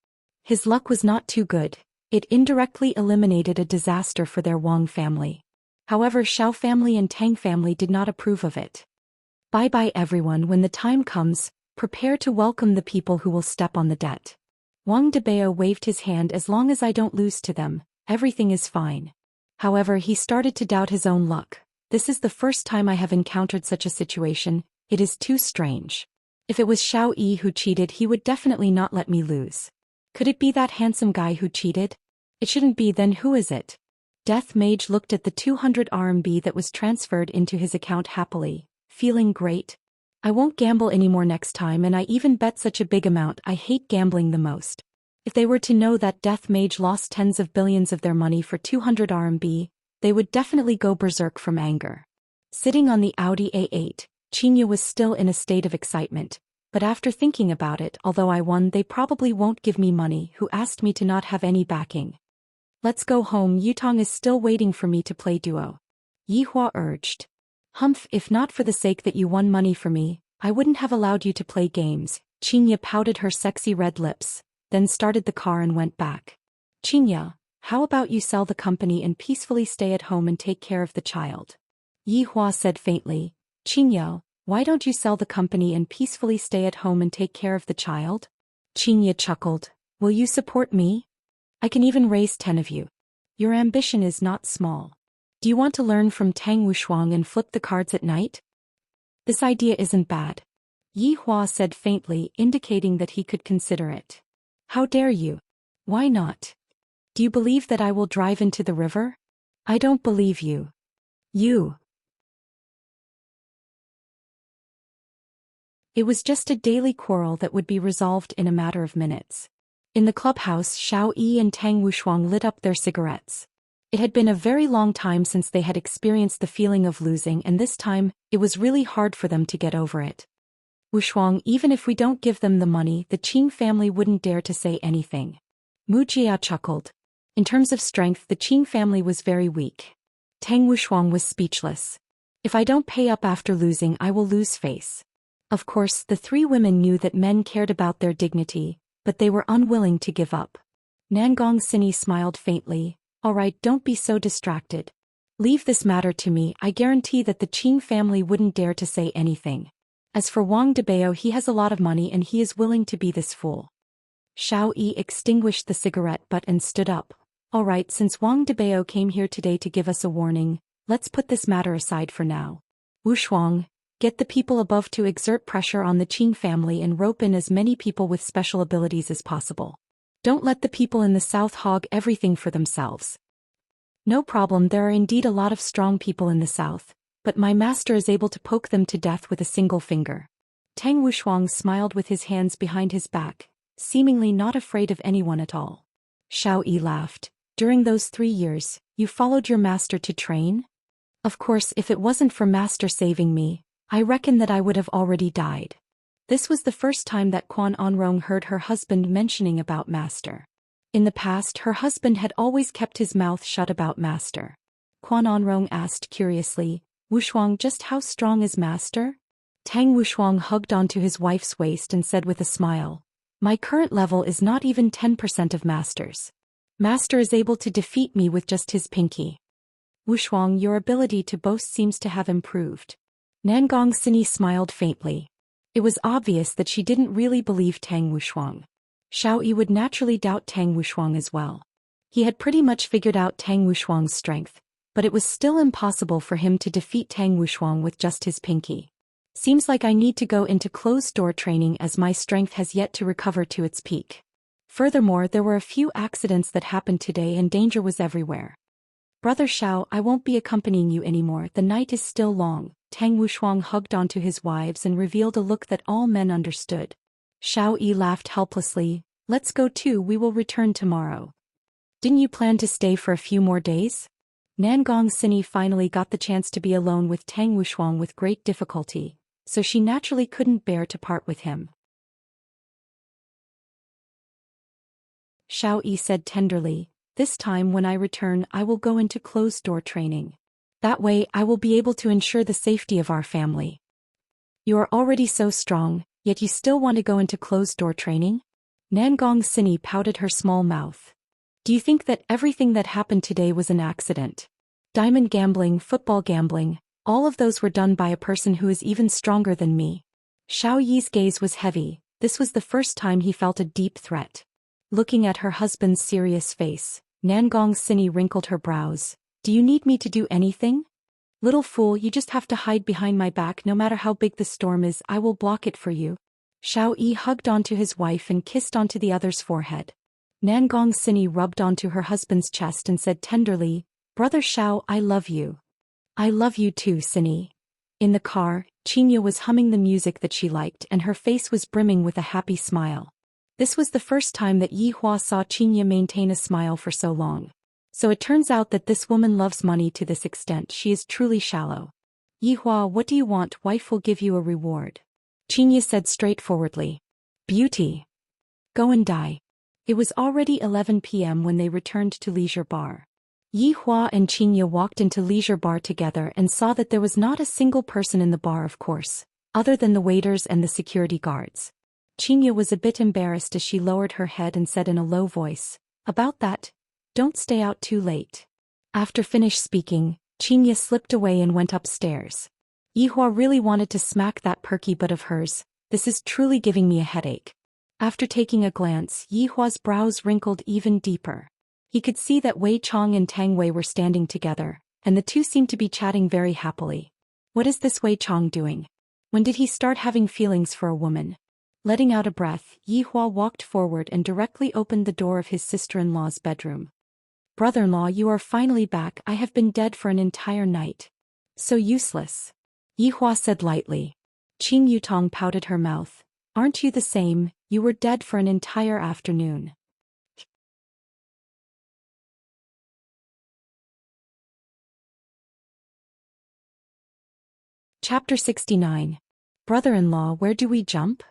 His luck was not too good. It indirectly eliminated a disaster for their Wang family. However, Xiao family and Tang family did not approve of it. Bye-bye everyone. When the time comes, prepare to welcome the people who will step on the debt. Wang Debao waved his hand. As long as I don't lose to them, everything is fine. However, he started to doubt his own luck. This is the first time I have encountered such a situation. It is too strange. If it was Xiao Yi who cheated, he would definitely not let me lose. Could it be that handsome guy who cheated? It shouldn't be. Then who is it? Death Mage looked at the 200 RMB that was transferred into his account happily, feeling great. I won't gamble anymore next time, and I even bet such a big amount. I hate gambling the most. If they were to know that Death Mage lost tens of billions of their money for 200 RMB, they would definitely go berserk from anger. Sitting on the Audi A8, Xianxia was still in a state of excitement, but after thinking about it, although I won, they probably won't give me money. Who asked me to not have any backing? Let's go home. Yutong is still waiting for me to play duo. Yihua urged. Humph, if not for the sake that you won money for me, I wouldn't have allowed you to play games. Xianxia pouted her sexy red lips, then started the car and went back. Xianxia, how about you sell the company and peacefully stay at home and take care of the child? Yihua said faintly. Xianxia, why don't you sell the company and peacefully stay at home and take care of the child? Xianxia chuckled. Will you support me? I can even raise 10 of you. Your ambition is not small. Do you want to learn from Tang Wushuang and flip the cards at night? This idea isn't bad. Yihua said faintly, indicating that he could consider it. How dare you? Why not? Do you believe that I will drive into the river? I don't believe you. It was just a daily quarrel that would be resolved in a matter of minutes. In the clubhouse, Xiao Yi and Tang Wushuang lit up their cigarettes. It had been a very long time since they had experienced the feeling of losing, and this time, it was really hard for them to get over it. Wushuang, even if we don't give them the money, the Qing family wouldn't dare to say anything. Mujia chuckled. In terms of strength, the Qing family was very weak. Tang Wushuang was speechless. If I don't pay up after losing, I will lose face. Of course, the three women knew that men cared about their dignity, but they were unwilling to give up. Nangong Sini smiled faintly. All right, don't be so distracted. Leave this matter to me. I guarantee that the Qing family wouldn't dare to say anything. As for Wang Debao, he has a lot of money and he is willing to be this fool. Xiao Yi extinguished the cigarette butt and stood up. All right, since Wang Debao came here today to give us a warning, let's put this matter aside for now. Wushuang, get the people above to exert pressure on the Qing family and rope in as many people with special abilities as possible. Don't let the people in the south hog everything for themselves. No problem, there are indeed a lot of strong people in the south, but my master is able to poke them to death with a single finger. Tang Wushuang smiled with his hands behind his back, seemingly not afraid of anyone at all. Xiao Yi laughed. During those 3 years, you followed your master to train? Of course, if it wasn't for master saving me, I reckon that I would have already died. This was the first time that Quan Onrong heard her husband mentioning about master. In the past, her husband had always kept his mouth shut about master. Quan Onrong asked curiously, Wushuang, just how strong is master? Tang Wushuang hugged onto his wife's waist and said with a smile, my current level is not even 10% of master's. Master is able to defeat me with just his pinky. Wushuang, your ability to boast seems to have improved. Nangong Sini smiled faintly. It was obvious that she didn't really believe Tang Wushuang. Xiao Yi would naturally doubt Tang Wushuang as well. He had pretty much figured out Tang Wushuang's strength, but it was still impossible for him to defeat Tang Wushuang with just his pinky. Seems like I need to go into closed-door training as my strength has yet to recover to its peak. Furthermore, there were a few accidents that happened today and danger was everywhere. Brother Xiao, I won't be accompanying you anymore, the night is still long. Tang Wushuang hugged onto his wives and revealed a look that all men understood. Xiao Yi laughed helplessly. Let's go too, we will return tomorrow. Didn't you plan to stay for a few more days? Nangong Sini finally got the chance to be alone with Tang Wushuang with great difficulty, so she naturally couldn't bear to part with him. Xiao Yi said tenderly, This time when I return I will go into closed-door training. That way I will be able to ensure the safety of our family. You are already so strong, yet you still want to go into closed-door training? Nangong Sini pouted her small mouth. Do you think that everything that happened today was an accident? Diamond gambling, football gambling, all of those were done by a person who is even stronger than me. Xiao Yi's gaze was heavy. This was the first time he felt a deep threat. Looking at her husband's serious face, Nangong Sini wrinkled her brows. Do you need me to do anything? Little fool, you just have to hide behind my back. No matter how big the storm is, I will block it for you. Xiao Yi hugged onto his wife and kissed onto the other's forehead. Nangong Sini rubbed onto her husband's chest and said tenderly, Brother Xiao, I love you. I love you too, Sini. In the car, Xianxia was humming the music that she liked and her face was brimming with a happy smile. This was the first time that Yihua saw Xianxia maintain a smile for so long. So it turns out that this woman loves money to this extent. She is truly shallow. Yihua, what do you want? Wife will give you a reward. Xianxia said straightforwardly. Beauty. Go and die. It was already 11 p.m. when they returned to Leisure Bar. Yihua and Xianxia walked into Leisure Bar together and saw that there was not a single person in the bar, of course, other than the waiters and the security guards. Xianxia was a bit embarrassed as she lowered her head and said in a low voice, About that, don't stay out too late. After finished speaking, Xianxia slipped away and went upstairs. Yihua really wanted to smack that perky butt of hers. This is truly giving me a headache. After taking a glance, Yihua's brows wrinkled even deeper. He could see that Wei Chong and Tang Wei were standing together, and the two seemed to be chatting very happily. What is this Wei Chong doing? When did he start having feelings for a woman? Letting out a breath, Yihua walked forward and directly opened the door of his sister-in-law's bedroom. Brother-in-law, you are finally back. I have been dead for an entire night. So useless. Yihua said lightly. Qing Yutong pouted her mouth. Aren't you the same? You were dead for an entire afternoon. Chapter 69. Brother-in-law, where do we jump?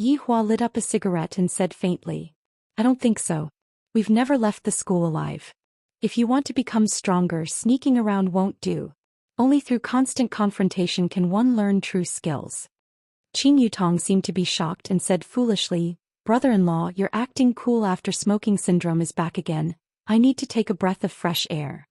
Yihua lit up a cigarette and said faintly. I don't think so. We've never left the school alive. If you want to become stronger, sneaking around won't do. Only through constant confrontation can one learn true skills. Qing Yutong seemed to be shocked and said foolishly, Brother-in-law, your acting cool after smoking syndrome is back again. I need to take a breath of fresh air.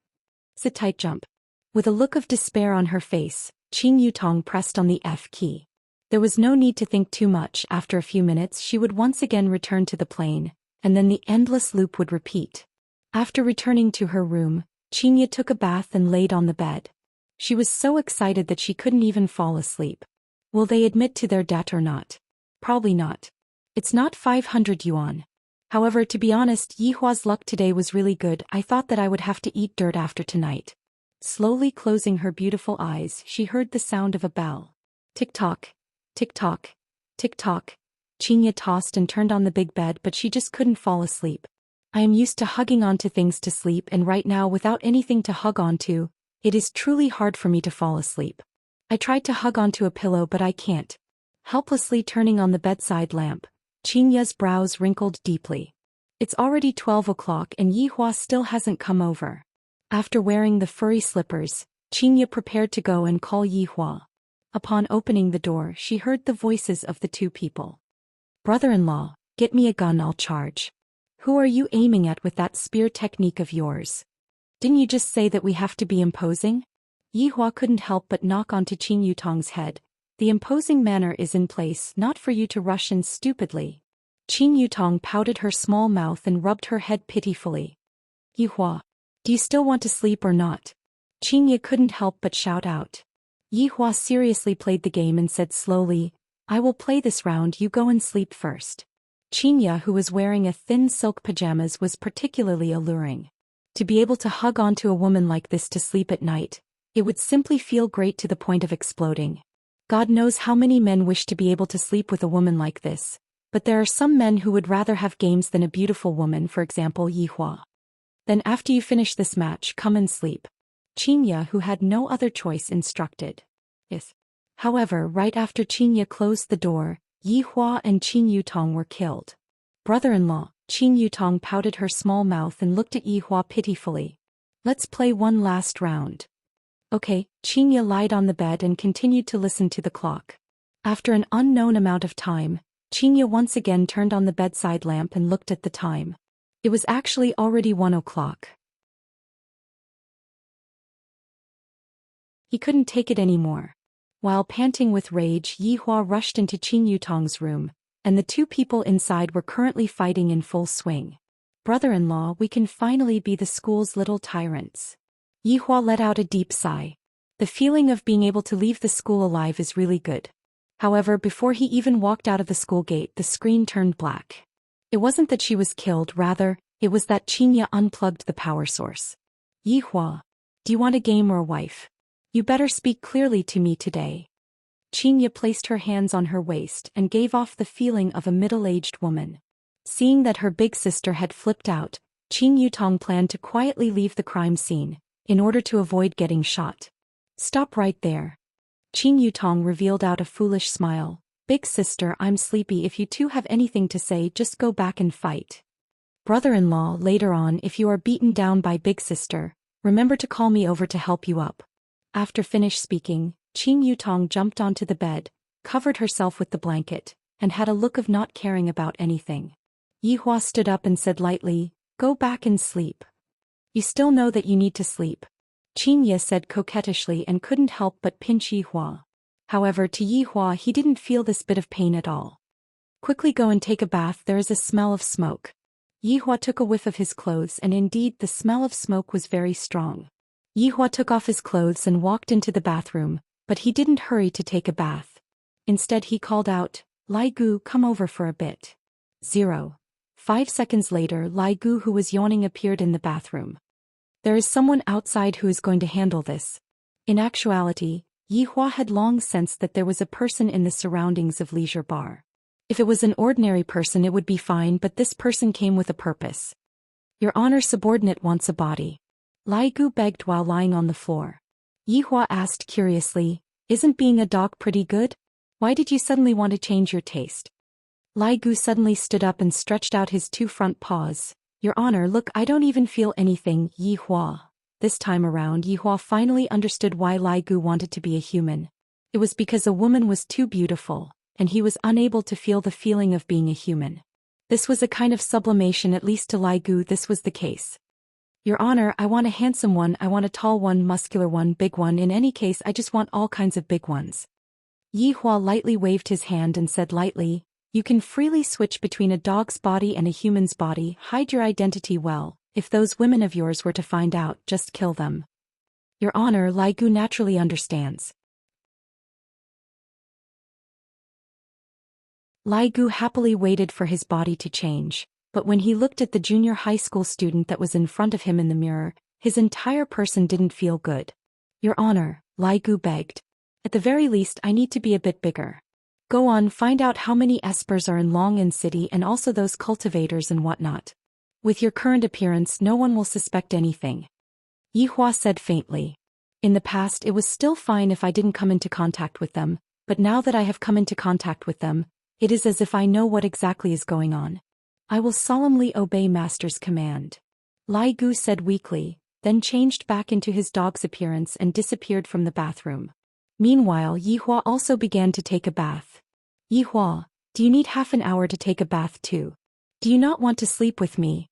Sit tight, jump. With a look of despair on her face, Qing Yutong pressed on the F key. There was no need to think too much. After a few minutes she would once again return to the plane, and then the endless loop would repeat. After returning to her room, Xianxia took a bath and laid on the bed. She was so excited that she couldn't even fall asleep. Will they admit to their debt or not? Probably not. It's not 500 yuan. However, to be honest, Yihua's luck today was really good. I thought that I would have to eat dirt after tonight. Slowly closing her beautiful eyes, she heard the sound of a bell. Tick-tock, tick-tock, tick-tock. Xianxia tossed and turned on the big bed, but she just couldn't fall asleep. I am used to hugging onto things to sleep, and right now without anything to hug onto, it is truly hard for me to fall asleep. I tried to hug onto a pillow but I can't. Helplessly turning on the bedside lamp, Xianxia's brows wrinkled deeply. It's already 12 o'clock and Yihua still hasn't come over. After wearing the furry slippers, Xianxia prepared to go and call Yihua. Upon opening the door, she heard the voices of the two people. Brother-in-law, get me a gun, I'll charge. Who are you aiming at with that spear technique of yours? Didn't you just say that we have to be imposing? Yihua couldn't help but knock onto Qing Yutong's head. The imposing manner is in place, not for you to rush in stupidly. Qing Yutong pouted her small mouth and rubbed her head pitifully. Yihua, do you still want to sleep or not? Xianxia couldn't help but shout out. Yihua seriously played the game and said slowly, I will play this round, you go and sleep first. Xianxia, who was wearing a thin silk pajamas, was particularly alluring. To be able to hug onto a woman like this to sleep at night, it would simply feel great to the point of exploding. God knows how many men wish to be able to sleep with a woman like this, but there are some men who would rather have games than a beautiful woman, for example Yihua. Then after you finish this match, come and sleep. Xianxia, who had no other choice, instructed. Yes. However, right after Xianxia closed the door, Yihua and Qing Yutong were killed. Brother-in-law, Qin Yutong pouted her small mouth and looked at Yihua pitifully. Let's play one last round. Okay, Xianxia lied on the bed and continued to listen to the clock. After an unknown amount of time, Xianxia once again turned on the bedside lamp and looked at the time. It was actually already 1 o'clock. He couldn't take it anymore. While panting with rage, Yihua rushed into Qin Yutong's room, and the two people inside were currently fighting in full swing. Brother-in-law, we can finally be the school's little tyrants. Yihua let out a deep sigh. The feeling of being able to leave the school alive is really good. However, before he even walked out of the school gate, the screen turned black. It wasn't that she was killed, rather, it was that Xianxia unplugged the power source. Yihua, do you want a game or a wife? You better speak clearly to me today. Xianxia placed her hands on her waist and gave off the feeling of a middle-aged woman. Seeing that her big sister had flipped out, Qin Yutong planned to quietly leave the crime scene, in order to avoid getting shot. Stop right there. Qin Yutong revealed out a foolish smile. Big sister, I'm sleepy. If you two have anything to say, just go back and fight. Brother-in-law, later on if you are beaten down by big sister, remember to call me over to help you up. After finished speaking, Qin Yutong jumped onto the bed, covered herself with the blanket, and had a look of not caring about anything. Yihua stood up and said lightly, go back and sleep. You still know that you need to sleep. Xianxia said coquettishly and couldn't help but pinch Yihua. However, to Yihua he didn't feel this bit of pain at all. Quickly go and take a bath, there is a smell of smoke. Yihua took a whiff of his clothes and indeed the smell of smoke was very strong. Yihua took off his clothes and walked into the bathroom, but he didn't hurry to take a bath. Instead he called out, Lai Gu, come over for a bit. 5 seconds later, Lai Gu, who was yawning, appeared in the bathroom. There is someone outside who is going to handle this. In actuality, Yihua had long sensed that there was a person in the surroundings of Leisure Bar. If it was an ordinary person it would be fine, but this person came with a purpose. Your Honor, subordinate wants a body. Lai Gu begged while lying on the floor. Yihua asked curiously, isn't being a dog pretty good? Why did you suddenly want to change your taste? Lai Gu suddenly stood up and stretched out his 2 front paws. Your Honor, look, I don't even feel anything, Yihua. This time around Yihua finally understood why Lai Gu wanted to be a human. It was because a woman was too beautiful, and he was unable to feel the feeling of being a human. This was a kind of sublimation, at least to Lai Gu this was the case. Your Honor, I want a handsome one, I want a tall one, muscular one, big one, in any case I just want all kinds of big ones. Yihua lightly waved his hand and said lightly, you can freely switch between a dog's body and a human's body, hide your identity well, if those women of yours were to find out, just kill them. Your Honor, Lai Gu naturally understands. Lai Gu happily waited for his body to change. But when he looked at the junior high school student that was in front of him in the mirror, his entire person didn't feel good. Your Honor, Lai Gu begged. At the very least I need to be a bit bigger. Go on, find out how many espers are in Long'an City and also those cultivators and whatnot. With your current appearance no one will suspect anything. Yihua said faintly. In the past it was still fine if I didn't come into contact with them, but now that I have come into contact with them, it is as if I know what exactly is going on. I will solemnly obey Master's command. Lai Gu said weakly, then changed back into his dog's appearance and disappeared from the bathroom. Meanwhile, Yihua also began to take a bath. Yihua, do you need half an hour to take a bath too? Do you not want to sleep with me?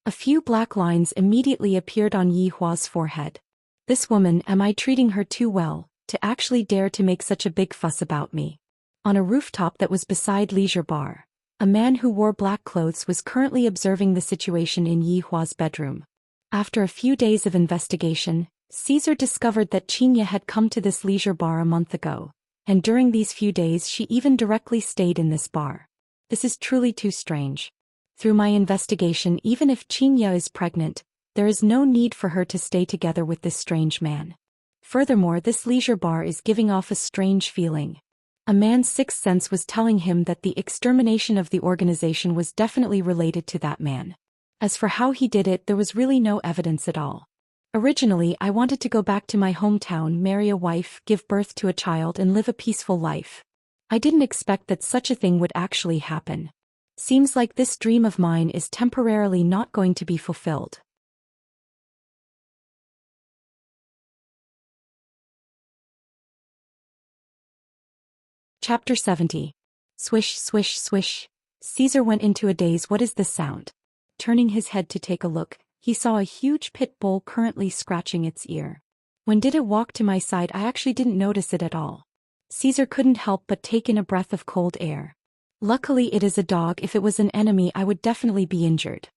A few black lines immediately appeared on Yihua's forehead. This woman, am I treating her too well, to actually dare to make such a big fuss about me? On a rooftop that was beside Leisure Bar, a man who wore black clothes was currently observing the situation in Yihua's bedroom. After a few days of investigation, Caesar discovered that Xianxia had come to this Leisure Bar a month ago, and during these few days she even directly stayed in this bar. This is truly too strange. Through my investigation, even if Xianxia is pregnant, there is no need for her to stay together with this strange man. Furthermore, this Leisure Bar is giving off a strange feeling. A man's sixth sense was telling him that the extermination of the organization was definitely related to that man. As for how he did it, there was really no evidence at all. Originally, I wanted to go back to my hometown, marry a wife, give birth to a child and live a peaceful life. I didn't expect that such a thing would actually happen. Seems like this dream of mine is temporarily not going to be fulfilled. Chapter 70. Swish, swish, swish. Caesar went into a daze. What is this sound? Turning his head to take a look, he saw a huge pit bull currently scratching its ear. When did it walk to my side? I actually didn't notice it at all. Caesar couldn't help but take in a breath of cold air. Luckily it is a dog. If it was an enemy I would definitely be injured.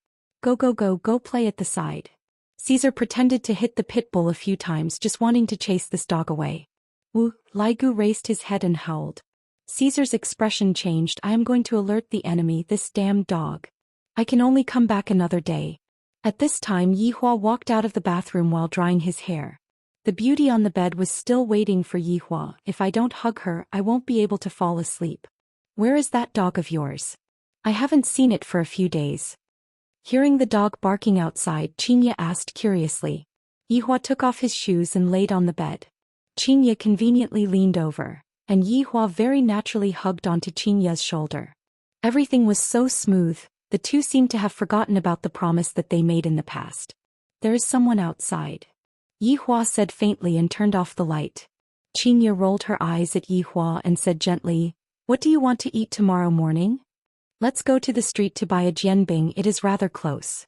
Go go go go play at the side. Caesar pretended to hit the pit bull a few times, just wanting to chase this dog away. Wu, Lai Gu raised his head and howled. Caesar's expression changed. I am going to alert the enemy, this damn dog. I can only come back another day. At this time Yihua walked out of the bathroom while drying his hair. The beauty on the bed was still waiting for Yihua. If I don't hug her, I won't be able to fall asleep. Where is that dog of yours? I haven't seen it for a few days. Hearing the dog barking outside, Xianxia asked curiously. Yihua took off his shoes and laid on the bed. Xianxia conveniently leaned over, and Yihua very naturally hugged onto Xianxia's shoulder. Everything was so smooth, the two seemed to have forgotten about the promise that they made in the past. There is someone outside. Yihua said faintly and turned off the light. Xianxia rolled her eyes at Yihua and said gently, what do you want to eat tomorrow morning? Let's go to the street to buy a jianbing, it is rather close.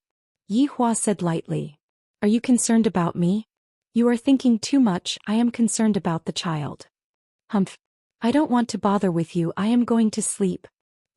Yihua said lightly. Are you concerned about me? You are thinking too much. I am concerned about the child. Humph. I don't want to bother with you. I am going to sleep.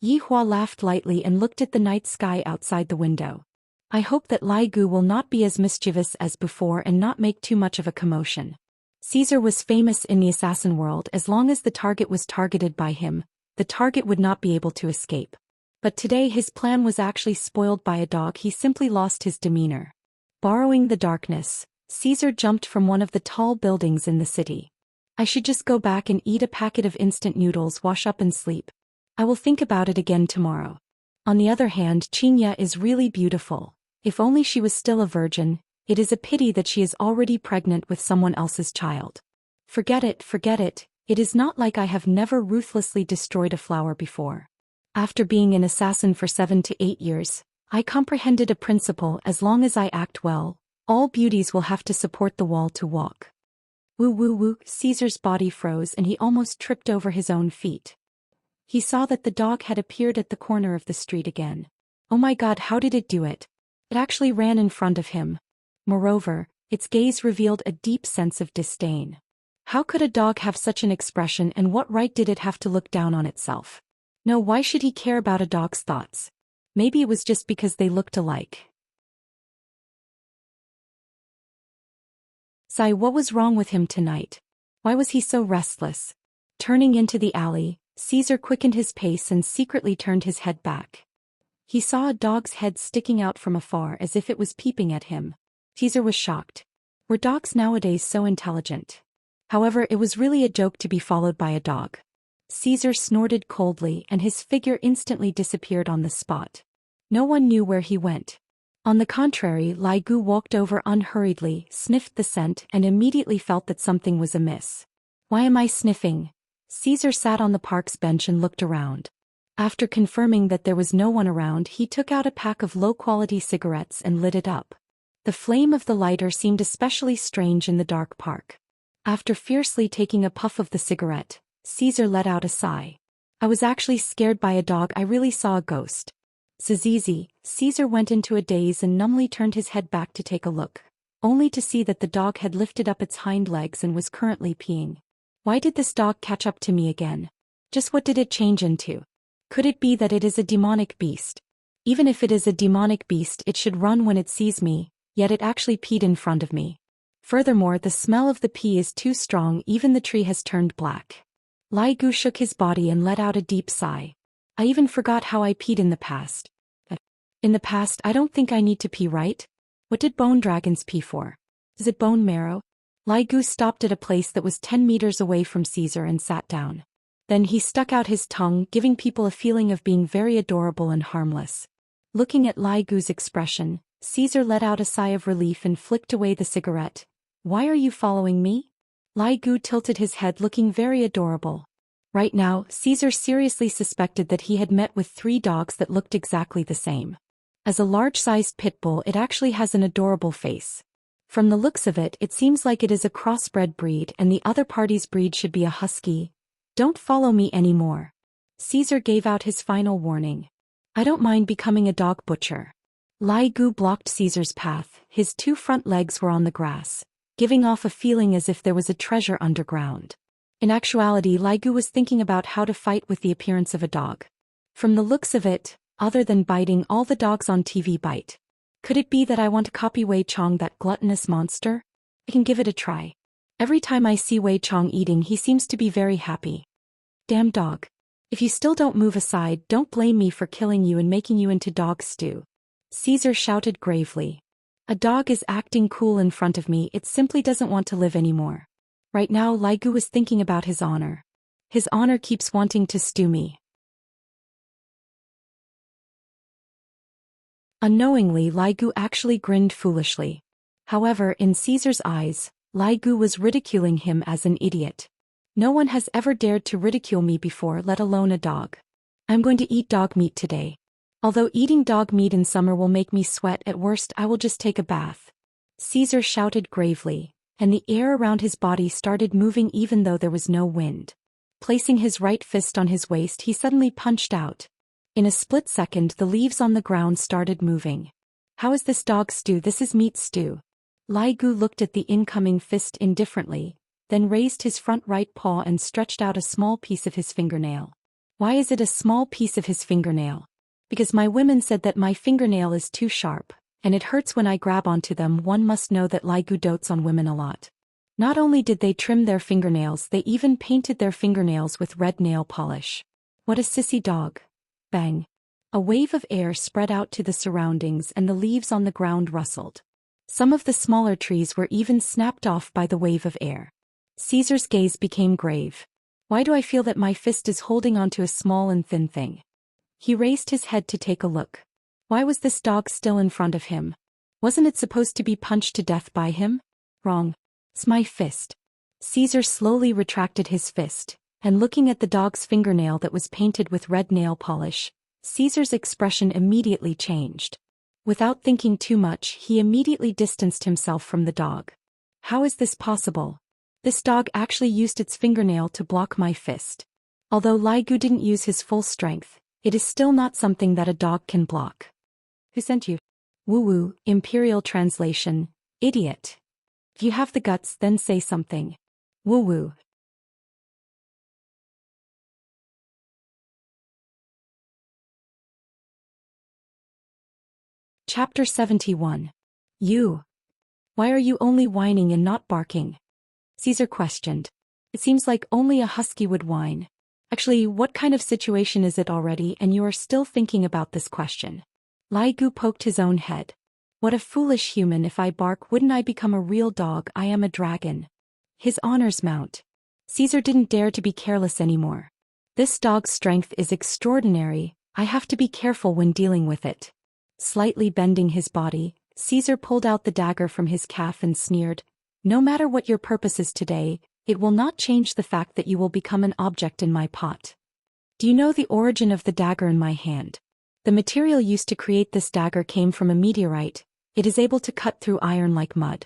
Yihua laughed lightly and looked at the night sky outside the window. I hope that Lai Gu will not be as mischievous as before and not make too much of a commotion. Caesar was famous in the assassin world. As long as the target was targeted by him, the target would not be able to escape. But today his plan was actually spoiled by a dog. He simply lost his demeanor. Borrowing the darkness, Caesar jumped from one of the tall buildings in the city. I should just go back and eat a packet of instant noodles, wash up and sleep. I will think about it again tomorrow. On the other hand, Xianxia is really beautiful. If only she was still a virgin. It is a pity that she is already pregnant with someone else's child. Forget it, forget it. It is not like I have never ruthlessly destroyed a flower before. After being an assassin for 7 to 8 years, I comprehended a principle: as long as I act well, all beauties will have to support the wall to walk. Woo woo woo, Caesar's body froze and he almost tripped over his own feet. He saw that the dog had appeared at the corner of the street again. Oh my god, how did it do it? It actually ran in front of him. Moreover, its gaze revealed a deep sense of disdain. How could a dog have such an expression, and what right did it have to look down on itself? No, why should he care about a dog's thoughts? Maybe it was just because they looked alike. Sigh, what was wrong with him tonight? Why was he so restless? Turning into the alley, Caesar quickened his pace and secretly turned his head back. He saw a dog's head sticking out from afar as if it was peeping at him. Caesar was shocked. Were dogs nowadays so intelligent? However, it was really a joke to be followed by a dog. Caesar snorted coldly and his figure instantly disappeared on the spot. No one knew where he went. On the contrary, Lai Gu walked over unhurriedly, sniffed the scent and immediately felt that something was amiss. Why am I sniffing? Caesar sat on the park's bench and looked around. After confirming that there was no one around, he took out a pack of low-quality cigarettes and lit it up. The flame of the lighter seemed especially strange in the dark park. After fiercely taking a puff of the cigarette, Caesar let out a sigh. I was actually scared by a dog. I really saw a ghost. Zizizi, Caesar went into a daze and numbly turned his head back to take a look, only to see that the dog had lifted up its hind legs and was currently peeing. Why did this dog catch up to me again? Just what did it change into? Could it be that it is a demonic beast? Even if it is a demonic beast, it should run when it sees me, yet it actually peed in front of me. Furthermore, the smell of the pee is too strong, even the tree has turned black. Lai Gu shook his body and let out a deep sigh. I even forgot how I peed in the past. In the past, I don't think I need to pee, right? What did bone dragons pee for? Is it bone marrow? Lai Gu stopped at a place that was 10 meters away from Caesar and sat down. Then he stuck out his tongue, giving people a feeling of being very adorable and harmless. Looking at Lai Gu's expression, Caesar let out a sigh of relief and flicked away the cigarette. Why are you following me? Lai Gu tilted his head, looking very adorable. Right now, Caesar seriously suspected that he had met with 3 dogs that looked exactly the same. As a large-sized pit bull, it actually has an adorable face. From the looks of it, it seems like it is a crossbred breed and the other party's breed should be a husky. Don't follow me anymore. Caesar gave out his final warning. I don't mind becoming a dog butcher. Lai Gu blocked Caesar's path, his 2 front legs were on the grass, giving off a feeling as if there was a treasure underground. In actuality, Lai Gu was thinking about how to fight with the appearance of a dog. From the looks of it, other than biting, all the dogs on TV bite. Could it be that I want to copy Wei Chong, that gluttonous monster? I can give it a try. Every time I see Wei Chong eating, he seems to be very happy. Damn dog. If you still don't move aside, don't blame me for killing you and making you into dog stew. Caesar shouted gravely. A dog is acting cool in front of me, it simply doesn't want to live anymore. Right now Lai Gu was thinking about his honor. His honor keeps wanting to stew me. Unknowingly, Lai Gu actually grinned foolishly. However, in Caesar's eyes, Lai Gu was ridiculing him as an idiot. No one has ever dared to ridicule me before, let alone a dog. I'm going to eat dog meat today. Although eating dog meat in summer will make me sweat, at worst I will just take a bath. Caesar shouted gravely, and the air around his body started moving even though there was no wind. Placing his right fist on his waist, he suddenly punched out. In a split second, the leaves on the ground started moving. How is this dog stew? This is meat stew. Lai Gu looked at the incoming fist indifferently, then raised his front right paw and stretched out a small piece of his fingernail. Why is it a small piece of his fingernail? Because my women said that my fingernail is too sharp, and it hurts when I grab onto them. One must know that Lai Gu dotes on women a lot. Not only did they trim their fingernails, they even painted their fingernails with red nail polish. What a sissy dog. Bang. A wave of air spread out to the surroundings and the leaves on the ground rustled. Some of the smaller trees were even snapped off by the wave of air. Caesar's gaze became grave. Why do I feel that my fist is holding onto a small and thin thing? He raised his head to take a look. Why was this dog still in front of him? Wasn't it supposed to be punched to death by him? Wrong. It's my fist. Caesar slowly retracted his fist, and looking at the dog's fingernail that was painted with red nail polish, Caesar's expression immediately changed. Without thinking too much, he immediately distanced himself from the dog. How is this possible? This dog actually used its fingernail to block my fist. Although Lai Gu didn't use his full strength, it is still not something that a dog can block. Who sent you? Woo-woo, Imperial translation, idiot. If you have the guts, then say something. Woo-woo. Chapter 71. You. Why are you only whining and not barking? Caesar questioned. It seems like only a husky would whine. Actually, what kind of situation is it already, and you are still thinking about this question? Lai Gu poked his own head. What a foolish human. If I bark, wouldn't I become a real dog? I am a dragon. His honor's mount. Caesar didn't dare to be careless anymore. This dog's strength is extraordinary. I have to be careful when dealing with it. Slightly bending his body, Caesar pulled out the dagger from his calf and sneered. No matter what your purpose is today, it will not change the fact that you will become an object in my pot. Do you know the origin of the dagger in my hand? The material used to create this dagger came from a meteorite. It is able to cut through iron like mud.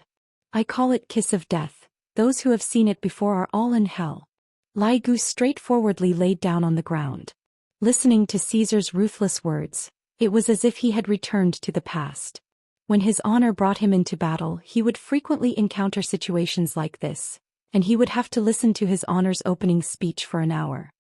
I call it Kiss of Death. Those who have seen it before are all in hell. Lai Gu straightforwardly laid down on the ground. Listening to Caesar's ruthless words, it was as if he had returned to the past. When his honor brought him into battle, he would frequently encounter situations like this, and he would have to listen to his honor's opening speech for an hour.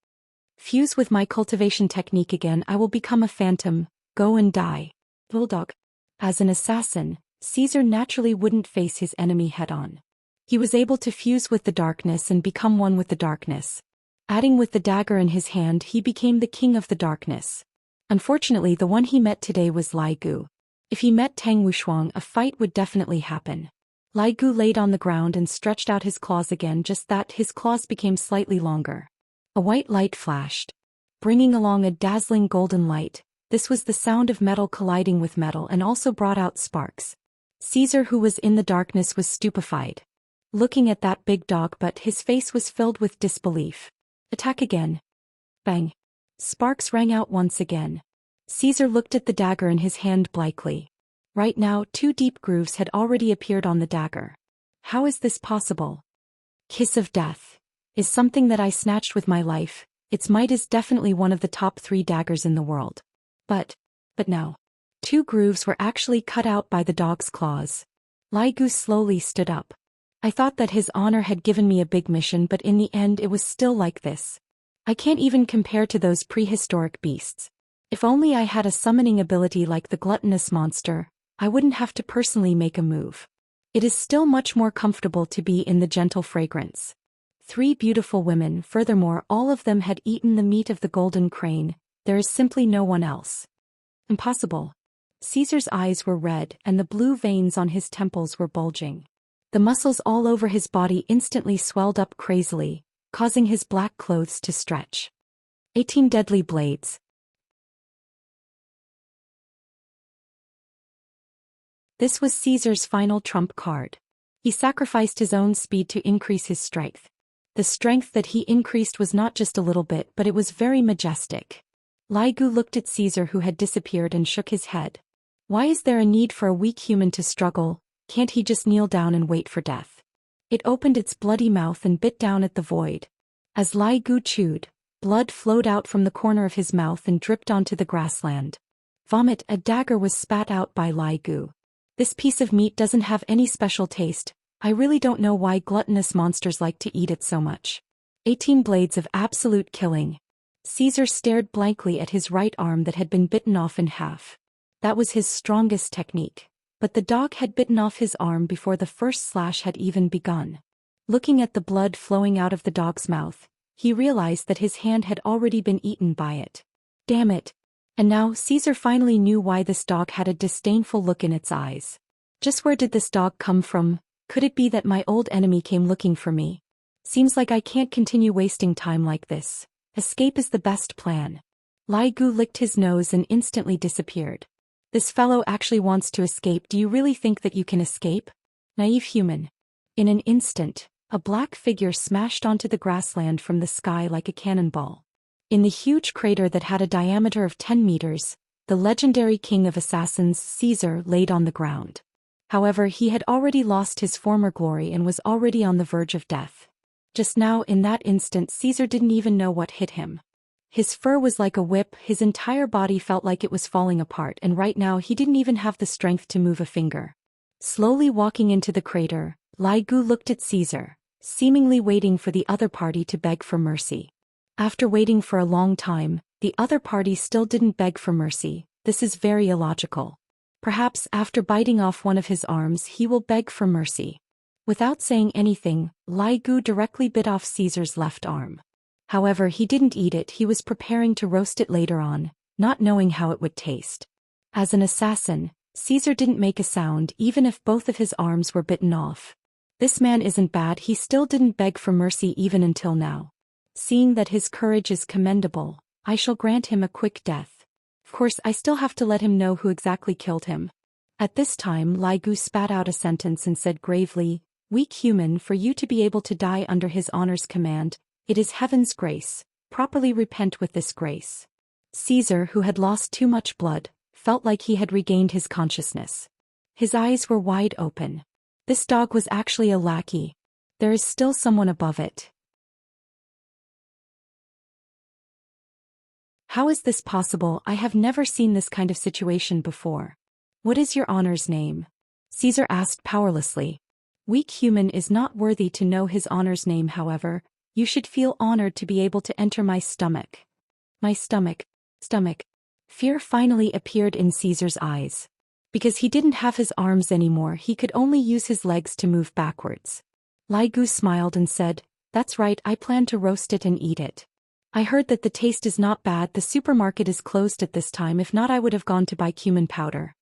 Fuse with my cultivation technique again, I will become a phantom, go and die. Bulldog. As an assassin, Caesar naturally wouldn't face his enemy head-on. He was able to fuse with the darkness and become one with the darkness. Adding with the dagger in his hand, he became the king of the darkness. Unfortunately, the one he met today was Lai Gu. If he met Tang Wushuang, a fight would definitely happen. Lai Gu laid on the ground and stretched out his claws again. Just that, his claws became slightly longer. A white light flashed, bringing along a dazzling golden light. This was the sound of metal colliding with metal and also brought out sparks. Caesar, who was in the darkness, was stupefied. Looking at that big dog, but his face was filled with disbelief. Attack again. Bang. Sparks rang out once again. Caesar looked at the dagger in his hand blankly. Right now, 2 deep grooves had already appeared on the dagger. How is this possible? Kiss of Death is something that I snatched with my life. Its might is definitely one of the top 3 daggers in the world. But now. 2 grooves were actually cut out by the dog's claws. Lai Gu slowly stood up. I thought that his honor had given me a big mission, but in the end it was still like this. I can't even compare to those prehistoric beasts. If only I had a summoning ability like the gluttonous monster, I wouldn't have to personally make a move. It is still much more comfortable to be in the gentle fragrance. 3 beautiful women, furthermore all of them had eaten the meat of the golden crane. There is simply no one else. Impossible. Caesar's eyes were red and the blue veins on his temples were bulging. The muscles all over his body instantly swelled up crazily, causing his black clothes to stretch. 18 deadly blades. This was Caesar's final trump card. He sacrificed his own speed to increase his strength. The strength that he increased was not just a little bit, but it was very majestic. Lai Gu looked at Caesar, who had disappeared, and shook his head. Why is there a need for a weak human to struggle? Can't he just kneel down and wait for death? It opened its bloody mouth and bit down at the void. As Lai Gu chewed, blood flowed out from the corner of his mouth and dripped onto the grassland. Vomit. A dagger was spat out by Lai Gu. This piece of meat doesn't have any special taste. I really don't know why gluttonous monsters like to eat it so much. 18 blades of absolute killing. Caesar stared blankly at his right arm that had been bitten off in half. That was his strongest technique. But the dog had bitten off his arm before the first slash had even begun. Looking at the blood flowing out of the dog's mouth, he realized that his hand had already been eaten by it. Damn it. And now Caesar finally knew why this dog had a disdainful look in its eyes. Just where did this dog come from? Could it be that my old enemy came looking for me? Seems like I can't continue wasting time like this. Escape is the best plan. Lai Gu licked his nose and instantly disappeared. This fellow actually wants to escape. Do you really think that you can escape? Naive human. In an instant, a black figure smashed onto the grassland from the sky like a cannonball. In the huge crater that had a diameter of 10 meters, the legendary king of assassins, Caesar, laid on the ground. However, he had already lost his former glory and was already on the verge of death. Just now, in that instant, Caesar didn't even know what hit him. His fur was like a whip, his entire body felt like it was falling apart, and right now he didn't even have the strength to move a finger. Slowly walking into the crater, Lai Gu looked at Caesar, seemingly waiting for the other party to beg for mercy. After waiting for a long time, the other party still didn't beg for mercy. This is very illogical. Perhaps after biting off one of his arms he will beg for mercy. Without saying anything, Lai Gu directly bit off Caesar's left arm. However, he didn't eat it. He was preparing to roast it later on, not knowing how it would taste. As an assassin, Caesar didn't make a sound even if both of his arms were bitten off. This man isn't bad. He still didn't beg for mercy even until now. Seeing that his courage is commendable, I shall grant him a quick death. Of course, I still have to let him know who exactly killed him. At this time, Lai Gu spat out a sentence and said gravely, "Weak human, for you to be able to die under his honor's command, it is heaven's grace. Properly repent with this grace." Caesar, who had lost too much blood, felt like he had regained his consciousness. His eyes were wide open. This dog was actually a lackey. There is still someone above it. How is this possible? I have never seen this kind of situation before. What is your honor's name? Caesar asked powerlessly. Weak human is not worthy to know his honor's name. However, you should feel honored to be able to enter my stomach. My stomach. Fear finally appeared in Caesar's eyes. Because he didn't have his arms anymore, he could only use his legs to move backwards. Lai Gu smiled and said, "That's right, I plan to roast it and eat it. I heard that the taste is not bad. The supermarket is closed at this time. If not, I would have gone to buy cumin powder."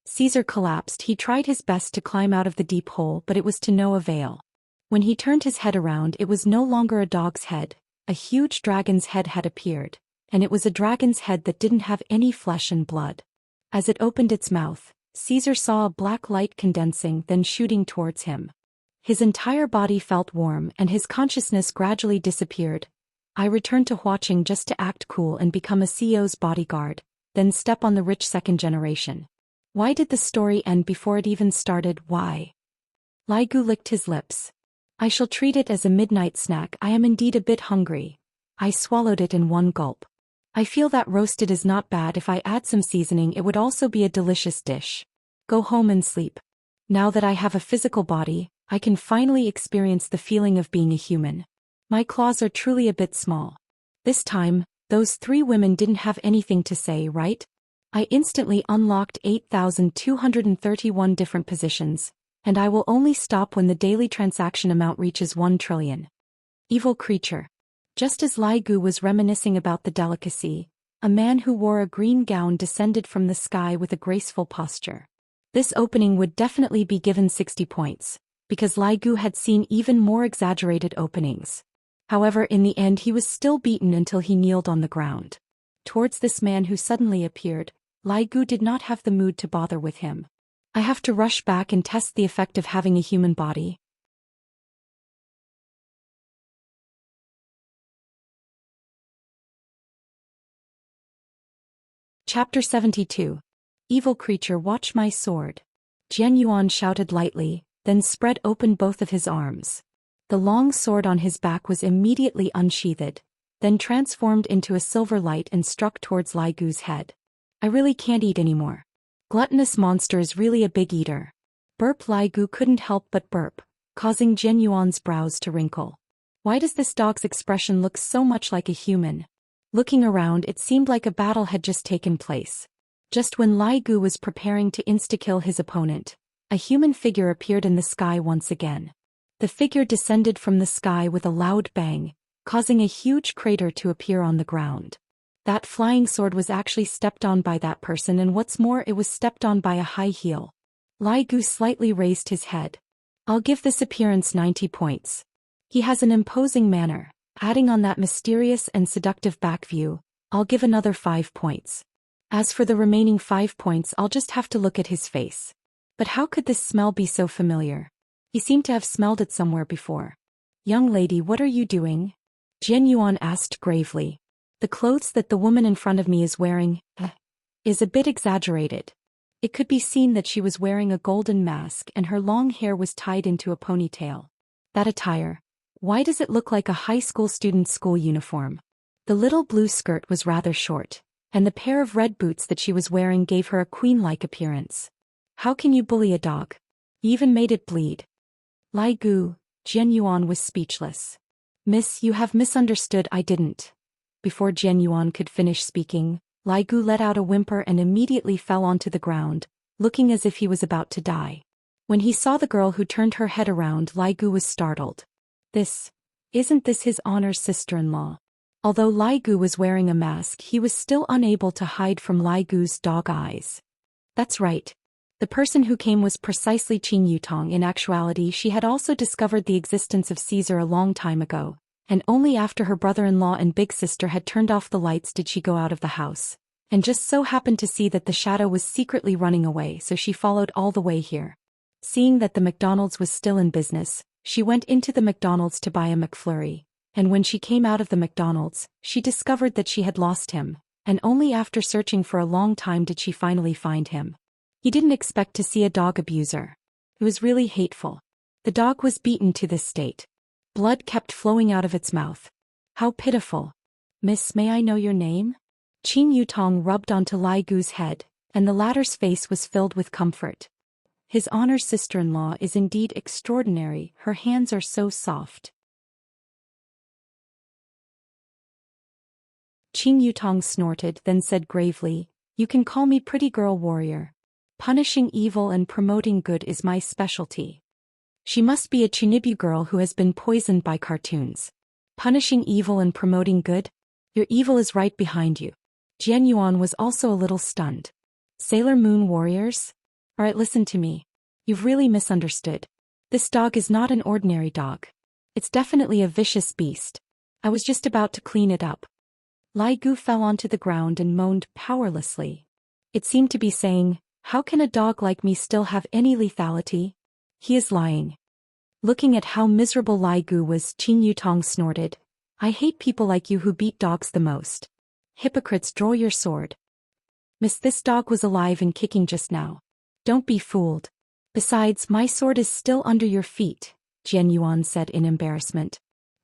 Caesar collapsed. He tried his best to climb out of the deep hole, but it was to no avail. When he turned his head around, it was no longer a dog's head. A huge dragon's head had appeared, and it was a dragon's head that didn't have any flesh and blood. As it opened its mouth, Caesar saw a black light condensing, then shooting towards him. His entire body felt warm and his consciousness gradually disappeared. I returned to Huaqing just to act cool and become a CEO's bodyguard, then step on the rich second generation. Why did the story end before it even started? Why? Lai Gu licked his lips. I shall treat it as a midnight snack. I am indeed a bit hungry. I swallowed it in one gulp. I feel that roasted is not bad. If I add some seasoning, it would also be a delicious dish. Go home and sleep. Now that I have a physical body, I can finally experience the feeling of being a human. My claws are truly a bit small. This time, those 3 women didn't have anything to say, right? I instantly unlocked 8,231 different positions, and I will only stop when the daily transaction amount reaches 1 trillion. Evil creature. Just as Lai Gu was reminiscing about the delicacy, a man who wore a green gown descended from the sky with a graceful posture. This opening would definitely be given 60 points, because Lai Gu had seen even more exaggerated openings. However, in the end he was still beaten until he kneeled on the ground. Towards this man who suddenly appeared, Lai Gu did not have the mood to bother with him. I have to rush back and test the effect of having a human body. Chapter 72. Evil creature, watch my sword. Jian Yuan shouted lightly, then spread open both of his arms. The long sword on his back was immediately unsheathed, then transformed into a silver light and struck towards Lai Gu's head. I really can't eat anymore. Gluttonous monster is really a big eater. Burp. Lai Gu couldn't help but burp, causing Jian Yuan's brows to wrinkle. Why does this dog's expression look so much like a human? Looking around, it seemed like a battle had just taken place. Just when Lai Gu was preparing to insta-kill his opponent, a human figure appeared in the sky once again. The figure descended from the sky with a loud bang, causing a huge crater to appear on the ground. That flying sword was actually stepped on by that person, and what's more, it was stepped on by a high heel. Lai Gu slightly raised his head. I'll give this appearance 90 points. He has an imposing manner. Adding on that mysterious and seductive back view, I'll give another 5 points. As for the remaining 5 points, I'll just have to look at his face. But how could this smell be so familiar? He seemed to have smelled it somewhere before. Young lady, what are you doing? Jian Yuan asked gravely. The clothes that the woman in front of me is wearing, is a bit exaggerated. It could be seen that she was wearing a golden mask and her long hair was tied into a ponytail. That attire. Why does it look like a high school student's school uniform? The little blue skirt was rather short, and the pair of red boots that she was wearing gave her a queen-like appearance. How can you bully a dog? You even made it bleed. Lai Gu. Jian Yuan was speechless. Miss, you have misunderstood. I didn't. Before Jian Yuan could finish speaking, Lai Gu let out a whimper and immediately fell onto the ground, looking as if he was about to die. When he saw the girl who turned her head around, Lai Gu was startled. Isn't this his honor's sister-in-law? Although Lai Gu was wearing a mask, he was still unable to hide from Lai Gu's dog eyes. That's right. The person who came was precisely Qin Yutong. In actuality, she had also discovered the existence of Caesar a long time ago, and only after her brother-in-law and big sister had turned off the lights did she go out of the house, and just so happened to see that the shadow was secretly running away, so she followed all the way here. Seeing that the McDonald's was still in business, she went into the McDonald's to buy a McFlurry, and when she came out of the McDonald's, she discovered that she had lost him, and only after searching for a long time did she finally find him. He didn't expect to see a dog abuser. It was really hateful. The dog was beaten to this state. Blood kept flowing out of its mouth. How pitiful. Miss, may I know your name? Qin Yutong rubbed onto Lai Gu's head, and the latter's face was filled with comfort. His honor's sister-in-law is indeed extraordinary, her hands are so soft. Qin Yutong snorted, then said gravely, You can call me pretty girl warrior. Punishing evil and promoting good is my specialty. She must be a Chinibu girl who has been poisoned by cartoons. Punishing evil and promoting good? Your evil is right behind you. Jian Yuan was also a little stunned. Sailor Moon warriors? Alright, listen to me. You've really misunderstood. This dog is not an ordinary dog. It's definitely a vicious beast. I was just about to clean it up. Lai Gu fell onto the ground and moaned powerlessly. It seemed to be saying, How can a dog like me still have any lethality? He is lying. Looking at how miserable Lai Gu was, Qin Yutong snorted. I hate people like you who beat dogs the most. Hypocrites, draw your sword. Miss, this dog was alive and kicking just now. Don't be fooled. Besides, my sword is still under your feet, Jian Yuan said in embarrassment.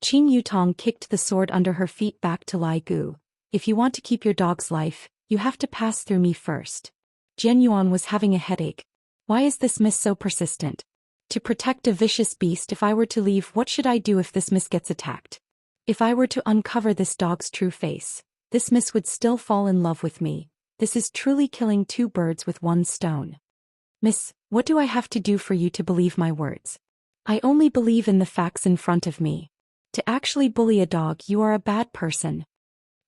Qin Yutong kicked the sword under her feet back to Lai Gu. If you want to keep your dog's life, you have to pass through me first. Jian Yuan was having a headache. Why is this miss so persistent? To protect a vicious beast. If I were to leave, what should I do if this miss gets attacked? If I were to uncover this dog's true face, this miss would still fall in love with me. This is truly killing two birds with one stone. Miss, what do I have to do for you to believe my words? I only believe in the facts in front of me. To actually bully a dog, you are a bad person.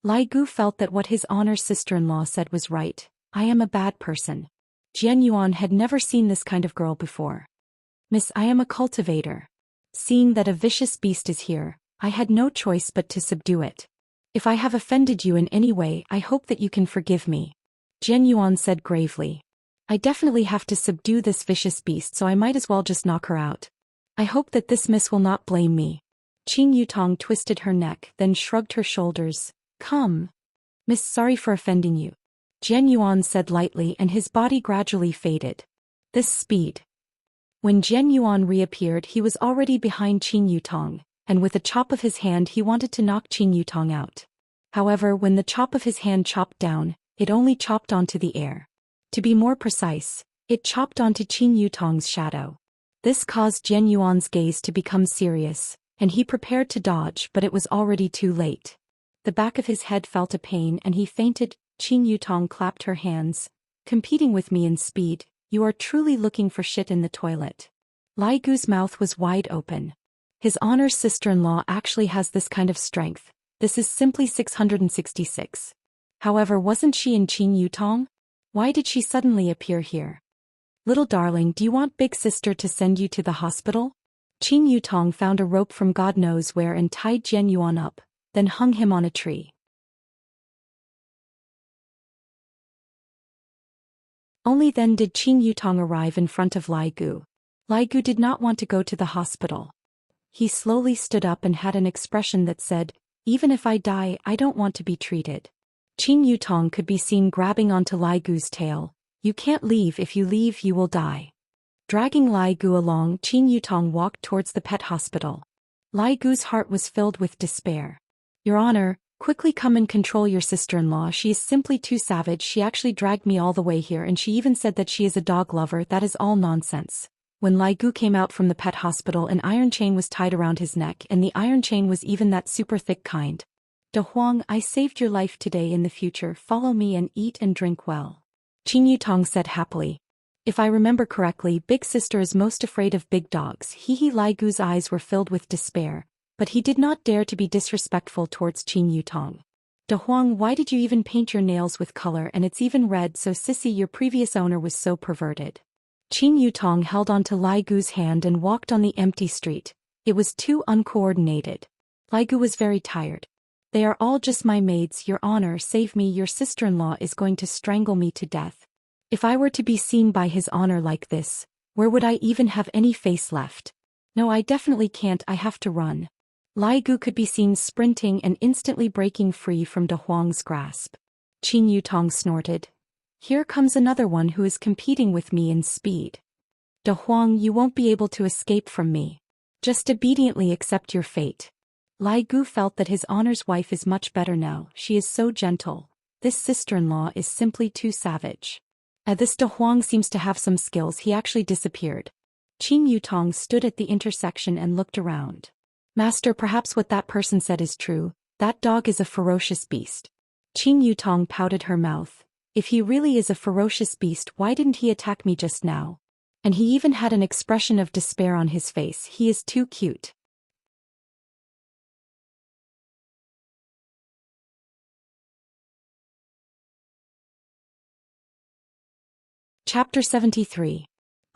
Lai Gu felt that what his honor's sister-in-law said was right. I am a bad person. Jian Yuan had never seen this kind of girl before. Miss, I am a cultivator. Seeing that a vicious beast is here, I had no choice but to subdue it. If I have offended you in any way, I hope that you can forgive me. Jian Yuan said gravely. I definitely have to subdue this vicious beast, so I might as well just knock her out. I hope that this miss will not blame me. Qin Yutong twisted her neck, then shrugged her shoulders. Come. Miss, sorry for offending you. Jian Yuan said lightly, and his body gradually faded. This speed. When Jian Yuan reappeared, he was already behind Qin Yutong, and with a chop of his hand he wanted to knock Qin Yutong out. However, when the chop of his hand chopped down, it only chopped onto the air. To be more precise, it chopped onto Qin Yutong's shadow. This caused Jian Yuan's gaze to become serious, and he prepared to dodge, but it was already too late. The back of his head felt a pain and he fainted. Qin Yutong clapped her hands. Competing with me in speed, you are truly looking for shit in the toilet. Lai Gu's mouth was wide open. His honor's sister-in-law actually has this kind of strength. This is simply 666. However, wasn't she in Qin Yutong? Why did she suddenly appear here? Little darling, do you want big sister to send you to the hospital? Qin Yutong found a rope from God knows where and tied Jian Yuan up, then hung him on a tree. Only then did Qin Yutong arrive in front of Lai Gu. Lai Gu did not want to go to the hospital. He slowly stood up and had an expression that said, even if I die, I don't want to be treated. Qin Yutong could be seen grabbing onto Lai Gu's tail. You can't leave. If you leave, you will die. Dragging Lai Gu along, Qin Yutong walked towards the pet hospital. Lai Gu's heart was filled with despair. Your Honor, quickly come and control your sister-in-law. She is simply too savage. She actually dragged me all the way here and she even said that she is a dog lover. That is all nonsense. When Lai Gu came out from the pet hospital, an iron chain was tied around his neck, and the iron chain was even that super thick kind. De Huang, I saved your life today. In the future, follow me and eat and drink well. Qin Yutong said happily. If I remember correctly, big sister is most afraid of big dogs. Lai Gu's eyes were filled with despair, but he did not dare to be disrespectful towards Qin Yutong. De Huang, why did you even paint your nails with color, and it's even red? So sissy, your previous owner was so perverted. Qin Yutong held onto Lai Gu's hand and walked on the empty street. It was too uncoordinated. Lai Gu was very tired. They are all just my maids. Your Honor, save me. Your sister-in-law is going to strangle me to death. If I were to be seen by his honor like this, where would I even have any face left? No, I definitely can't. I have to run. Lai Gu could be seen sprinting and instantly breaking free from De Huang's grasp. Qin Yutong snorted. Here comes another one who is competing with me in speed. De Huang, you won't be able to escape from me. Just obediently accept your fate. Lai Gu felt that his honor's wife is much better now. She is so gentle. This sister-in-law is simply too savage. This De Huang seems to have some skills. He actually disappeared. Qin Yutong stood at the intersection and looked around. Master, perhaps what that person said is true. That dog is a ferocious beast. Qin Yutong pouted her mouth. If he really is a ferocious beast, why didn't he attack me just now? And he even had an expression of despair on his face. He is too cute. Chapter 73.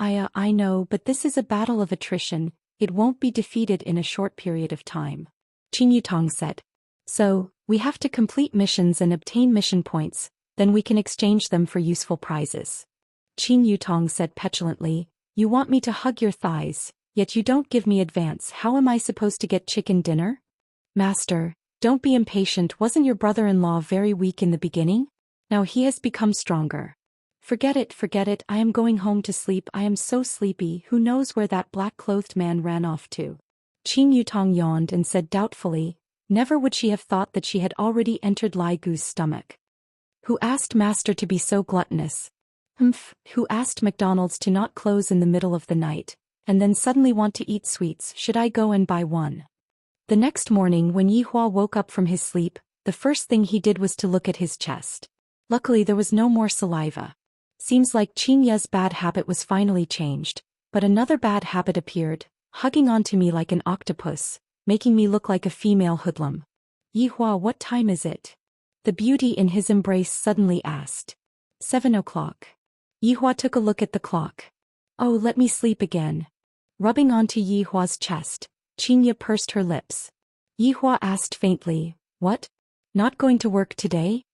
I know, but this is a battle of attrition. It won't be defeated in a short period of time. Qin Yutong said. So, we have to complete missions and obtain mission points, then we can exchange them for useful prizes. Qin Yutong said petulantly, you want me to hug your thighs, yet you don't give me advance. How am I supposed to get chicken dinner? Master, Don't be impatient. Wasn't your brother-in-law very weak in the beginning? Now he has become stronger. Forget it, I am going home to sleep. I am so sleepy. Who knows where that black-clothed man ran off to? Qin Yutong yawned and said doubtfully, never would she have thought that she had already entered Lai Gu's stomach. Who asked master to be so gluttonous? Who asked McDonald's to not close in the middle of the night, and then suddenly want to eat sweets? Should I go and buy one? The next morning when Yihua woke up from his sleep, the first thing he did was to look at his chest. Luckily there was no more saliva. Seems like Qin Ye's bad habit was finally changed, but another bad habit appeared, hugging onto me like an octopus, making me look like a female hoodlum. Yihua, what time is it? The beauty in his embrace suddenly asked. 7 o'clock. Yihua took a look at the clock. Oh, let me sleep again. Rubbing onto Yihua's chest, Qin Ye pursed her lips. Yihua asked faintly, what? Not going to work today?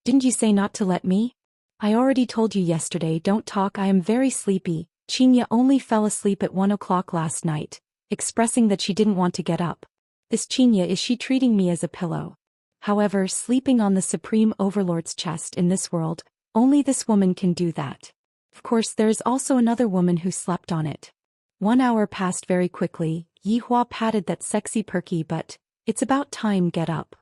Didn't you say not to let me? I already told you yesterday, don't talk. I am very sleepy. Qin Ye only fell asleep at 1 o'clock last night, expressing that she didn't want to get up. This Qin Ye, is she treating me as a pillow? However, sleeping on the Supreme Overlord's chest in this world, only this woman can do that. Of course there is also another woman who slept on it. 1 hour passed very quickly. Yihua patted that sexy perky butt. It's about time, get up.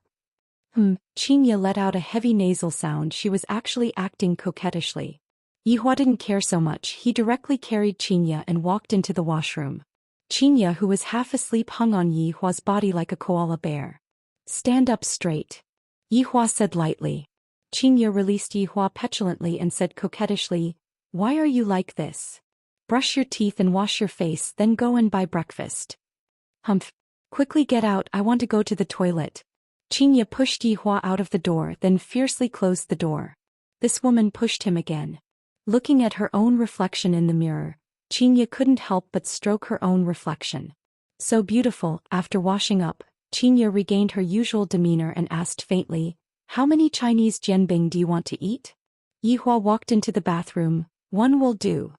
Qin Ye let out a heavy nasal sound. She was actually acting coquettishly. Yihua didn't care so much. He directly carried Qin Ye and walked into the washroom. Qin Ye, who was half asleep, hung on Yihua's body like a koala bear. Stand up straight, Yihua said lightly. Qin Ye released Yihua petulantly and said coquettishly, why are you like this? Brush your teeth and wash your face, then go and buy breakfast. Humph. Quickly get out, I want to go to the toilet. Qin Ye pushed Yihua out of the door, then fiercely closed the door. This woman pushed him again. Looking at her own reflection in the mirror, Qin Ye couldn't help but stroke her own reflection. So beautiful. After washing up, Qin Ye regained her usual demeanor and asked faintly, how many Chinese jianbing do you want to eat? Yihua walked into the bathroom. One will do.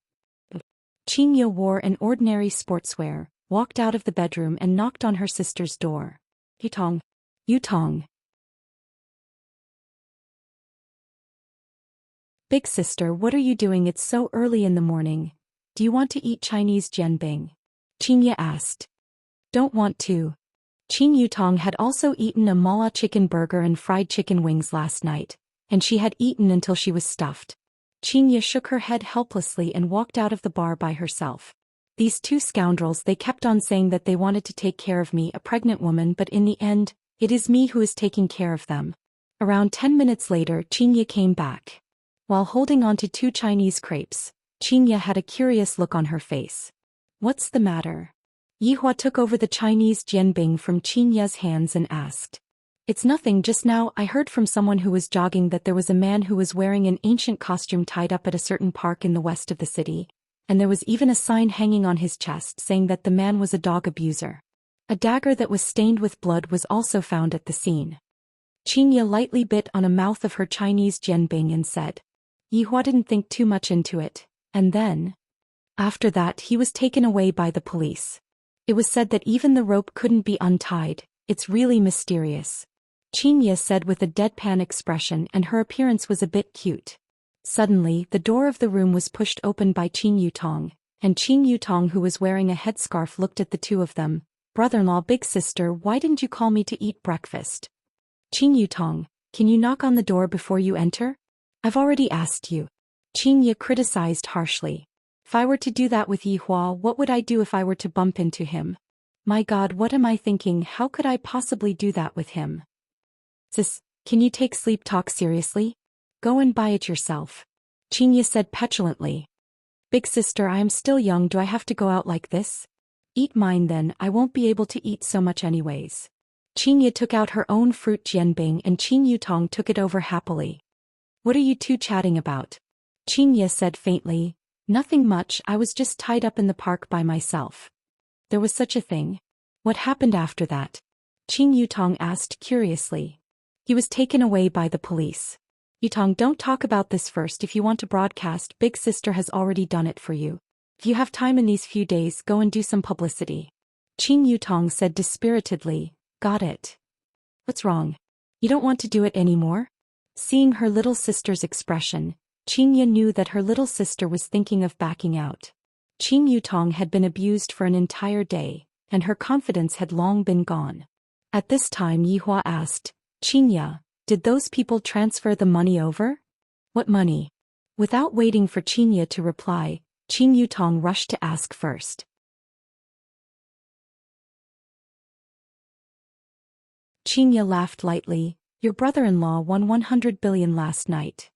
Qin Ye wore an ordinary sportswear, walked out of the bedroom and knocked on her sister's door. Yutong. Yutong. Big sister, what are you doing? It's so early in the morning. Do you want to eat Chinese jianbing? Qin Ye asked. Don't want to. Qin Yutong had also eaten a mala chicken burger and fried chicken wings last night, and she had eaten until she was stuffed. Qin Ye shook her head helplessly and walked out of the bar by herself. These two scoundrels, they kept on saying that they wanted to take care of me, a pregnant woman, but in the end, it is me who is taking care of them. Around 10 minutes later, Qin Ye came back. While holding on to 2 Chinese crepes, Qin Ye had a curious look on her face. What's the matter? Yihua took over the Chinese jianbing from Qin Ye's hands and asked. It's nothing. Just now I heard from someone who was jogging that there was a man who was wearing an ancient costume tied up at a certain park in the west of the city, and there was even a sign hanging on his chest saying that the man was a dog abuser. A dagger that was stained with blood was also found at the scene. Qin Ye lightly bit on a mouth of her Chinese jianbing and said. Yihua didn't think too much into it, and then, after that, he was taken away by the police. It was said that even the rope couldn't be untied. It's really mysterious. Qin Ye said with a deadpan expression, and her appearance was a bit cute. Suddenly, the door of the room was pushed open by Qin Yutong, and Qin Yutong, who was wearing a headscarf, looked at the two of them. Brother-in-law, big sister, why didn't you call me to eat breakfast? Qin Yutong, can you knock on the door before you enter? I've already asked you. Qin Ye criticized harshly. If I were to do that with Yihua, what would I do if I were to bump into him? My God, what am I thinking? How could I possibly do that with him? Sis, can you take sleep talk seriously? Go and buy it yourself. Qin Ye said petulantly. Big sister, I am still young. Do I have to go out like this? Eat mine then, I won't be able to eat so much anyways. Qin Ye took out her own fruit jianbing and Qin Yutong took it over happily. What are you two chatting about? Qin Ye said faintly. Nothing much, I was just tied up in the park by myself. There was such a thing? What happened after that? Qin Yutong asked curiously. He was taken away by the police. Yutong, don't talk about this first. If you want to broadcast, big sister has already done it for you. If you have time in these few days, go and do some publicity. Qin Yutong said dispiritedly. Got it. What's wrong? You don't want to do it anymore? Seeing her little sister's expression, Xianxia knew that her little sister was thinking of backing out. Qing Yutong had been abused for an entire day, and her confidence had long been gone. At this time Yihua asked, Xianxia, did those people transfer the money over? What money? Without waiting for Xianxia to reply, Qing Yutong rushed to ask first. Xianxia laughed lightly. Your brother-in-law won 100 billion last night.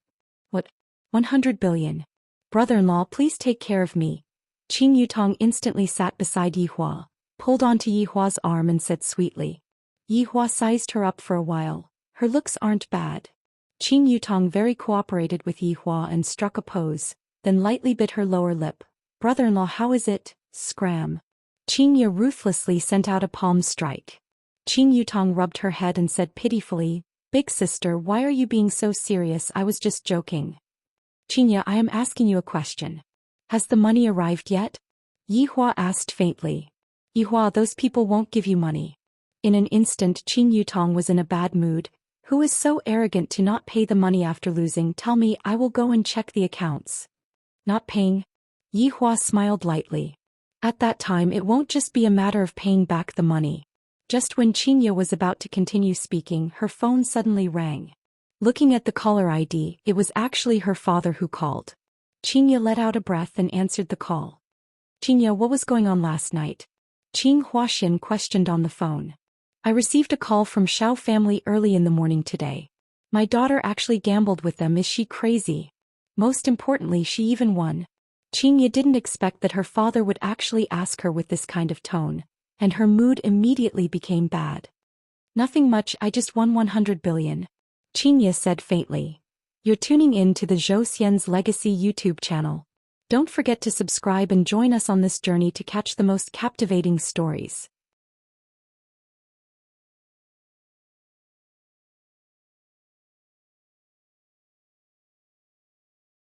What? 100 billion? Brother-in-law, please take care of me. Qing Yutong instantly sat beside Yihua, pulled onto Yihua's arm and said sweetly. Yihua sized her up for a while. Her looks aren't bad. Qing Yutong very cooperated with Yihua and struck a pose, then lightly bit her lower lip. Brother-in-law, how is it? Scram. Xianxia ruthlessly sent out a palm strike. Qing Yutong rubbed her head and said pitifully, Big sister, why are you being so serious? I was just joking. Xianxia, I am asking you a question. Has the money arrived yet? Yihua asked faintly. Yihua, those people won't give you money. In an instant Qing Yutong was in a bad mood. Who is so arrogant to not pay the money after losing? Tell me, I will go and check the accounts. Not paying? Yihua smiled lightly. At that time it won't just be a matter of paying back the money. Just when Xianxia was about to continue speaking, her phone suddenly rang. Looking at the caller ID, it was actually her father who called. Xianxia let out a breath and answered the call. Xianxia, what was going on last night? Zhou Xian questioned on the phone. I received a call from Xiao family early in the morning today. My daughter actually gambled with them. Is she crazy? Most importantly, she even won. Xianxia didn't expect that her father would actually ask her with this kind of tone, and her mood immediately became bad. Nothing much, I just won 100 billion. Xianxia said faintly. You're tuning in to the Zhou Xian's Legacy YouTube channel. Don't forget to subscribe and join us on this journey to catch the most captivating stories.